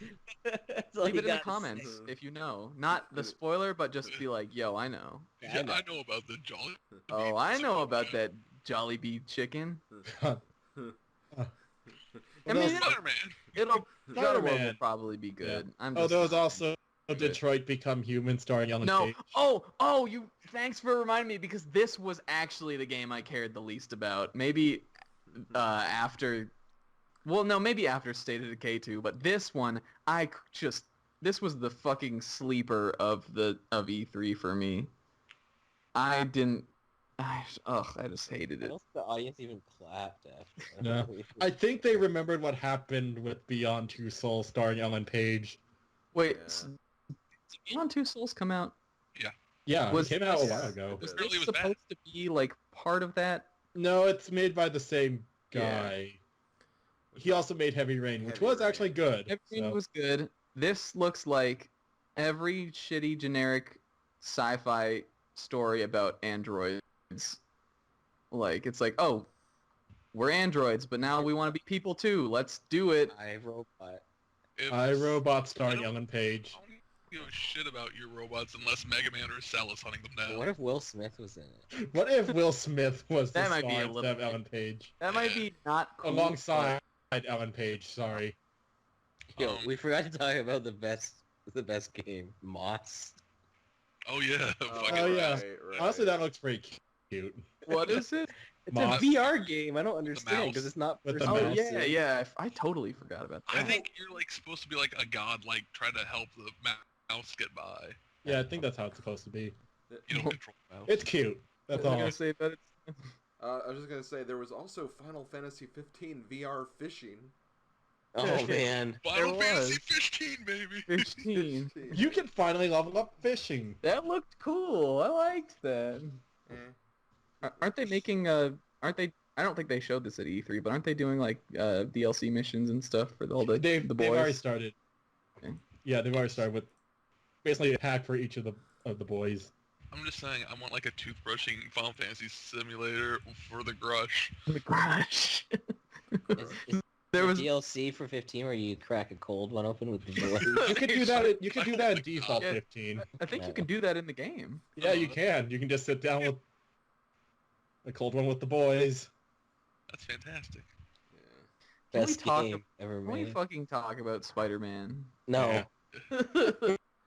That's all Leave you it in the gotta comments say. if you know. Not the spoiler, but just be like, yo, I know. Yeah, I know about the Jolly. Oh, I know about that Jolly Bee chicken. I mean, Spider-Man. it'll God of War will Spider-Man. probably be good. I'm Oh, just there was also Detroit Become Human starring Ellen no. Page. Oh, you. Thanks for reminding me because this was actually the game I cared the least about. Maybe after. Well, no, maybe after State of Decay 2, but this one, this was the fucking sleeper of E3 for me. I just hated I it. don't think the audience even clapped after. No. I think they remembered what happened with Beyond Two Souls starring Ellen Page. Wait, Yeah. did Beyond Two Souls come out? Yeah, Was- it came out a while ago. Was Apparently this it was bad. supposed to be like part of that? No, it's made by the same Yeah. guy. He also made Heavy Rain, which Heavy was Rain. actually good. Everything so. was good. This looks like every shitty generic sci-fi story about androids. Like it's like, oh, we're androids, but now we want to be people too. Let's do it. iRobot. If- iRobot starring I don't- Ellen Page. I don't give a shit about your robots unless Mega Man or Cell is hunting them down. What if Will Smith was in it? What if Will Smith was the That might star be a instead little of bit- Ellen Page? That might be not cool. Alongside Ellen Page, sorry. Yo, Um, we forgot to talk about the best game, Moss. Oh yeah. fucking Oh, yeah. right. Honestly, that looks pretty cute. but what is it? It's Moss. a VR game. I don't understand mouse. because it's not With first the Oh mouse. yeah, person. yeah. I totally forgot about that. I think you're like supposed to be like a god, like trying to help the mouse get by. Yeah, I think that's how it's supposed to be. You don't control the mouse. It's cute. That's What was I all. gonna say about it? I was just gonna say there was also Final Fantasy 15 VR fishing. Oh man. Final There Fantasy was. 15, baby. 15. You can finally level up fishing. That looked cool. I liked that. Eh. Aren't they making Aren't they? I don't think they showed this at E3, but aren't they doing like DLC missions and stuff for the They've the already boys? started. Okay. Yeah, they've already started with basically a pack for each of the boys. I'm just saying, I want like a toothbrushing Final Fantasy simulator for the Grush. The Crush. Is There was DLC for 15 where you crack a cold one open with the boys. You could do that. You could do that in default Yeah. 15. I think you can do that in the game. Yeah, you can. You can just sit down with a cold one with the boys. That's fantastic. Can we Best talk? game ever Can we made. fucking talk about Spider-Man? No. Yeah.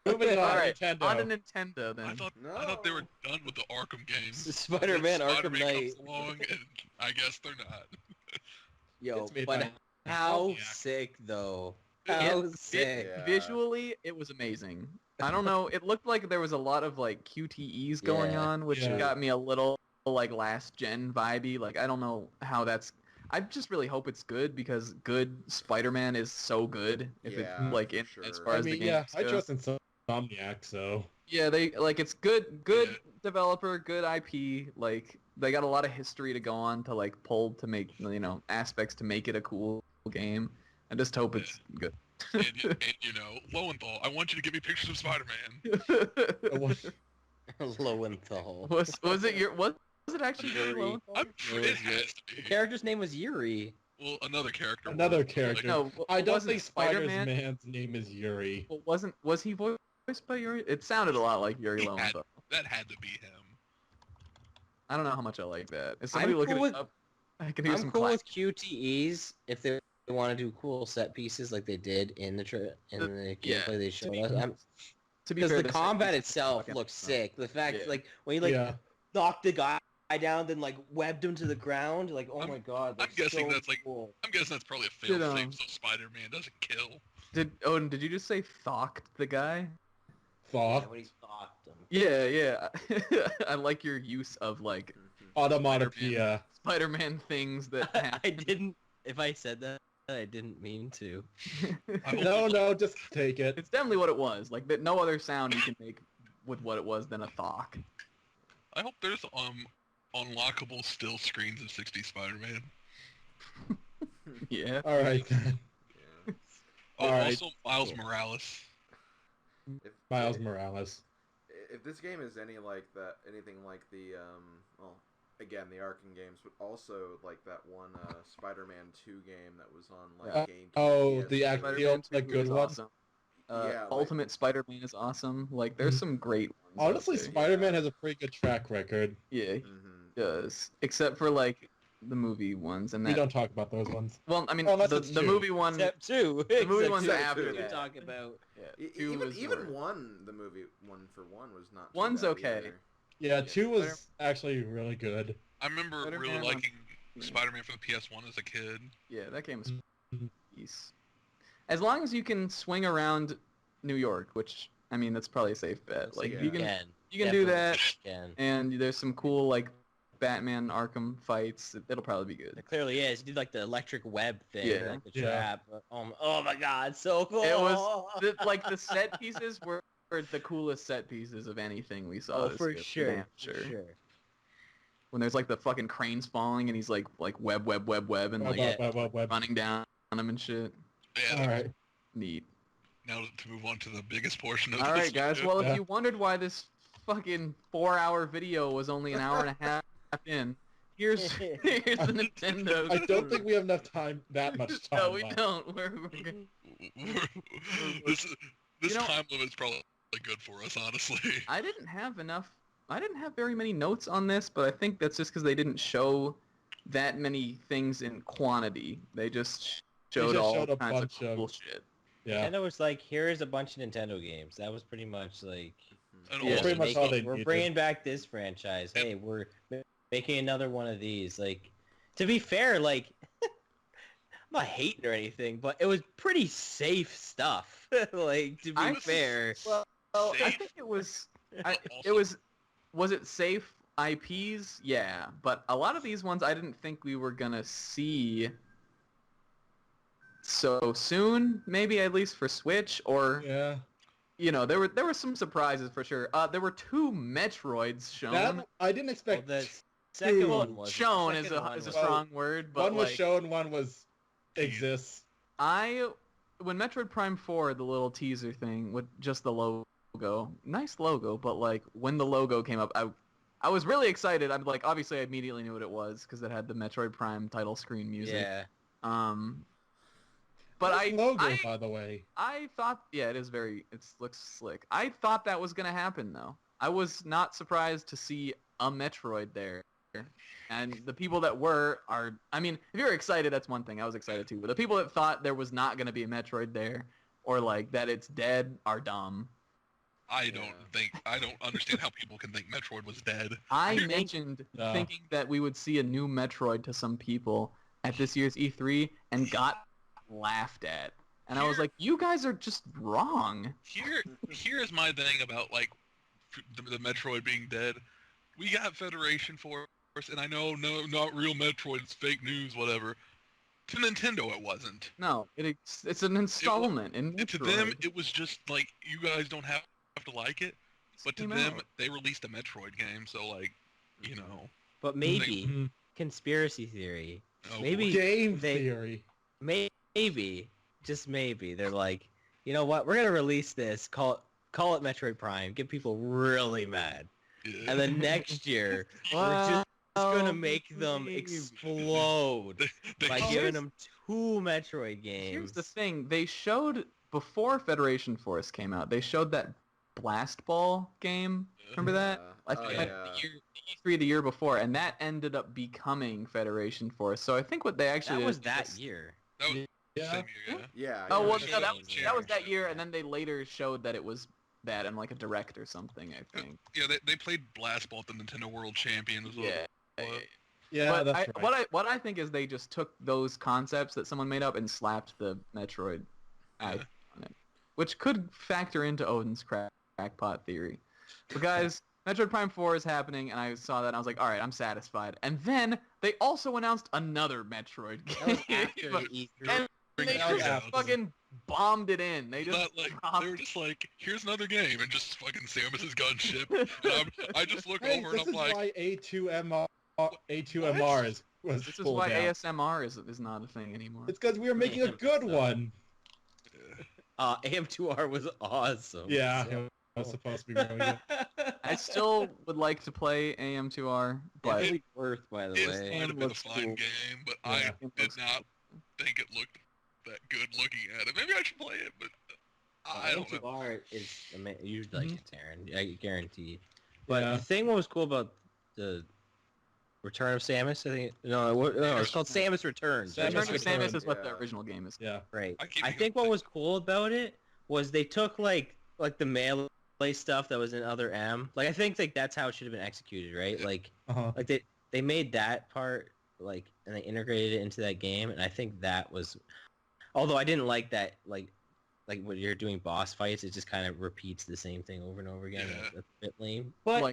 All Moving on, right, Nintendo. on to Nintendo then. I thought they were done with the Arkham games. Spider-Man Arkham Spider-Man Knight. comes along, and I guess they're not. Yo, It's made but by- how Yeah. sick though? Yeah. How sick? Yeah. Visually, it was amazing. I don't know. It looked like there was a lot of like QTEs going Yeah. on, which Yeah. got me a little like last gen vibey. Like I don't know how that's. I just really hope it's good because good Spider-Man is so good. If Yeah, it's like for in, sure. as far I as the mean, game yeah, I go. trust Insomniac, so Yeah, they like it's good Yeah. developer, good IP. Like they got a lot of history to go on to like pull to make aspects to make it a cool game. I just hope it's good. And you know, Lowenthal, I want you to give me pictures of Spider-Man. Lowenthal. was it actually Yuri. Yuri Lowenthal? I'm sure it has to The be. character's name was Yuri. Well, another character. Another was, character. No, I don't wasn't think Spider-Man. Spider-Man's name is Yuri. Well, was he voiced by Yuri? It sounded a lot like Yuri He had- Lowenthal. That had to be him. I don't know how much I like that. Is somebody I'm looking cool it with- up? I can hear I'm some cool clap. with QTEs if they want to do cool set pieces like they did in the gameplay Yeah. they showed be- us. To be Because fair, the set combat pieces itself fucking looks awesome. sick. The fact, Yeah. like, when you, Yeah. knocked the guy down, then, webbed him to the ground, oh I'm- my god, I'm that's guessing so that's, cool. I'm guessing that's probably a Did, fail-safe so Spider-Man doesn't kill. Did did you just say thocked the guy? Yeah, Thought. when he stalked him. Yeah. I like your use of like Automatopoeia. Spider-Man things that I happen. didn't, if I said that, I didn't mean to. I hope No, just take it. It's definitely what it was. Like that, no other sound you can make with what it was than a thock. I hope there's unlockable still screens of 60 Spider-Man. Yeah. All right then. Yeah. Oh, Alright. also Miles Morales. If, Miles Morales. if this game is anything like the well, again, the Arkham games, but also like that one Spider-Man 2 game that was on like GameCube. Oh, PS3. the Spider-Man 2 good is one. awesome. Yeah, like- Ultimate Spider-Man is awesome. Like, there's some great ones. out Honestly, there. Spider-Man has a pretty good track record. Yeah, he Mhm. does. Except for like the movie ones and We that. don't talk about those ones. Well, I mean, Unless the it's the two. movie one. Step 2. The movie Except one's step after two that. to talk about. Yeah, two Even was even worse. one, the movie one for one was not. too One's bad okay. either. Yeah, Yeah, 2 was actually really good. I remember Spider-Man really on- liking yeah. Spider-Man for the PS1 as a kid. Yeah, that game is Mhm. peace. As long as you can swing around New York, which I mean, that's probably a safe bet. Like Yeah. you can Can. you can do Definitely that, Can. and there's some cool like Batman Arkham fights. It'll probably be good. It clearly is. You did like the electric web thing, Yeah. like the Yeah. trap. Oh my god, so cool. It was like the set pieces were the coolest set pieces of anything we saw. Oh, this for year, sure. damn For sure. When there's like the fucking cranes falling and he's like web and like Web. running down on him and shit. Yeah, All right. Neat. now to move on to the biggest portion of All this right, guys. video. Well, if Yeah. you wondered why this fucking 4-hour video was only an hour and a half in, here's here's the Nintendo. I don't think we have enough time, that much time No, we left. don't. We're gonna... this You know- time limit's probably good for us, honestly. I didn't have very many notes on this, but I think that's just because they didn't show that many things in quantity. They just showed just all showed a kinds of bunch of- cool shit. Yeah. Nintendo was like, here's a bunch of Nintendo games. That was pretty much like, And Yeah. also, Pretty much all they we're needed. bringing back this franchise. Hey, we're making another one of these. Like, to be fair, like, I'm not hating or anything, but it was pretty safe stuff. Like, to be I- fair. Well, I Safe. think it was. It Also- was it safe IPs? Yeah, but a lot of these ones I didn't think we were gonna see so soon. Maybe at least for Switch, or Yeah. there were some surprises for sure. There were 2 Metroids shown. That I didn't Well, expect. the second Well, one was shown the is second a one is a was- strong word, but One was like, shown, one was exists. when Metroid Prime 4, the little teaser thing with just the logo, nice logo, but like when the logo came up, I was really excited. I'm like, obviously I immediately knew what it was because it had the Metroid Prime title screen music. Yeah. But Nice logo, by the way. I thought, yeah, it looks slick. I thought that was gonna happen though. I was not surprised to see a Metroid there. And the people that I mean, if you're excited, that's one thing. I was excited too. But the people that thought there was not going to be a Metroid there, or like that it's dead, are dumb. I don't understand how people can think Metroid was dead. I mentioned thinking that we would see a new Metroid to some people at this year's E3 and got laughed at. And I was like, you guys are just wrong. Here's my thing about like the Metroid being dead. We got Federation Force, and I know, no, not real Metroid, it's fake news, whatever. To Nintendo, it wasn't. No, it's an installment in Metroid. To them, it was just like, you guys don't have to like it, but to them, they released a Metroid game, so like, you know. But maybe, conspiracy theory, maybe game theory. Maybe, just maybe, they're like, you know what, we're going to release this, call it Metroid Prime, get people really mad. Yeah. And then next year, we're just going to make them explode by giving them 2 Metroid games. Here's the thing. They showed, before Federation Force came out, they showed that Blast Ball game. Remember that? I think the E3 the year before, and that ended up becoming Federation Force. So I think what they actually That was that year. That was same year, yeah. Oh, well, no, that was that year, and then they later showed that it was that in like a direct or something, I think. Yeah, they played Blast Ball at the Nintendo World Champions. Yeah, but that's right. What I think is they just took those concepts that someone made up and slapped the Metroid on it, which could factor into Odin's crackpot theory. But guys, Metroid Prime 4 is happening, and I saw that, and I was like, all right, I'm satisfied. And then they also announced another Metroid game. After the E3. And they just fucking bombed it in. They just they were just like, here's another game, and just fucking Samus's gunship. And I just look over and I'm like, why A2MR was This is why ASMR is not a thing anymore. It's because we were making a good one. AM2R was awesome. Yeah, it was supposed to be really good. I still would like to play AM2R, but Really worth, by the way. it might have been a fun game, but I did not think it looked that good looking at it. Maybe I should play it, but I don't know. AM2R is you'd like it, Taryn. I guarantee. But the thing what was cool about the Return of Samus, I think it's called Samus Returns. Return of Samus is what the original game is. Yeah. Right. I think what was cool about it was they took like the melee stuff that was in Other M. Like I think like that's how it should have been executed, right? Like like they made that part like and they integrated it into that game, and I think that was. Although I didn't like that like when you're doing boss fights, it just kind of repeats the same thing over and over again. Yeah. That's a bit lame. But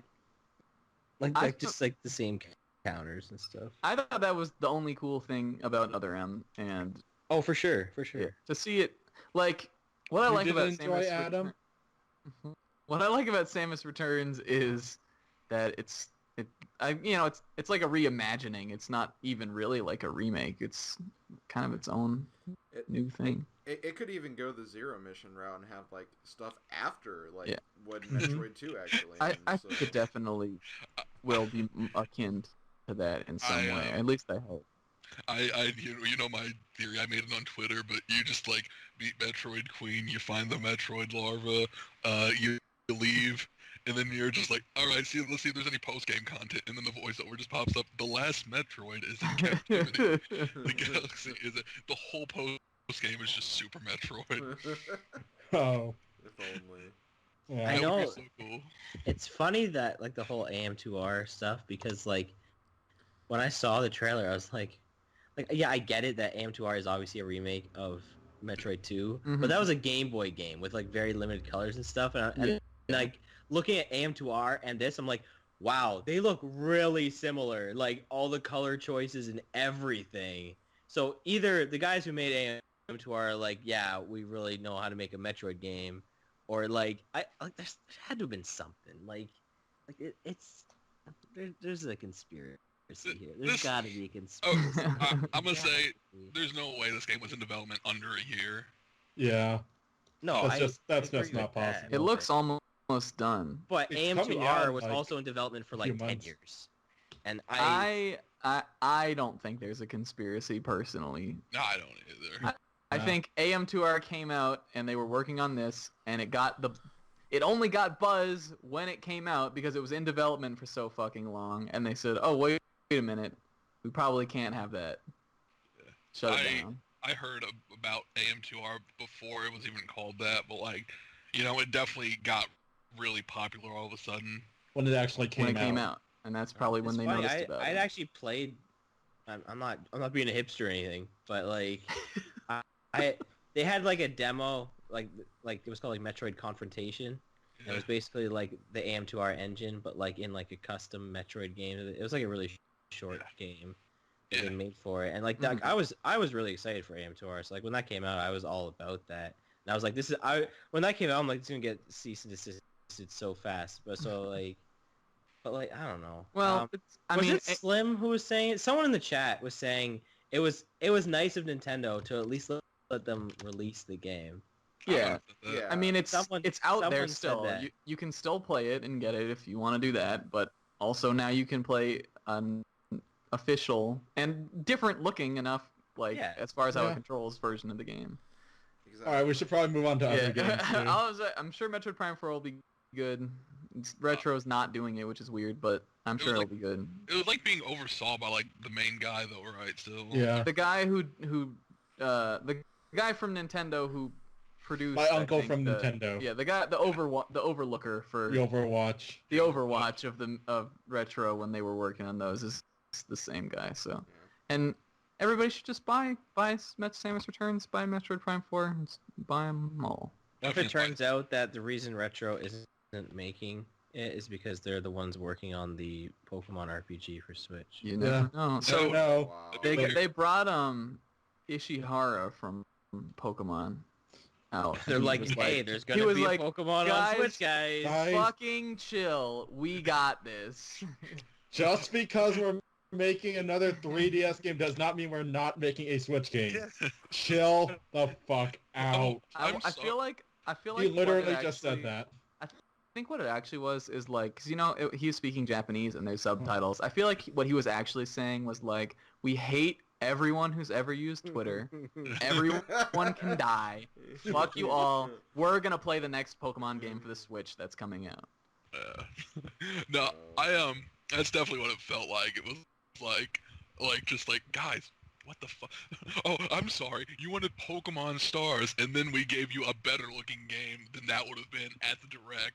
like just like the same counters and stuff. I thought that was the only cool thing about Other M, and for sure. to see it like what I like about enjoy Samus Adam? What I like about Samus Returns is that it's like a reimagining. It's not even really like a remake. It's kind of its own new thing. It could even go the Zero mission route and have like stuff after like what Metroid 2 actually. I think it definitely will be akin to that in some way. At least I hope. You know my theory. I made it on Twitter, but you just like beat Metroid Queen. You find the Metroid larva. You leave. And then you're just like, all right, let's see if there's any post-game content. And then the voiceover just pops up. The last Metroid is in captivity. The galaxy the whole post-game is just Super Metroid. Oh. If only. Yeah. I know. So cool. It's funny that like the whole AM2R stuff because like when I saw the trailer, I was like yeah, I get it that AM2R is obviously a remake of Metroid 2, but that was a Game Boy game with like very limited colors and stuff, and like looking at AM2R and this, I'm like, wow, they look really similar, like all the color choices and everything. So either the guys who made AM2R are like, yeah, we really know how to make a Metroid game, or like there had to have been something like there's a conspiracy here. There's got to be a conspiracy. I'm gonna say there's no way this game was in development under a year. Yeah. No, that's just not possible. It looks almost almost done. But It's AM2R coming out, was like, also in development for a few like 10 months. years. And I don't think there's a conspiracy personally. No, I don't either. I No. think AM2R came out and they were working on this and it only got buzz when it came out because it was in development for so fucking long and they said, "Oh, wait a minute. We probably can't have that." Yeah. Shut it down. I heard about AM2R before it was even called that, but like, it definitely got really popular all of a sudden. When it actually When it came came out. out. And that's probably when it's they funny, noticed about I'd it. actually played. I'm not being a hipster or anything, but like, they had like a demo, like it was called like Metroid Confrontation. And it was basically like the AM2R engine, but like in like a custom Metroid game. It was like a really short game that they made for it, and like that, I was really excited for AM2R. So like when that came out, I was all about that. And I was like, when that came out, I'm like, it's gonna get cease and desisted so fast. But I don't know. Well, was it Slim who was saying it? Someone in the chat was saying it was nice of Nintendo to at least let them release the game. Yeah. Yeah. I mean, it's out there someone said still. that. You can still play it and get it if you want to do that, but also now you can play an official and different looking enough, like as far as how it controls version of the game. Exactly. All right, we should probably move on to other games too. I'm sure Metroid Prime 4 will be good. Retro's not doing it, which is weird, but I'm sure it'll be good. It was like being oversaw by like the main guy though, right? Still. Yeah. The guy the guy from Nintendo who produced My uncle from Nintendo. Yeah, the guy, the overlooker for The Overwatch. the Overwatch of Retro when they were working on those is the same guy. So, and everybody should just buy Samus Returns, buy Metroid Prime 4, and just buy them all. What if it turns out that the reason Retro isn't making it is because they're the ones working on the Pokemon RPG for Switch? You never know. So no. Wow. they brought Ishihara from Pokemon out. They're He like, was hey, like- there's he gonna was be a like, Pokemon guys, on Switch, guys. fucking chill. We got this. Just because we're making another 3DS game does not mean we're not making a Switch game. Chill the fuck out. I feel like He literally what it just said actually- that. I think what it actually was is like, cause he was speaking Japanese and there's subtitles. I feel like what he was actually saying was like, we hate everyone who's ever used Twitter. Everyone can die. Fuck you all. We're gonna play the next Pokemon game for the Switch that's coming out. No, that's definitely what it felt like. It was like just like, guys, what the fuck? Oh, I'm sorry. You wanted Pokemon Stars, and then we gave you a better looking game than that would have been at the Direct.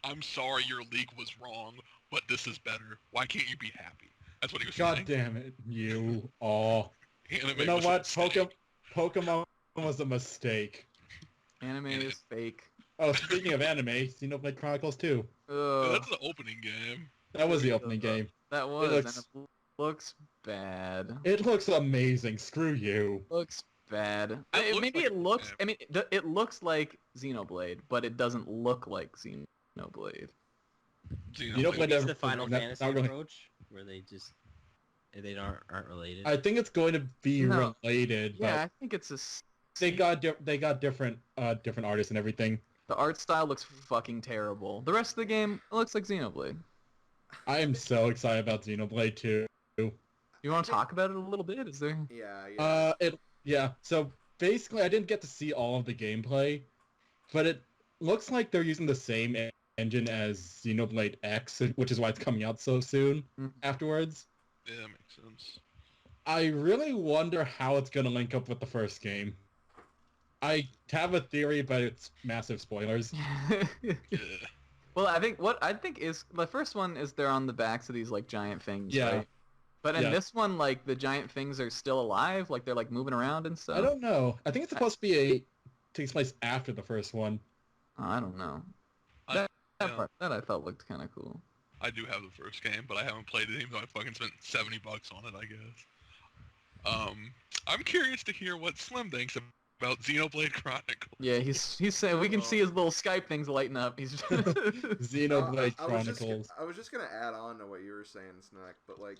I'm sorry your leak was wrong, but this is better. Why can't you be happy? That's what he was saying. God damn it, you all. Anime You know was a what? mistake. Pokemon was a mistake. Anime is fake. Oh, speaking of anime, Xenoblade Chronicles 2. Ugh, That's the opening game. That was the opening game. that was. looks- And it looks bad. It looks amazing. Screw you. Looks bad. It looks Maybe like- it looks. I mean, it looks like Xenoblade, but it doesn't look like Xenoblade. Xenoblade Maybe it's never- the Final not Fantasy really. approach, where they aren't related. I think it's going to be No. related, but Yeah, I think it's they got different artists and everything. the art style looks fucking terrible. The rest of the game looks like Xenoblade. I am so excited about Xenoblade 2. You want to talk about it a little bit? Is there? Yeah. So basically, I didn't get to see all of the gameplay, but it looks like they're using the same engine as Xenoblade X, which is why it's coming out so soon Mhm. afterwards. Yeah, that makes sense. I really wonder how it's going to link up with the first game. I have a theory, but it's massive spoilers. Yeah. Well, I think is the first one is they're on the backs of these like giant things. Yeah. Right? But in Yeah. this one, like the giant things are still alive, like they're like moving around and stuff. I don't know. I think it's supposed to be takes place after the first one. I don't know. I- That yeah. part that I thought looked kind of cool. I do have the first game, but I haven't played it even though I fucking spent $70 on it, I guess. I'm curious to hear what Slim thinks about Xenoblade Chronicles. Yeah, he's saying we can see his little Skype things lighting up. He's Xenoblade I was just Chronicles. I was just gonna add on to what you were saying, Snack, but like,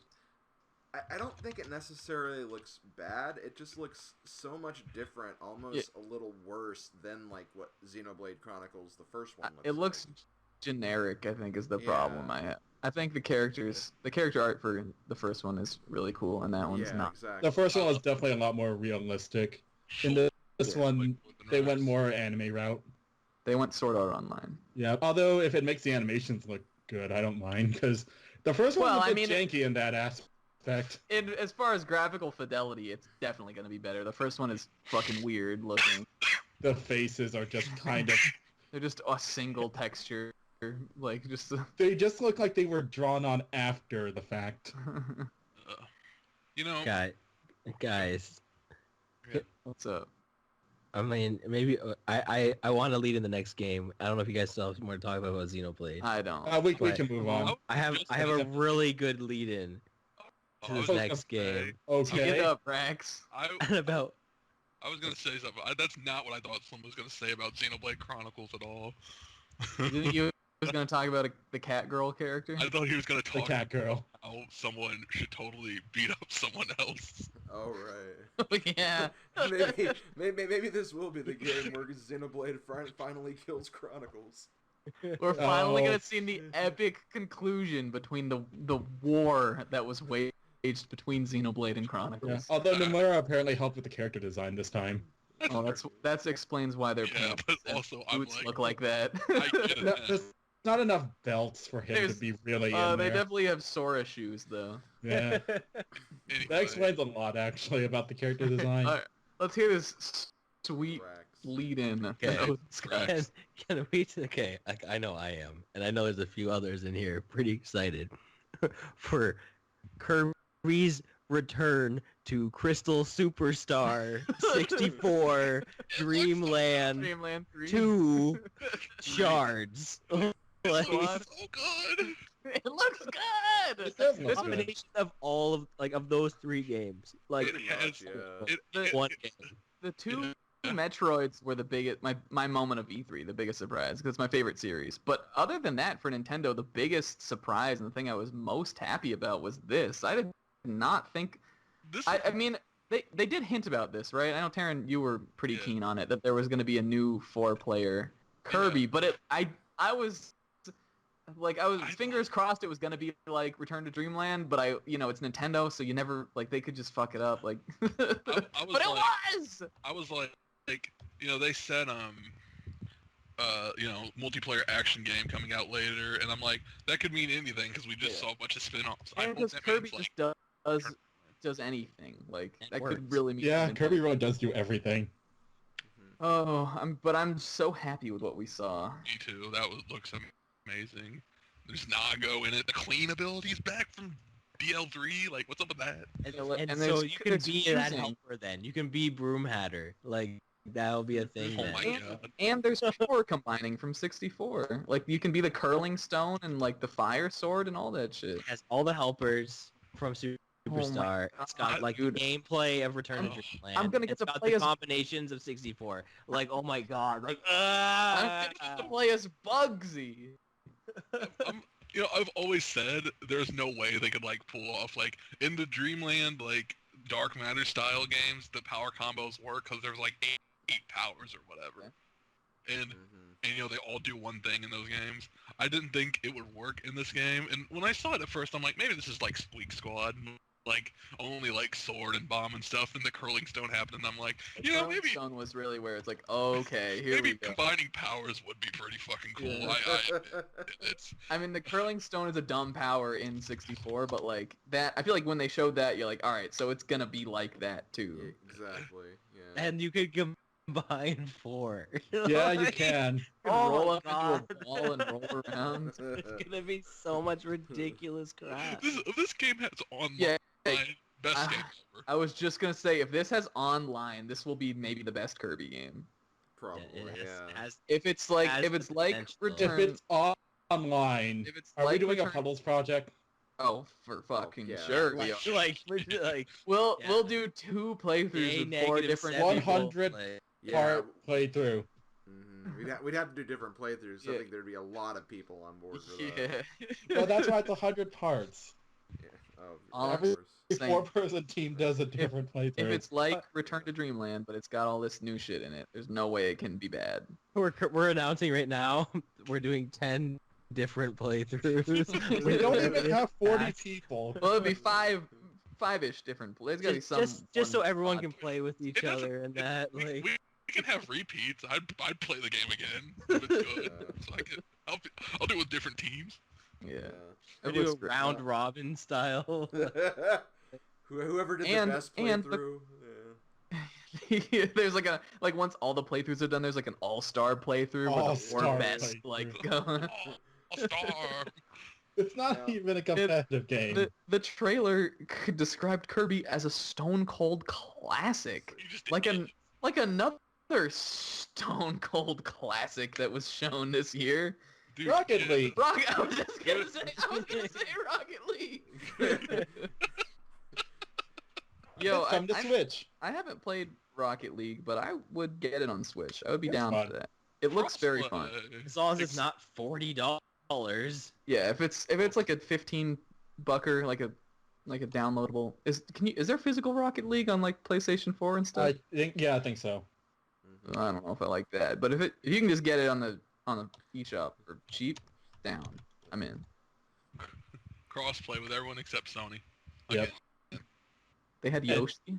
I don't think it necessarily looks bad. It just looks so much different, almost a little worse than like what Xenoblade Chronicles the first one looks. it looks like. generic, I think, is the Yeah. problem I have. I think the character art for the first one is really cool, and that one's Yeah, not. exactly. The first one was definitely a lot more realistic. In this Yeah. one, Like, they went more anime route. They went Sword Art Online. Yeah, although if it makes the animations look good, I don't mind, because the first one Well, was I a bit mean, janky in that aspect. As far as graphical fidelity, it's definitely going to be better. The first one is fucking weird looking. The faces are just kind of... They're just a single texture, like just. They just look like they were drawn on after the fact. You know, Guys, What's up? I mean, maybe I want to lead in the next game. I don't know if you guys still have more to talk about Xenoblade. I don't. We But- can move on. I have a really good lead in to this was next game. Get Okay. up, Rax. And about I was gonna say something. That's not what I thought someone was gonna say about Xenoblade Chronicles at all. You was going to talk about the cat girl character? I thought he was gonna The talk cat girl. about how someone should totally beat up someone else. Oh right. Yeah. maybe this will be the game where Xenoblade finally kills Chronicles. We're finally Oh. going to see the epic conclusion between the war that was waged between Xenoblade and Yeah. Chronicles. Although Nomura apparently helped with the character design this time. Oh, that explains why their Yeah, pants but and also I'm boots like, look like that. I get it. No, man. there's not enough belts for him to There's- be really They in there. definitely have Sora shoes though. Yeah. Anyway, That explains a lot, actually, about the character design. All right, let's hear this sweet Rax. lead in. Okay. Can we? Okay, I know I am, and I know there's a few others in here pretty excited for Kirby's return to Crystal Superstar 64 Dreamland Dreamland 3. 2 Shards. Like, What? so good. It looks good. It does the look good. combination of all of those 3 games, like It has- Yeah. The- one game. The two Metroids were the biggest, my moment of E3, the biggest surprise, because it's my favorite series. But other than that, for Nintendo, the biggest surprise and the thing I was most happy about was this. I did not think... This I mean, they did hint about this, right? I know, Taryn, you were pretty Yeah. keen on it, that there was going to be a new 4-player Kirby, Yeah. but I was... Like, I was I fingers crossed it was going to be, like, Return to Dreamland, but it's Nintendo, so you never, like, they could just fuck it up, like... I was but it like- was! I was like, they said, multiplayer action game coming out later, and I'm like, that could mean anything because we just Yeah. saw a bunch of spin-offs. I And hope because that Kirby means, just does anything, like, And that works. could really mean... Yeah, anything. Kirby really does do everything. Oh, I'm so happy with what we saw. me too. Looks amazing. There's Nago in it. The clean ability's back from DL3. Like, what's up with that? And And so there's- you can there's be that choosing. helper then. You can be Broom Hatter. Like, that'll be a thing Oh then. my And, god. and there's power combining from 64. Like, you can be the curling stone and, like, the fire sword and all that shit. It has all the helpers from Superstar. It's got God, like dude. gameplay of Return to Oh. Dreamland. I'm gonna get It's to got play the as- combinations of 64. Like, oh my god. Like, I'm gonna get to play as Bugsy. I've always said there's no way they could like pull off like in the Dreamland like Dark Matter style games the power combos work because there's like eight powers or whatever, and they all do one thing in those games. I didn't think it would work in this game, and when I saw it at first, I'm like, maybe this is like Squeak Squad, like only like sword and bomb and stuff, and the curling stone happened, and I'm like, Curling maybe stone was really where it's like, okay, here maybe we go. combining powers would be pretty fucking cool. Yeah. It's I mean, the curling stone is a dumb power in 64, but like that, I feel like when they showed that, you're like, all right, so it's gonna be like that too. Exactly. Yeah. And you could combine 4. Yeah, you Like, can. You can Oh roll my up God. into a ball and roll around. It's gonna be so much ridiculous crap. this game has online Yeah, best I- game ever. I was just gonna say, if this has online, this will be maybe the best Kirby game. Probably. It Yeah. has If it's like, Has if the it's like potential. Return, If it's online, if it's are we like doing a Return- Puddles project? Oh, for fucking yeah. sure we are. like We'll Yeah. we'll do 2 playthroughs with 4 different 7 people. 100 play. Yeah. part playthrough. We'd have to do different playthroughs. Yeah. I think there'd be a lot of people on board for that. Yeah. Well, that's why it's 100 parts. Yeah. Oh, All of right. course. A Same. 4-person team does a different playthrough. If it's like Return to Dreamland, but it's got all this new shit in it, there's no way it can be bad. We're announcing right now. We're doing 10 different playthroughs. We don't even have 40 packs. people. Well, it'd be five-ish different. There's gotta be some. Just so one everyone odd- can play with each It doesn't- other and that, like... We can have repeats. I'd play the game again if it's good. So I'll do it with different teams. Yeah. We It do looks a great. round robin style. Whoever did And- the best and the- playthrough. There's like once all the playthroughs are done, there's like an all-star playthrough with the All-star four best playthrough. like going. Oh, a star. It's not Yeah. even a competitive game. The trailer described Kirby as a stone cold classic, You just like did. another stone cold classic that was shown this year. Dude, Rocket yeah. League. I was gonna say Rocket League. Yo, It's come to Switch. I haven't played Rocket League, but I would get it on Switch. I would be That's down fun. for that. It looks very fun. As long as it's not $40. Yeah, if it's like a 15 bucker, like a downloadable. Is there physical Rocket League on like PlayStation 4 and stuff? I think so. I don't know if I like that, but if you can just get it on the eShop for cheap, down. I'm in. Crossplay with everyone except Sony. Yep. They had Yoshi.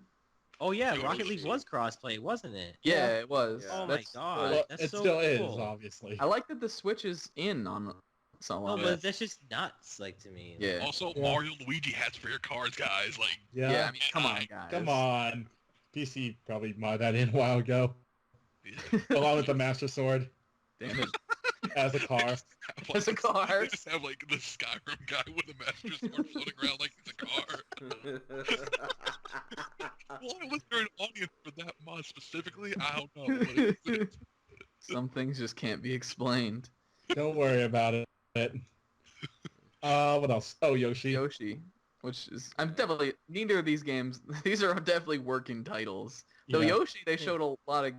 Oh yeah, Yoshi. Rocket League was crossplay, wasn't it? Yeah, it was. Yeah. Oh my That's- god, Well, that's it so still is, cool. obviously. I like that the Switch is in on some No, of but it. that's just nuts, like to me. Yeah. Also, Yeah. Mario Luigi hats for your cards, guys. Like, Yeah. Yeah, I mean, come on, guys. Come on. PC probably modded that in a while ago, yeah. along with the Master Sword Damn it. as a car. As a car. They just have like the Skyrim guy with a Master Sword floating around like it's a car. Why was there an audience for that mod specifically? I don't know. But it's, Some things just can't be explained. Don't worry about it. What else? Oh, Yoshi. Yoshi, which is neither of these games. These are definitely working titles. Though Yeah. Yoshi, they showed a lot of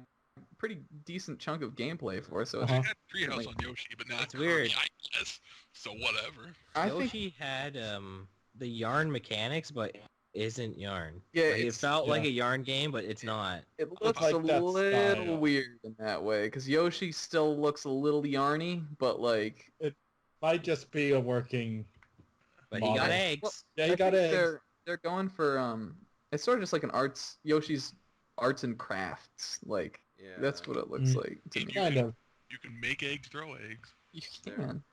pretty decent chunk of gameplay for, so it's, they Uh-huh. had Treehouse on Yoshi, but not It's Kirby, weird. I guess. So whatever. I think Yoshi had the yarn mechanics, but isn't yarn. yeah, Like, it felt like yeah. a yarn game, but it's not. it looks like a that little style. weird in that way because Yoshi still looks a little yarny, but like Might just be a working... But he got Model. eggs. Well, Yeah, I he got think eggs. they're going for it's sort of just like Yoshi's arts and crafts. Like Yeah. that's what it looks Mm. like to me. Kind of. You can make eggs, throw eggs. You can.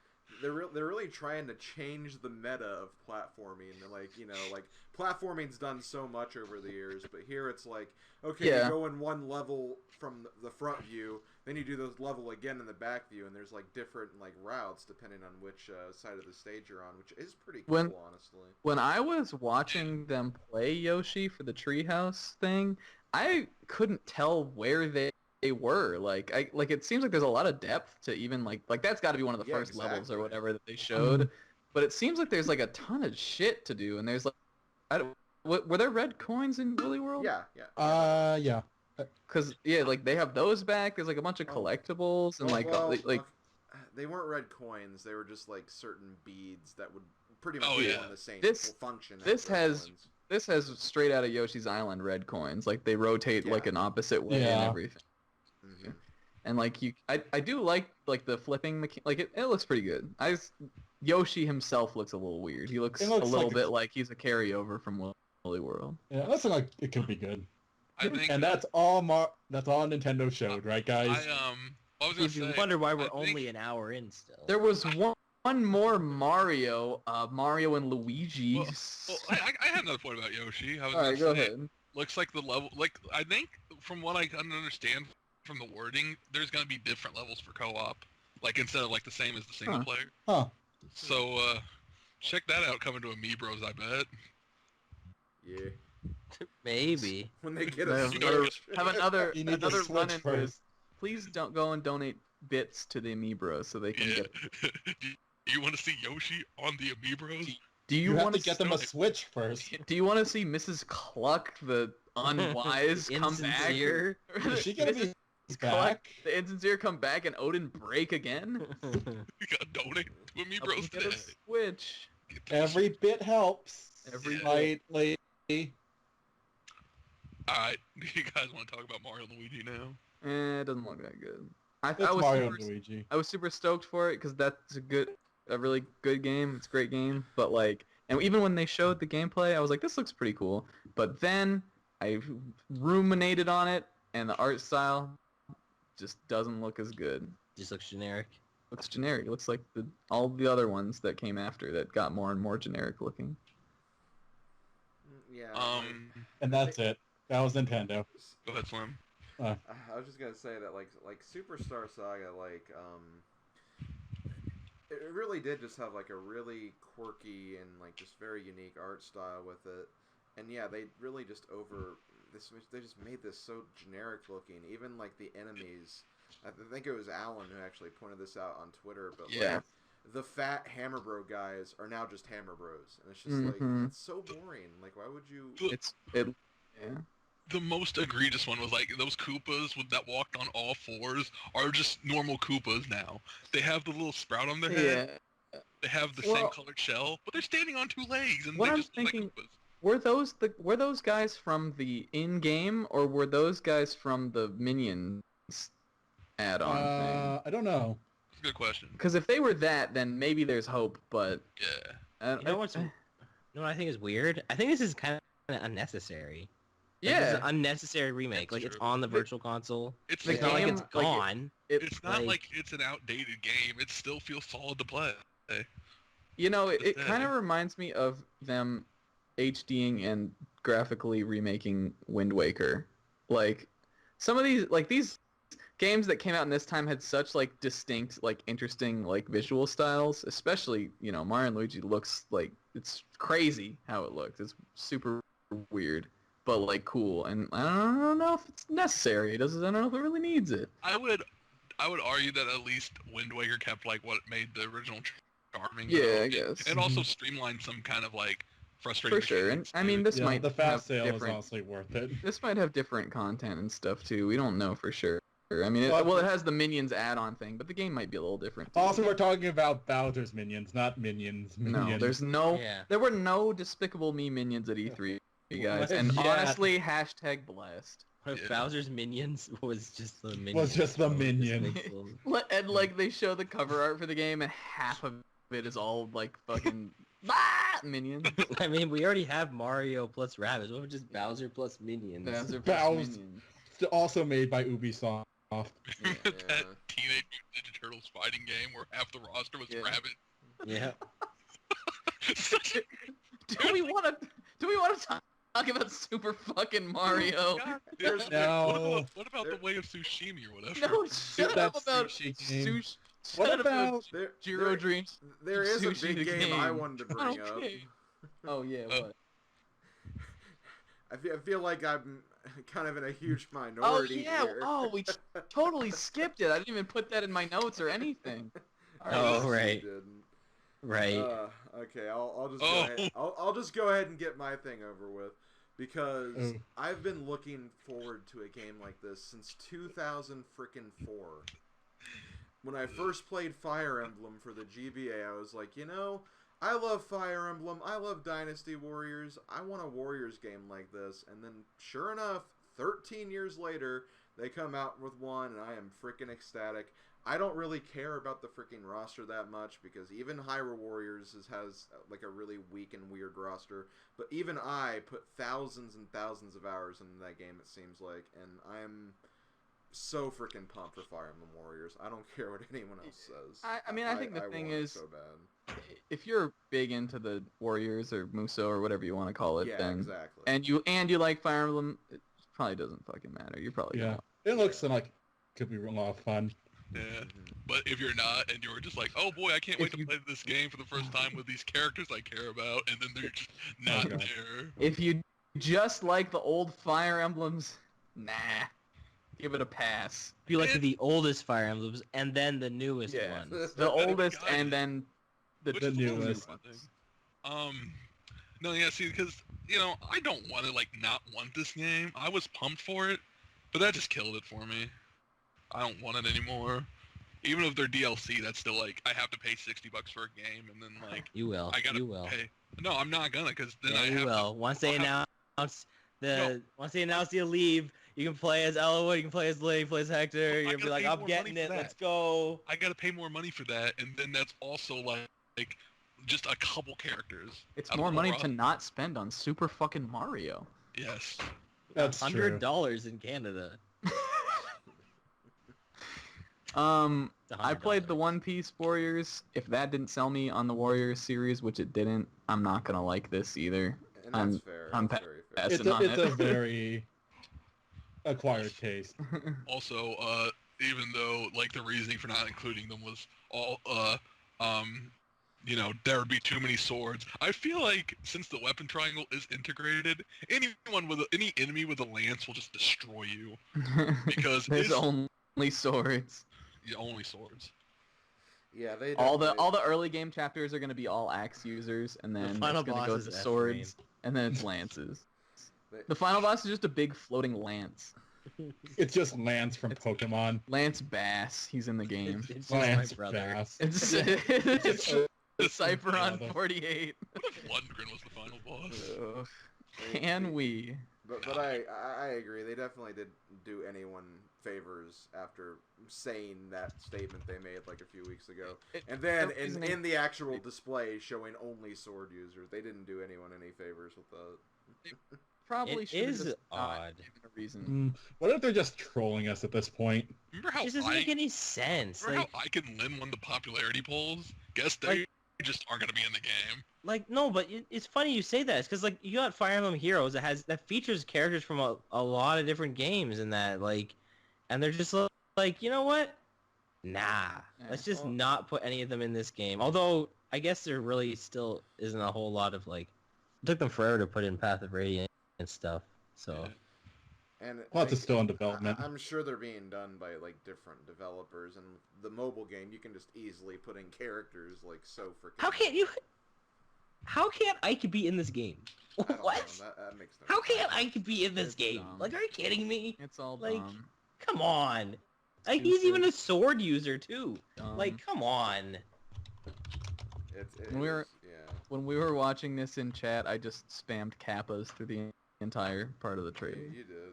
They're really trying to change the meta of platforming. Like, like platforming's done so much over the years, but here it's like, okay, Yeah. you go in one level from the front view, then you do this level again in the back view, and there's like different like routes depending on which side of the stage you're on, which is pretty cool, When- honestly. When I was watching them play Yoshi for the Treehouse thing, I couldn't tell where they were. Like it seems like there's a lot of depth to even like that's got to be one of the Yeah, first levels exactly. or whatever that they showed. But it seems like there's like a ton of shit to do, and there's like, were there red coins in Woolly World? Yeah, yeah. Yeah. Cause yeah, like they have those back. There's like a bunch of Oh. collectibles and They weren't red coins. They were just like certain beads that would pretty much Oh, do yeah. the same This- function. as this red has- coins. this has straight out of Yoshi's Island red coins. Like they rotate like Yeah. an opposite way and Yeah. everything. Mhm. And like I do like the flipping like it looks pretty good. Yoshi himself looks a little weird. He looks, It looks a little like bit like he's a carryover from Woolly World. Yeah, that's like it could be good. I think. And that's all Nintendo showed, right, guys? I was gonna If you say. wonder why I we're think- only an hour in still. There was one more Mario and Luigi. Well, I had another point about Yoshi. I was All right, gonna go say, ahead. Looks like the level. Like I think from what I can understand from the wording, there's gonna be different levels for co-op. Like instead of like the same as the single Huh. player. Huh. So check that out coming to Amiibros, I bet. Yeah. Maybe. When they get Have a another- Switch. Have another You need to switch run-in first. with. Please don't go and donate bits to the Amiibros so they can Yeah. get. Do you want to see Yoshi on the Amiibros? Do You you have want to get them a Switch first. Do you want to see Mrs. Cluck, the unwise, come back? Insincere. Is she gonna be Mrs. Cluck, back? the insincere, come back and Odin break again? You gotta donate to Help Amiibros him get a today. Switch. Get the- Every bit helps. Every Yeah. Slightly. Alright, do you guys want to talk about Mario and Luigi now? It doesn't look that good. I It's was Mario super, and Luigi. I was super stoked for it because that's a good. a really good game. It's a great game, but like, and even when they showed the gameplay, I was like, this looks pretty cool. But then I ruminated on it, and the art style just doesn't look as good. Just looks generic. Looks generic. It looks like all the other ones that came after that got more and more generic looking. Yeah. And that's it. That was Nintendo. Go ahead, Slim. I was just gonna say that like Superstar Saga, like it really did just have like a really quirky and like just very unique art style with it, and yeah, they really just they just made this so generic looking. Even like the enemies, I think it was Alan who actually pointed this out on Twitter, but Yeah. like the fat Hammer Bro guys are now just Hammer Bros, and it's just like it's so boring. Like, why would you? Yeah. The most egregious one was like those Koopas that walked on all fours are just normal Koopas now. They have the little sprout on their head. Yeah. They have the same colored shell, but they're standing on 2 legs, and What they I'm just look thinking- like Koopas. Were those guys from the in-game, or were those guys from the Minions add-on thing? I don't know. It's a good question. Because if they were that, then maybe there's hope. But Yeah. You know what I think is weird? I think this is kind of unnecessary. Like, yeah, this is an unnecessary remake. That's Like, it's true. on the virtual console. It's The It's not like game, it's like, gone. it's not like- like it's an outdated game. It still feels solid to play. you know, it Just kind of reminds me of them HDing and graphically remaking Wind Waker. Like some of these games that came out in this time had such like distinct, like interesting, like visual styles. Especially, you know, Mario and Luigi looks like it's crazy how it looks. It's super weird, but like cool. And I don't know if it's necessary. I don't know if it really needs it. I would argue that at least Wind Waker kept like what made the original charming. Yeah, though. I guess. It also streamlined some kind of like frustrating. For sure. And mechanics, I mean, too. this Yeah, might the have fast sale is different. honestly worth it. This might have different content and stuff too. We don't know for sure. I mean, Well, it has the Minions add-on thing, but the game might be a little different. Too. Also, we're talking about Bowser's minions, not Minions. No, there's no. Yeah. There were no Despicable Me minions at E3, you guys. And Yeah. honestly, hashtag blessed. What if Yeah. Bowser's Minions was just the Minions? Was just the So it Minion. makes a little- And like they show the cover art for the game, and half of it is all like fucking Minions. I mean, we already have Mario plus Rabbids. What if just Bowser plus Minions? Bowser plus Bowser. Minions. It's also made by Ubisoft. That Teenage Mutant Ninja Turtles fighting game where half the roster was Yeah. rabbit. Yeah. Such a- Do we want to talk about Super fucking Mario? God, There's- dude, No. What about There- the Way of Tsushima or whatever? No, shut that up about sushi game. sushi. What Shut up about- There, Jiro there- Dreams? There is a Sushi big the game I game. wanted to bring up. Okay. Oh yeah, what? I feel like I'm kind of in a huge Oh minority yeah. here. Oh, we totally skipped it. I didn't even put that in my notes or anything. All right. Oh, You right. didn't. Right. Okay, I'll just Oh. go ahead. I'll just go ahead and get my thing over with because Oh. I've been looking forward to a game like this since 2004. When I first played Fire Emblem for the GBA, I was like, you know, I love Fire Emblem. I love Dynasty Warriors. I want a Warriors game like this. And then, sure enough, 13 years later, they come out with one, and I am freaking ecstatic. I don't really care about the freaking roster that much because even Hyrule Warriors has like a really weak and weird roster. But even I put thousands and thousands of hours into that game, it seems like, and I'm so freaking pumped for Fire Emblem Warriors. I don't care what anyone else says. I mean, I think the thing want it is, so bad. if you're big into the Warriors or Muso or whatever you want to call it, Yeah, then exactly. and you like Fire Emblem, it probably doesn't fucking matter. You're probably Yeah. It looks like it could be a lot of fun. Yeah. Mhm. But if you're not, and you're just like, oh boy, I can't If wait to you- play this game for the first time with these characters I care about, and then they're just not God. there. If you just like the old Fire Emblems, nah, give it a pass. If you like the oldest Fire Emblems and then the newest Yeah. ones. The oldest God. and then the Which the is a little newest. disappointing. No, yeah, see, because, you know, I don't want to, like, not want this game. I was pumped for it, but that just killed it for me. I don't want it anymore. Even if they're DLC, that's still, like, I have to pay $60 for a game, and then, like, You will. I gotta You will. pay. No, I'm not gonna, because then Yeah, I you have will. Once they I'll have announce once they announce you leave, You can play as Elwood, you can play as Link, you can play as Hector. You're gonna be like, I'm getting it. Let's go. I gotta pay more money for that, and then that's also like just a couple characters. It's more money to not spend on Super fucking Mario. Yes. That's true. $100 in Canada. I played the One Piece Warriors. If that didn't sell me on the Warriors series, which it didn't, I'm not gonna like this either. And that's fair. I'm That's very fair. It's a very acquired taste. Also, even though like the reasoning for not including them was all there would be too many swords. I feel like since the weapon triangle is integrated, any enemy with a lance will just destroy you because there's only swords. Yeah, only swords. Yeah, they all the early game chapters are gonna be all axe users, and then final it's gonna boss go is to F-Rain. swords, and then it's lances. The final boss is just a big floating lance. It's just Lance from Pokemon. Lance Bass, he's in the game. It's just Lance my brother. Bass. It's Cypher on 48. What if Lundgren was the final boss? Can we? But I agree. They definitely did do anyone favors after saying that statement they made like a few weeks ago. And then in the actual display showing only sword users, they didn't do anyone any favors with the... Probably should is just odd. a reason. What if they're just trolling us at this point? Remember how It doesn't make any sense. Remember how Ike and Lynn won the popularity polls? Guess they just aren't gonna be in the game. Like, no, but it's funny you say that. It's because, like, you got Fire Emblem Heroes that features characters from a lot of different games in that, like, and they're just like, you know what? Nah. Let's just not put any of them in this game. Although, I guess there really still isn't a whole lot of, like, it took them forever to put in Path of Radiance and stuff, so... And Lots is still in development. I'm sure they're being done by like different developers, and the mobile game you can just easily put in characters like so freaking. How can't Ike be in this game? I don't What? know, that makes no How sense. can't Ike be in this It's game? dumb. Like, are you kidding me? It's all Like, dumb. come on. Like, he's even a sword user too. Dumb. Like, come on. When we were watching this in chat, I just spammed kappas through the entire part of the trailer. You did.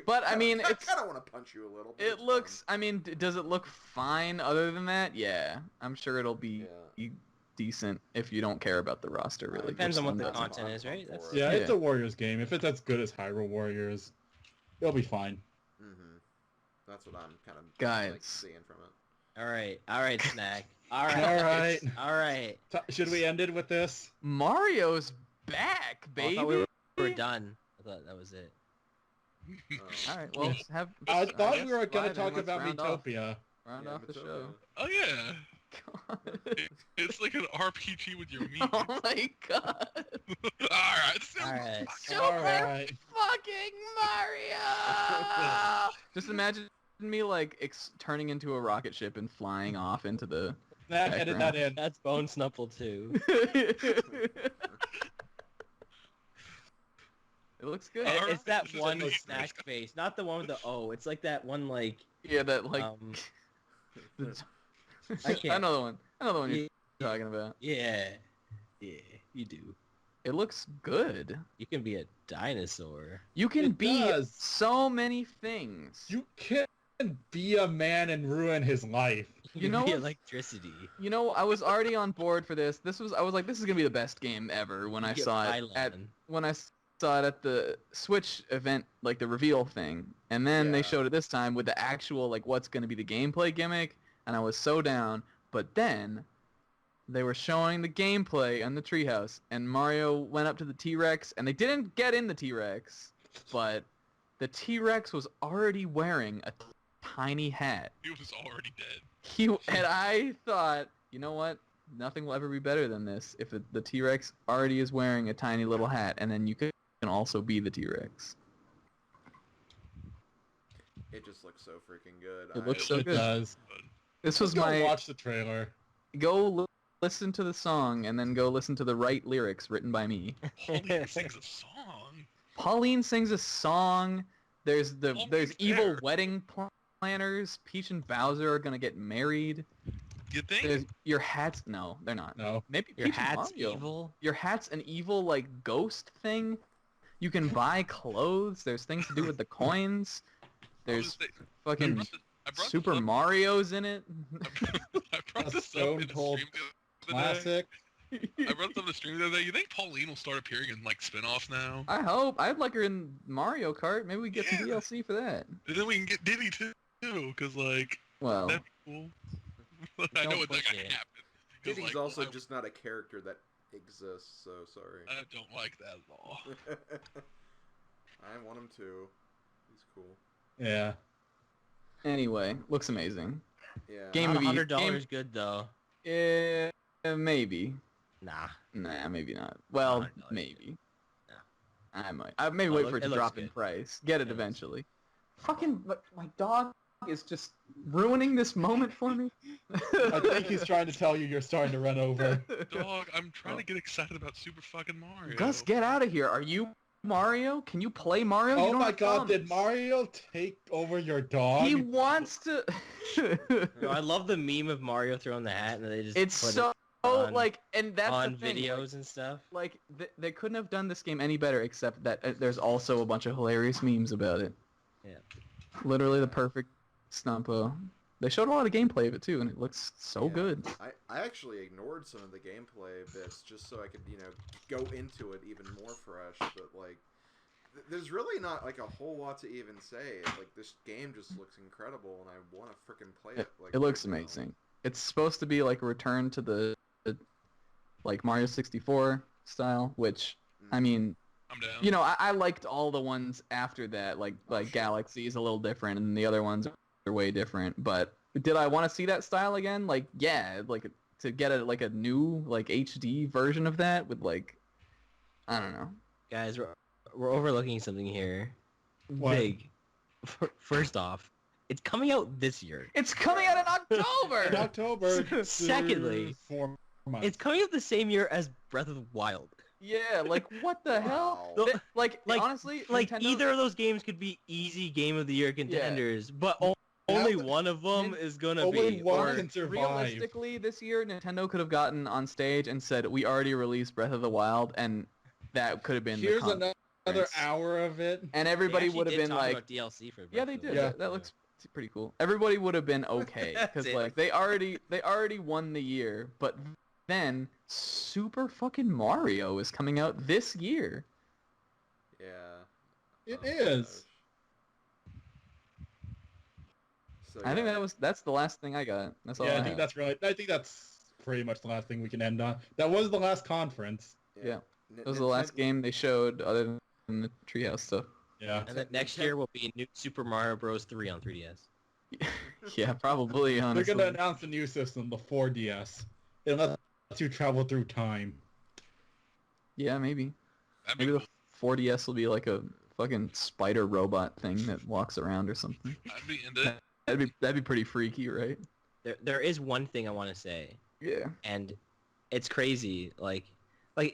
But I mean, I kind of want to punch you a little. But it looks. I mean, does it look fine? Other than that, yeah, I'm sure it'll be decent if you don't care about the roster really. Depends on what the That's content what is, right? That's Yeah, it's a Warriors game. If it's as good as Hyrule Warriors, it'll be fine. That's what I'm kind of Guys. like, seeing from it. All right, Snack. All right. Should we end it with this? Mario's back, baby. I thought we were done. I thought that was it. All right, well, I thought we were Slide going to in, talk let's about round Miitopia. Round Yeah, off the Miitopia. show. Oh yeah. God. It's like an RPG with your meat. Oh my god. Alright. Alright. Alright. Fucking Mario! Just imagine me like turning into a rocket ship and flying off into the Snack, edit that in. That's Bone Snubble too. It looks good. It's that one Snack face, not the one with the O. It's like that one like. Yeah, that like. I can't. Another one you're talking about. Yeah, you do. It looks good. You can be a dinosaur. You can It be does. so many things. You can be a man and ruin his life. You know can be what? electricity. You know, I was already on board for this. I was like, this is gonna be the best game ever when I Get saw it at the Switch event, like the reveal thing, and then they showed it this time with the actual like what's gonna be the gameplay gimmick, and I was so down. But then they were showing the gameplay on the treehouse, and Mario went up to the T-Rex, and they didn't get in the T-Rex, but the T-Rex was already wearing a tiny hat. He was already dead. And I thought, you know what? Nothing will ever be better than this if the T-Rex already is wearing a tiny little hat, and then you can also be the T-Rex. It just looks so freaking good. It looks so It good. does. This was Go my watch the trailer. listen to the song, and then go listen to the right lyrics written by me. Pauline sings a song. Pauline sings a song. There's Pauline's evil there. wedding planners. Peach and Bowser are gonna get married. You think? There's your hat's no, they're not. No. Maybe Your Peach and hat's Mario. evil. Your hat's an evil like ghost thing. You can buy clothes. There's things to do with the coins. There's fucking I brought Super Mario's in it. I brought A this up Stone in the Cold stream the other day. Classic. I brought this up in the stream the other day. You think Pauline will start appearing in like spin-offs now? I hope. I'd like her in Mario Kart. Maybe we get some Yeah. DLC for that. And then we can get Diddy too, because like Well, that'd be cool. I know Don't it's not push gonna it. happen. 'Cause, Diddy's like, also I just not a character that exists, so sorry. don't like that at all. I want him to. He's cool. Yeah. anyway, looks amazing. Yeah. Game Not of the $100 good though. Maybe. Nah. Maybe not. Well, $100 maybe. Yeah. I might. I may Oh, wait for it to looks drop in good. price. Get it It looks eventually. Fucking, my dog is just ruining this moment for me. I think he's trying to tell you you're starting to run over. Dog, I'm trying to get excited about Super fucking Mario. Gus, get out of here. Are you Mario? Can you play Mario? You Oh don't my have god, thumbs. did Mario take over your dog? He wants to. No, I love the meme of Mario throwing the hat and they just It's put so on- like, and that's on the thing. videos and stuff. Like, they couldn't have done this game any better, except that there's also a bunch of hilarious memes about it. Yeah. Literally the perfect Stumpo. They showed a lot of gameplay of it too, and it looks so Yeah. good. I actually ignored some of the gameplay bits just so I could, go into it even more fresh, but, like, there's really not, like, a whole lot to even say. Like, this game just looks incredible, and I want to frickin' play it. Like, It looks right now. amazing. It's supposed to be like a return to the like Mario 64 style, which I mean, I'm down. I liked all the ones after that. Like sure. Galaxy is a little different, and the other ones are way different. But did I want to see that style again? Like, yeah, like to get a new like HD version of that with like, I don't know. Guys, we're overlooking something here. What? Big. First off, it's coming out this year. It's coming out in October. In October. Secondly, 4 months. It's coming out the same year as Breath of the Wild. Yeah, like what the hell? Wow. Like Like- honestly, Like Nintendo- either of those games could be easy Game of the Year contenders, but only one of them is gonna only be. one or- can survive. Realistically, this year Nintendo could have gotten on stage and said, "We already released Breath of the Wild," and that could have been Here's the another hour of it. and They everybody actually would have did been talk like, about DLC for "Yeah, Breath they of the did. Yeah. Wild. That looks pretty cool." Everybody would have been okay That's because it. like they already won the year, but then Super fucking Mario is coming out this year. Yeah. It Oh my is. gosh. So, I think yeah. that's the last thing I got. That's all. Yeah, I I think have. I think that's pretty much the last thing we can end on. That was the last conference. Yeah. That was the last game they showed other than the Treehouse stuff. Yeah. And then next year will be New Super Mario Bros. 3 on 3DS. Yeah, probably. They're Honestly, gonna announce a new system, the 4DS. It lets you travel through time. yeah, maybe. That'd be Maybe cool. the 4DS will be like a fucking spider robot thing that walks around or something. I'd be into it. That'd be pretty freaky, right? There is one thing I want to say, Yeah. and it's crazy. Like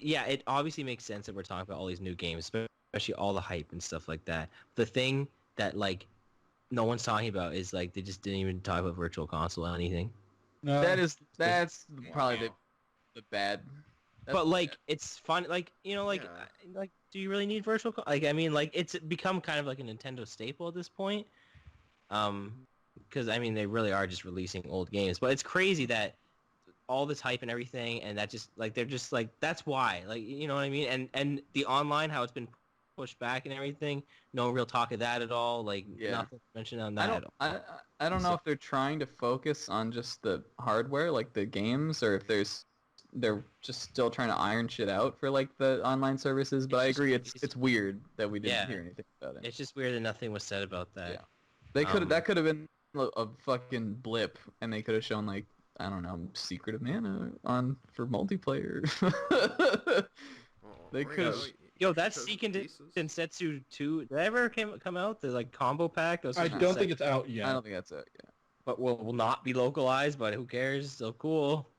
yeah, it obviously makes sense that we're talking about all these new games, especially all the hype and stuff like that. The thing that like no one's talking about is like they just didn't even talk about Virtual Console or anything. No. That's probably Wow. the bad. But like it's fun, like Yeah. like do you really need Virtual Console? Like I mean, like it's become kind of like a Nintendo staple at this point. Because I mean they really are just releasing old games, but it's crazy that all this hype and everything, and that just like they're just like that's why, like you know what I mean, and the online how it's been pushed back and everything, no real talk of that at all, like Yeah. nothing mentioned on that I at don't. all. I don't know if they're trying to focus on just the hardware, like the games, or if they're just still trying to iron shit out for like the online services. But I just- agree, it's- it's weird that we didn't Yeah. hear anything about it. It's just weird that nothing was said about that. Yeah. They could that Um, could have been a fucking blip, and they could have shown like I don't know, Secret of Mana on for multiplayer. Oh, They there you could've- go. Yo, that's Shows Seeking pieces. Densetsu 2. Did that ever come out? The like combo pack? Those I are don't set- think it's out I yet. don't think that's it. Yeah. but will not be localized. But who cares? Still cool.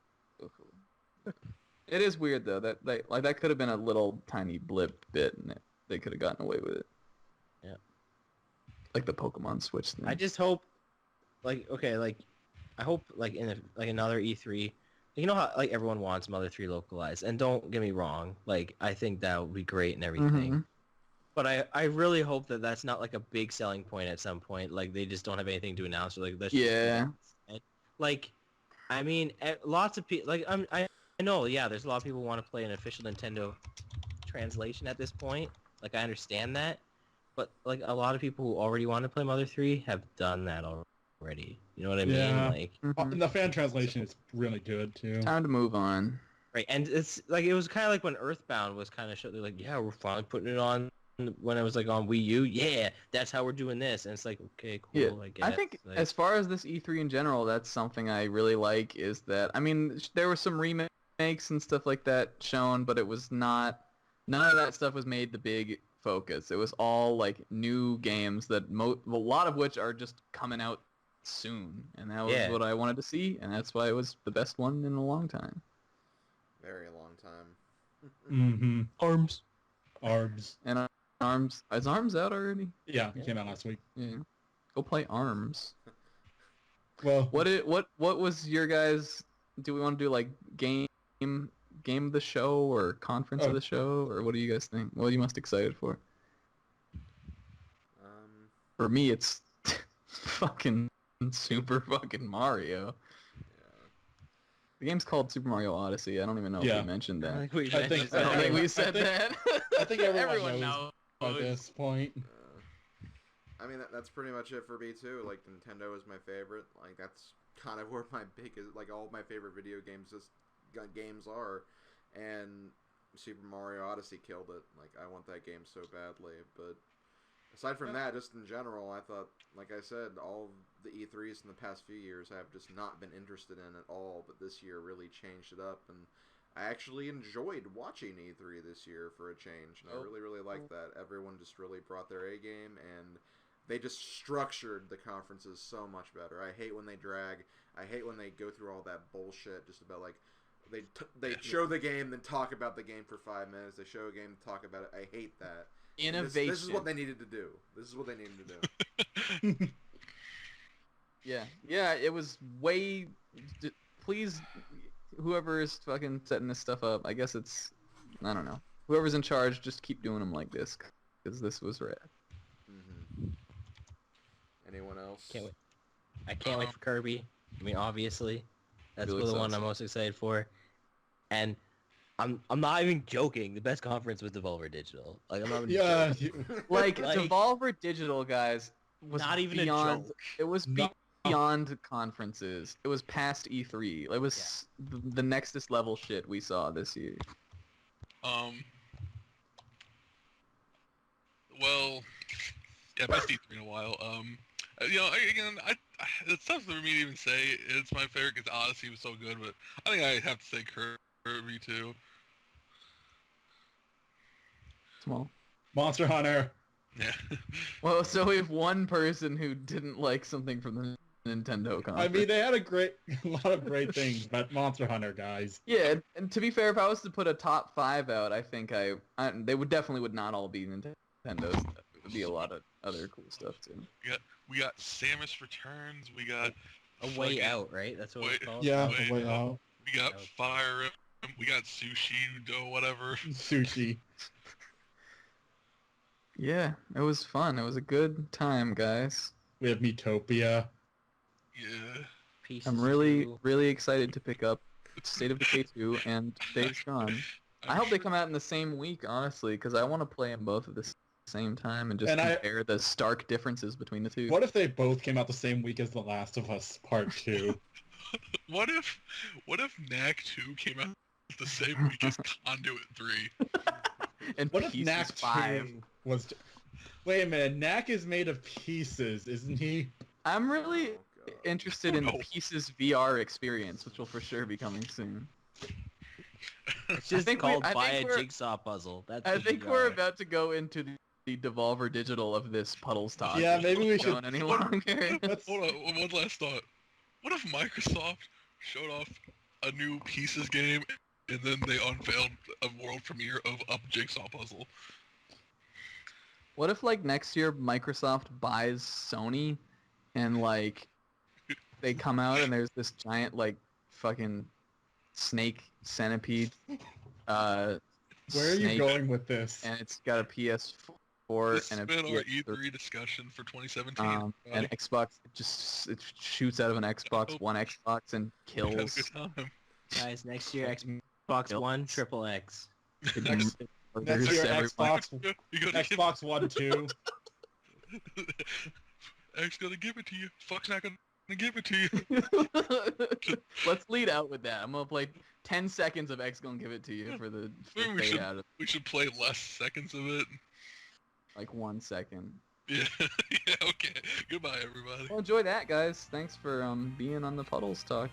So cool. It is weird though that that could have been a little tiny blip bit, and they could have gotten away with it. Yeah. Like the Pokemon Switch thing. I just hope, like, okay, like, I hope like in another E3, you know how like everyone wants Mother 3 localized, and don't get me wrong, like I think that would be great and everything. Mhm. But I really hope that that's not like a big selling point at some point. Like they just don't have anything to announce. Or like let's just do Yeah. that. Like, I mean, lots of people like I know, yeah. There's a lot of people who want to play an official Nintendo translation at this point. Like I understand that, but like a lot of people who already want to play Mother 3 have done that already. You know what I mean? Yeah. Like, Mhm. The fan translation is really good too. Time to move on. right, and it's like it was kind of like when Earthbound was kind of showed. They're like, yeah, we're finally putting it on when it was like on Wii U. Yeah, that's how we're doing this, and it's like, okay, cool. Yeah, I guess. I think like, as far as this E3 in general, that's something I really like. Is that I mean, there were some remakes and stuff like that shown, but it was not. None of that stuff was made the big focus. It was all like new games that a lot of which are just coming out soon, and that was Yeah. what I wanted to see, and that's why it was the best one in a long time. Very long time. Mm-hmm. arms. Arms. And Arms, is Arms out already? Yeah, it came out last week. Yeah, go play Arms. Well, What was your guys? Do we want to do like game of the show or conference of Oh. the show, or what do you guys think? What are you most excited for? For me, it's fucking Super fucking Mario. Yeah. The game's called Super Mario Odyssey. I don't even know if Yeah. we mentioned I that. think we I think- mentioned I don't I think we think- said that. I think everyone knows by knows. this point. I mean, that's pretty much it for me too. Like Nintendo is my favorite. Like that's kind of where my biggest, like all my favorite video games games are, and Super Mario Odyssey killed it. Like I want that game so badly. But aside from that, just in general, I thought, like I said, all the E3s in the past few years I have just not been interested in at all. But this year really changed it up, and I actually enjoyed watching E3 this year for a change, and I really liked that. Everyone just really brought their A game, and they just structured the conferences so much better. I hate when they drag. I hate when they go through all that bullshit just about like they show the game then talk about the game for 5 minutes. They show a game, talk about it. I hate that. Innovation. This is what they needed to do. This is what they needed to do. Yeah, it was way... Please, whoever is fucking setting this stuff up, I guess it's... I don't know. Whoever's in charge, just keep doing them like this, because this was rad. Mm-hmm. Anyone else? Can't wait. I can't wait for Kirby. I mean, obviously, that's Felix the one also. I'm most excited for. And I'm not even joking. The best conference was Devolver Digital. Like I'm not even Yeah, joking. Like, Like- Devolver Digital, guys, was Not even beyond, a joke. It was No. beyond conferences. It was past E3. It was the nextest level shit we saw this year. Well, yeah, best E3 in a while. It's tough for me to even say it's my favorite because Odyssey was so good, but I think I have to say Kirby too. Small. Monster Hunter. Yeah. Well, so we have one person who didn't like something from the Nintendo conference. I mean, they had a lot of great things, but Monster Hunter, guys. Yeah, and to be fair, if I was to put a top 5 out, I think they would not all be Nintendo's. It would be a lot of other cool stuff too. We got Samus Returns. We got A Way fucking- Out, right? That's what it's called. Yeah, Wait, way out. We got That was- Fire Emblem. We got Sushi Dough, whatever. Sushi. Yeah, it was fun. It was a good time, guys. We have Metopia. Yeah. Pieces I'm really, too. really excited to pick up State of Decay 2 and Days Gone. I hope they come out in the same week, honestly, because I want to play them both at the same time and just And compare the stark differences between the two. What if they both came out the same week as The Last of Us Part 2? What if Knack 2 came out the same week as Conduit 3? And What if Pieces Knack 5. 2 was... Wait a minute, Knack is made of pieces, isn't he? I'm really Oh, God. interested in the No. Pieces VR experience, which will for sure be coming soon. It's just think called I Buy think a we're- Jigsaw Puzzle. That's I the think VR. we're about to go into the Devolver Digital of this PuddlesTalk. Yeah, maybe we It's not should... going any longer. Let's... Hold on, one last thought. What if Microsoft showed off a new Pieces game and then they unveiled a world premiere of Up Jigsaw Puzzle? What if, like, next year Microsoft buys Sony and, like, they come out and there's this giant, like, fucking snake centipede Where are you snake, going with this? and it's got a PS4 4 This has and been a our PS3. E3 discussion for 2017. And everybody. Xbox it shoots out of an Xbox One Xbox and We had a kills. good time. Guys, next year Xbox Yep. One, Triple X. Next Murders year, everyone. Xbox You gotta Xbox One 2. X gonna give it to you. Fuck's not gonna give it to you. Let's lead out with that. I'm gonna play 10 seconds of X gonna give it to you for the Maybe we fade should- out of We should play less seconds of it. like 1 second. Yeah. Yeah. Okay. Goodbye, everybody. Well, enjoy that, guys. Thanks for being on the Puddles Talk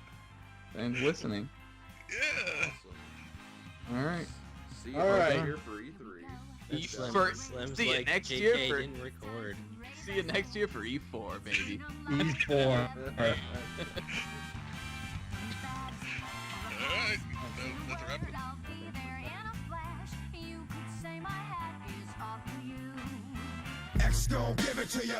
and listening. Yeah. Awesome. All right. See you All guys right. here for E3. E- Slim- for- Slim's see you like, next JK year for- didn't record. See you next year for E4, baby. E4. All right. That's a wrap. X gon' give it to you.